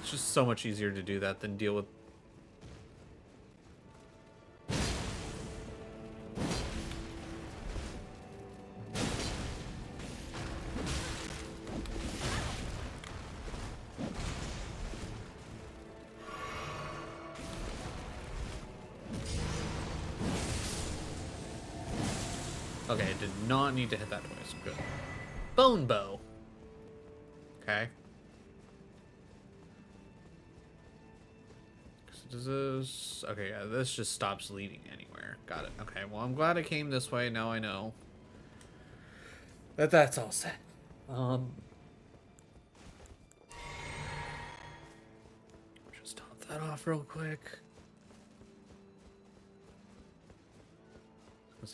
It's just so much easier to do that than deal with. Okay, I did not need to hit that twice. Good. Bone bow. Okay. Does this... Okay, yeah, this just stops leading anywhere. Got it. Okay, well, I'm glad I came this way. Now I know that that's all set. Just top that off real quick.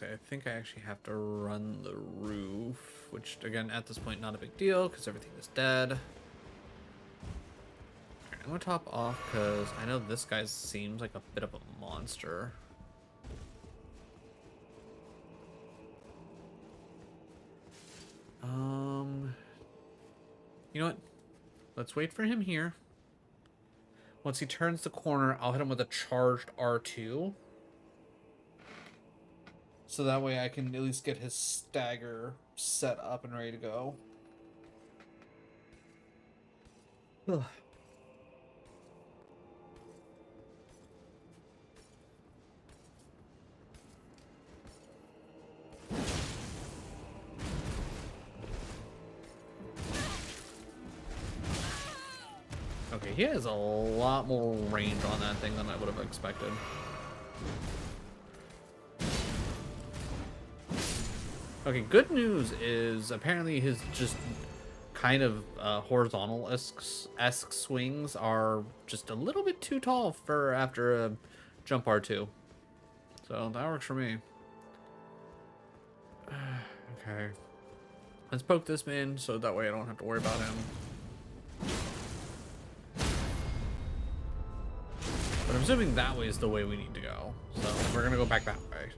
I think I actually have to run the roof, which again at this point not a big deal because everything is dead. Alright, I'm gonna top off because I know this guy seems like a bit of a monster. You know what? Let's wait for him here. Once he turns the corner, I'll hit him with a charged R2. So that way I can at least get his stagger set up and ready to go. Ugh. Okay, he has a lot more range on that thing than I would have expected. Okay, good news is apparently his just kind of horizontal-esque swings are just a little bit too tall for after a jump R2. So that works for me. Okay. Let's poke this man so that way I don't have to worry about him. But I'm assuming that way is the way we need to go. So we're going to go back that way.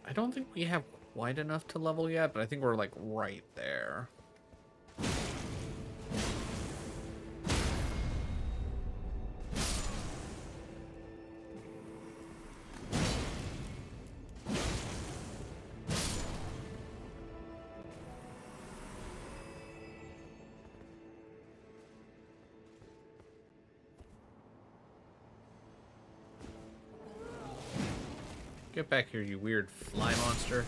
I don't think we have quite enough to level yet, but I think we're like right there. Get back here, you weird fly monster.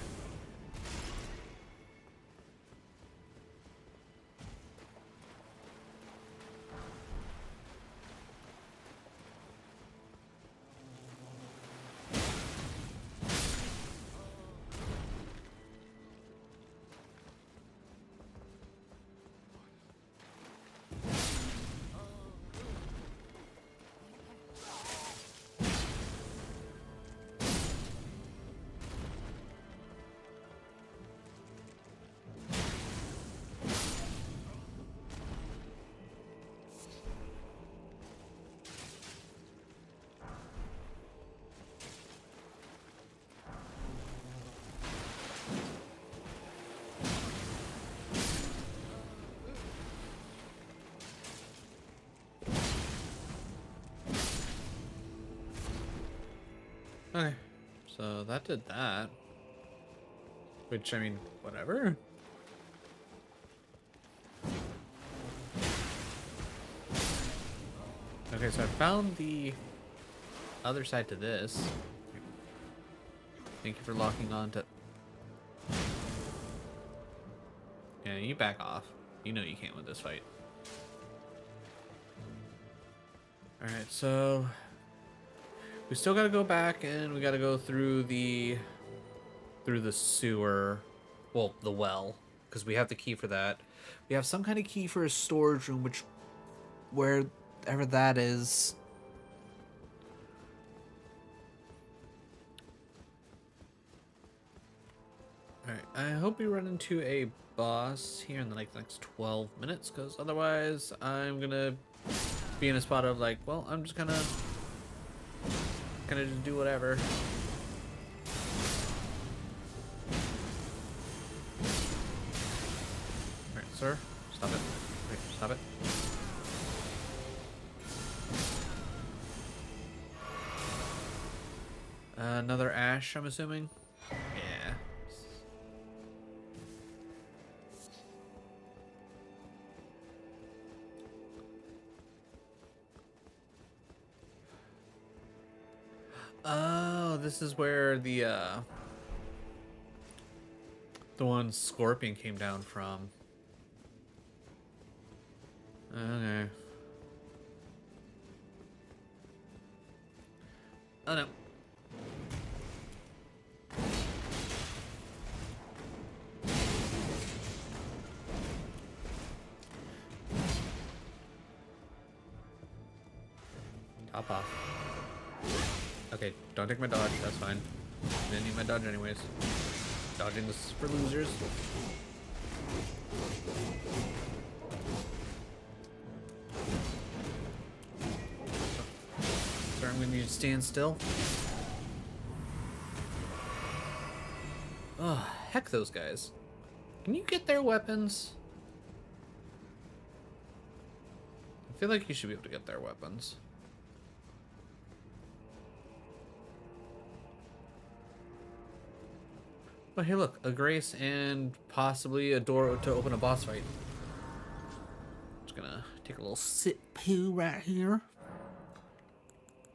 Okay, so that did that. Which, I mean, whatever. Okay, so I found the other side to this. Thank you for locking on to... Yeah, you back off. You know you can't win this fight. Alright, so... we still gotta go back and we gotta go through the sewer, well, the well, because we have the key for that. We have some kind of key for a storage room, which, wherever that is. Alright, I hope we run into a boss here in the next 12 minutes, because otherwise I'm gonna be in a spot of like, well, I'm just gonna just do whatever. Alright, sir, stop it. Wait, stop it. Another ash, I'm assuming? Yeah. Oh, this is where the one scorpion came down from. Okay. Oh no. Top off. Okay, don't take my dodge, that's fine. Didn't need my dodge anyways. Dodging this is for losers. Sorry, I'm gonna need to stand still. Oh, heck those guys. Can you get their weapons? I feel like you should be able to get their weapons. Oh, hey, look, a grace and possibly a door to open a boss fight. Just gonna take a little sip poo right here.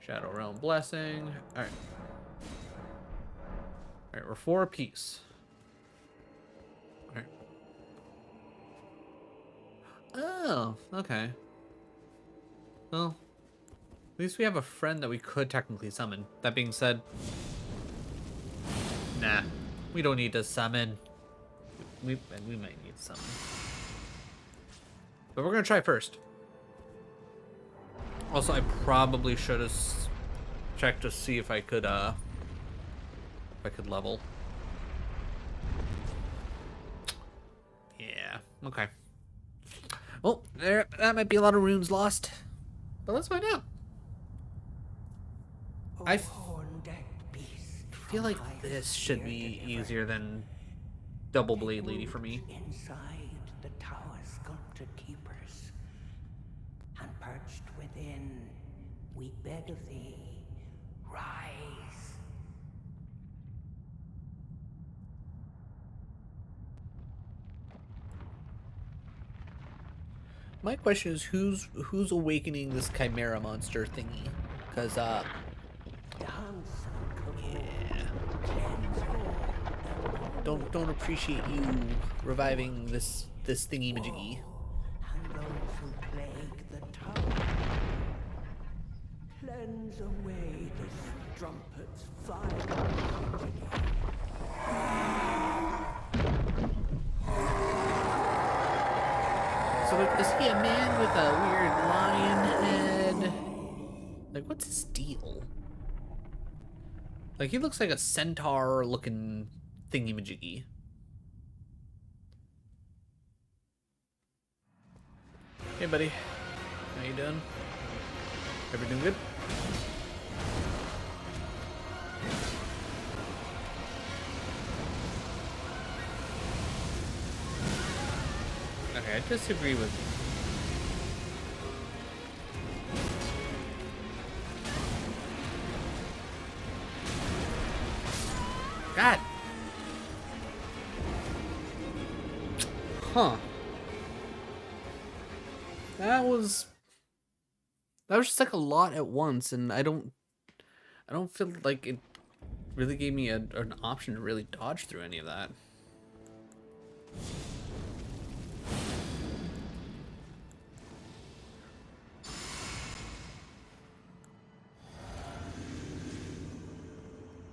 Shadow Realm Blessing. Alright. Alright, we're 4 apiece. Alright. Oh, okay. Well, at least we have a friend that we could technically summon. That being said, nah. We don't need to summon. We might need to summon. But we're gonna try first. Also, I probably should have checked to see if I could level. Yeah, okay. Well, that might be a lot of runes lost. But let's find out. I feel like this should be easier than Double Blade Lady for me. Inside the tower sculpted keepers, and perched within, we beg of thee, rise. My question is, who's awakening this chimera monster thingy? Because don't appreciate you reviving this thingy majiggy. And those who plague the tower, cleanse away the strumpet's fire. So like, is he a man with a weird lion head? Like, what's his deal? Like, he looks like a centaur looking thingy majiggy. Hey buddy, how you doing? Everything good? Okay, I disagree with you. God. Huh. That was just like a lot at once, and I don't feel like it really gave me an option to really dodge through any of that.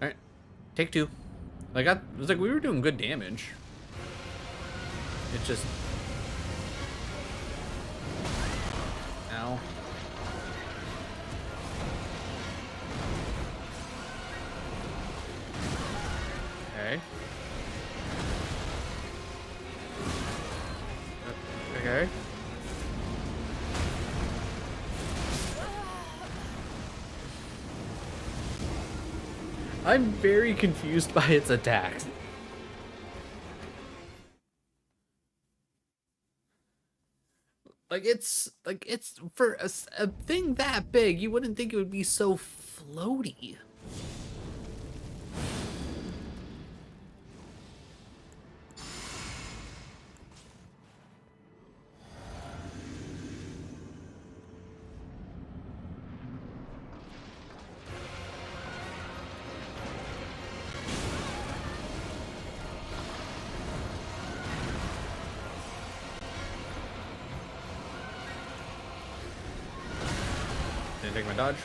All right, take 2. Like it was like we were doing good damage. It just Okay. Okay. I'm very confused by its attacks. Like it's for a thing that big, you wouldn't think it would be so floaty. Didn't take my dodge.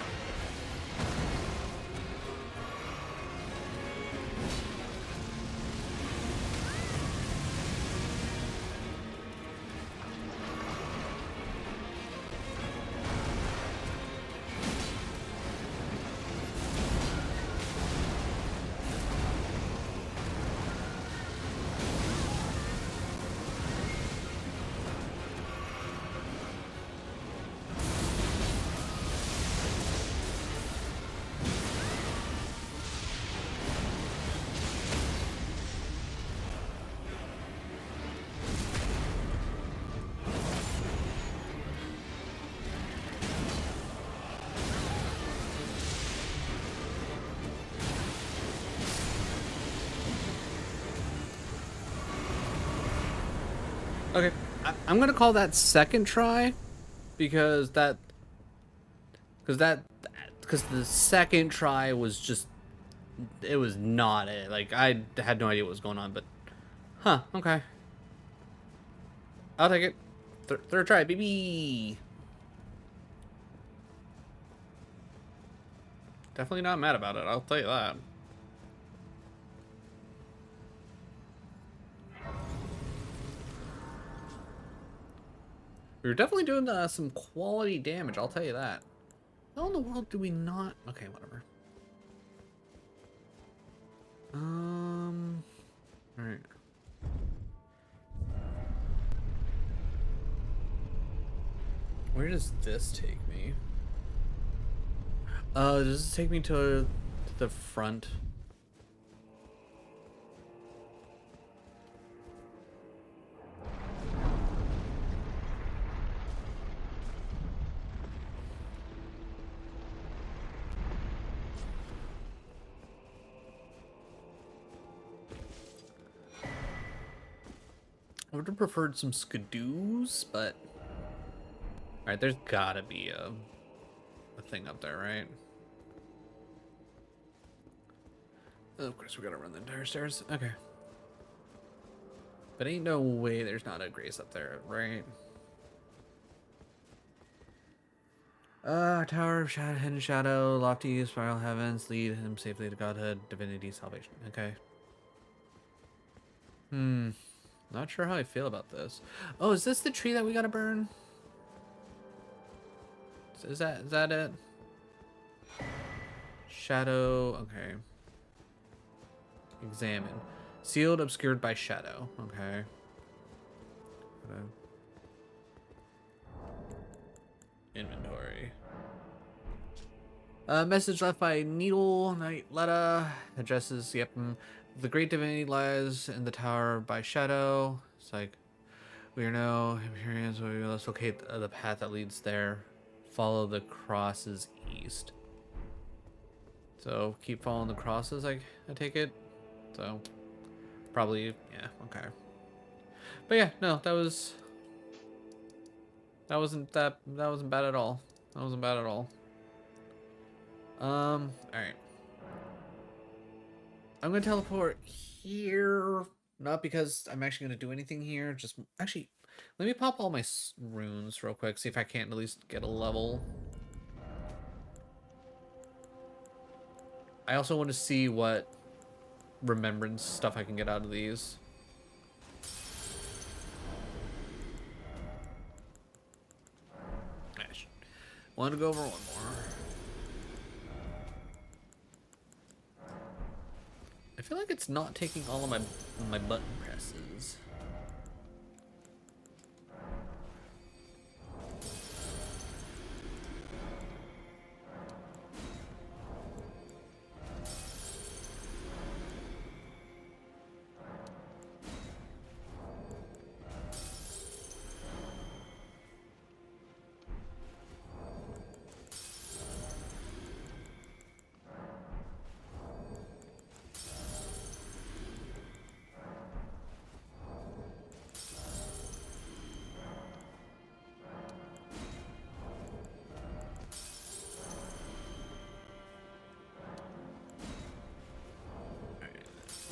Okay, I'm gonna call that second try because because the second try was just, it was not it. Like, I had no idea what was going on, but huh, okay, I'll take it. Third try, baby. Definitely not mad about it, I'll tell you that. We were definitely doing some quality damage, I'll tell you that. How in the world do we not? Okay, whatever. Alright. Where does this take me? Does this take me to the front? I would have preferred some skidoos, but alright, there's gotta be a thing up there, right? Oh, of course, we gotta run the entire stairs. Okay. But ain't no way there's not a grace up there, right? Tower of Shadow, Hidden Shadow, Lofty Spiral Heavens, lead him safely to Godhood, Divinity, Salvation. Okay. Not sure how I feel about this. Oh, is this the tree that we gotta burn? Is that it? Shadow, okay. Examine. Sealed, obscured by shadow. Okay. Inventory. Message left by Needle Knight Letta addresses, yep, the great divinity lies in the tower by shadow. It's like, we are now Imperians, let's locate the path that leads there. Follow the crosses east. So keep following the crosses, I take it. So probably, yeah, okay. But yeah, no, that wasn't bad at all. That wasn't bad at all. All right. I'm gonna teleport here, not because I'm actually gonna do anything here. Just actually, let me pop all my runes real quick. See if I can't at least get a level. I also want to see what remembrance stuff I can get out of these. Want to go over one more. I feel like it's not taking all of my button presses.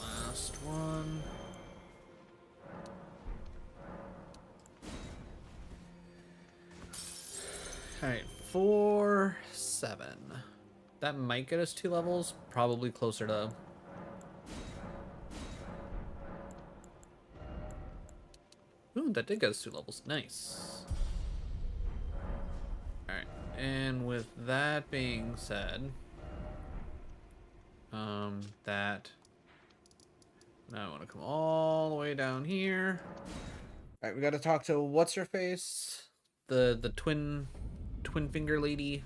Last one. Alright, 4, 7. That might get us 2 levels, probably closer to... Ooh, that did get us 2 levels. Nice. Alright, and with that being said... that... Now I want to come all the way down here. Alright, we gotta talk to what's-her-face? The twin finger lady.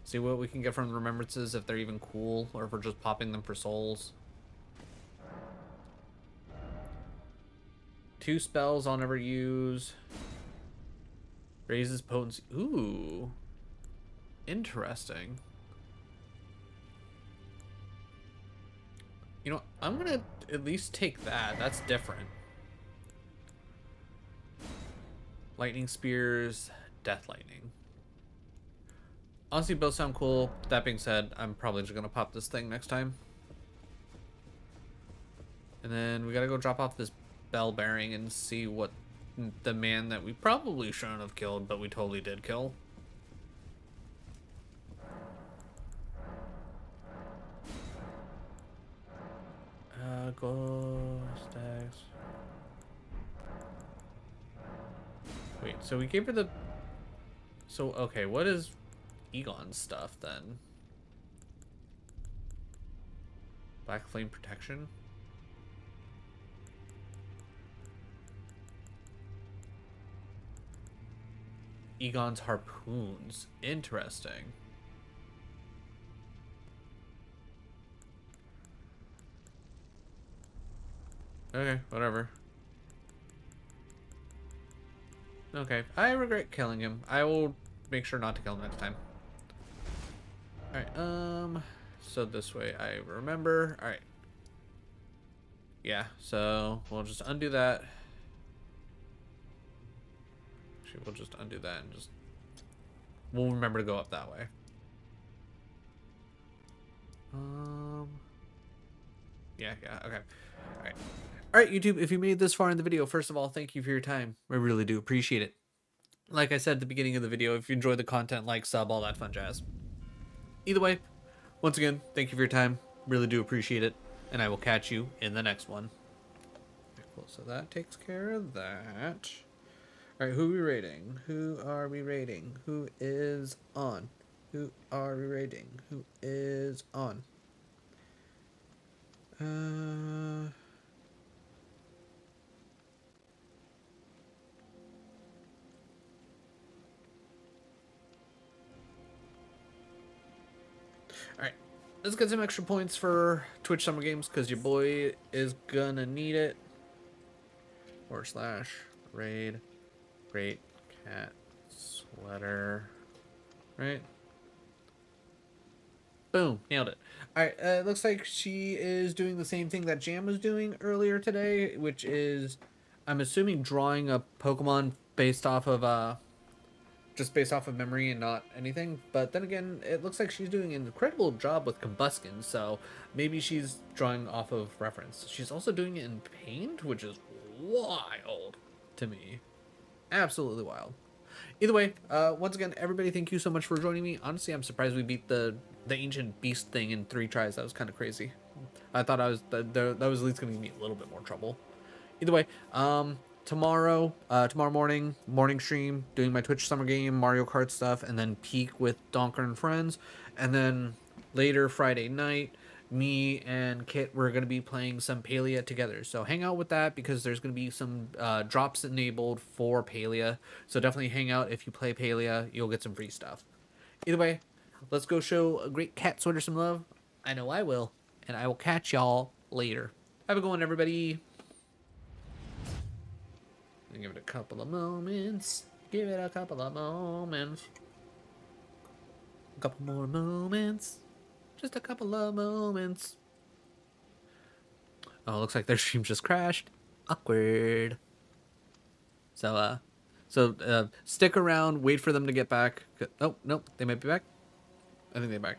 See what we can get from the remembrances, if they're even cool, or if we're just popping them for souls. 2 spells I'll never use. Raises potency. Ooh. Interesting. You know, I'm gonna at least take that. That's different. Lightning spears, death lightning. Honestly, both sound cool. That being said, I'm probably just gonna pop this thing next time. And then we gotta go drop off this bell bearing and see what the man that we probably shouldn't have killed, but we totally did kill. Ghost eggs. Wait, so we gave her the... So, okay, what is Egon's stuff then? Black flame protection? Egon's harpoons. Interesting. Okay, whatever. Okay, I regret killing him. I will make sure not to kill him next time. Alright, so this way I remember. Alright. Yeah, so we'll just undo that. Actually, we'll just undo that and just... We'll remember to go up that way. Yeah, okay. Alright. Alright, YouTube, if you made this far in the video, first of all, thank you for your time. I really do appreciate it. Like I said at the beginning of the video, if you enjoy the content, like, sub, all that fun jazz. Either way, once again, thank you for your time. Really do appreciate it. And I will catch you in the next one. Okay, cool, so that takes care of that. Alright, who are we rating? Who are we rating? Who is on? Who are we rating? Who is on? Alright, let's get some extra points for Twitch Summer Games, because your boy is gonna need it. / raid great cat sweater. Right? Boom, nailed it. Alright, it looks like she is doing the same thing that Jam was doing earlier today, which is, I'm assuming, drawing a Pokemon based off of, just based off of memory and not anything. But then again, it looks like she's doing an incredible job with Combuskin, so maybe she's drawing off of reference. She's also doing it in Paint, which is wild to me. Absolutely wild. Either way, once again, everybody, thank you so much for joining me. Honestly, I'm surprised we beat the ancient beast thing in 3 tries. That was kind of crazy. I thought that was at least going to give me a little bit more trouble. Either way, tomorrow morning stream, doing my Twitch Summer Game, Mario Kart stuff, and then peak with Donker and Friends. And then later Friday night, me and Kit, we're going to be playing some Palia together. So hang out with that because there's going to be some drops enabled for Palia. So definitely hang out if you play Palia. You'll get some free stuff. Either way, let's go show a great cat sweater some love. I know I will. And I will catch y'all later. Have a good one, everybody. Give it a couple of moments. Give it a couple of moments. A couple more moments. Just a couple of moments. Oh, looks like their stream just crashed. Awkward. So, stick around. Wait for them to get back. Oh, nope. They might be back. I think they're back.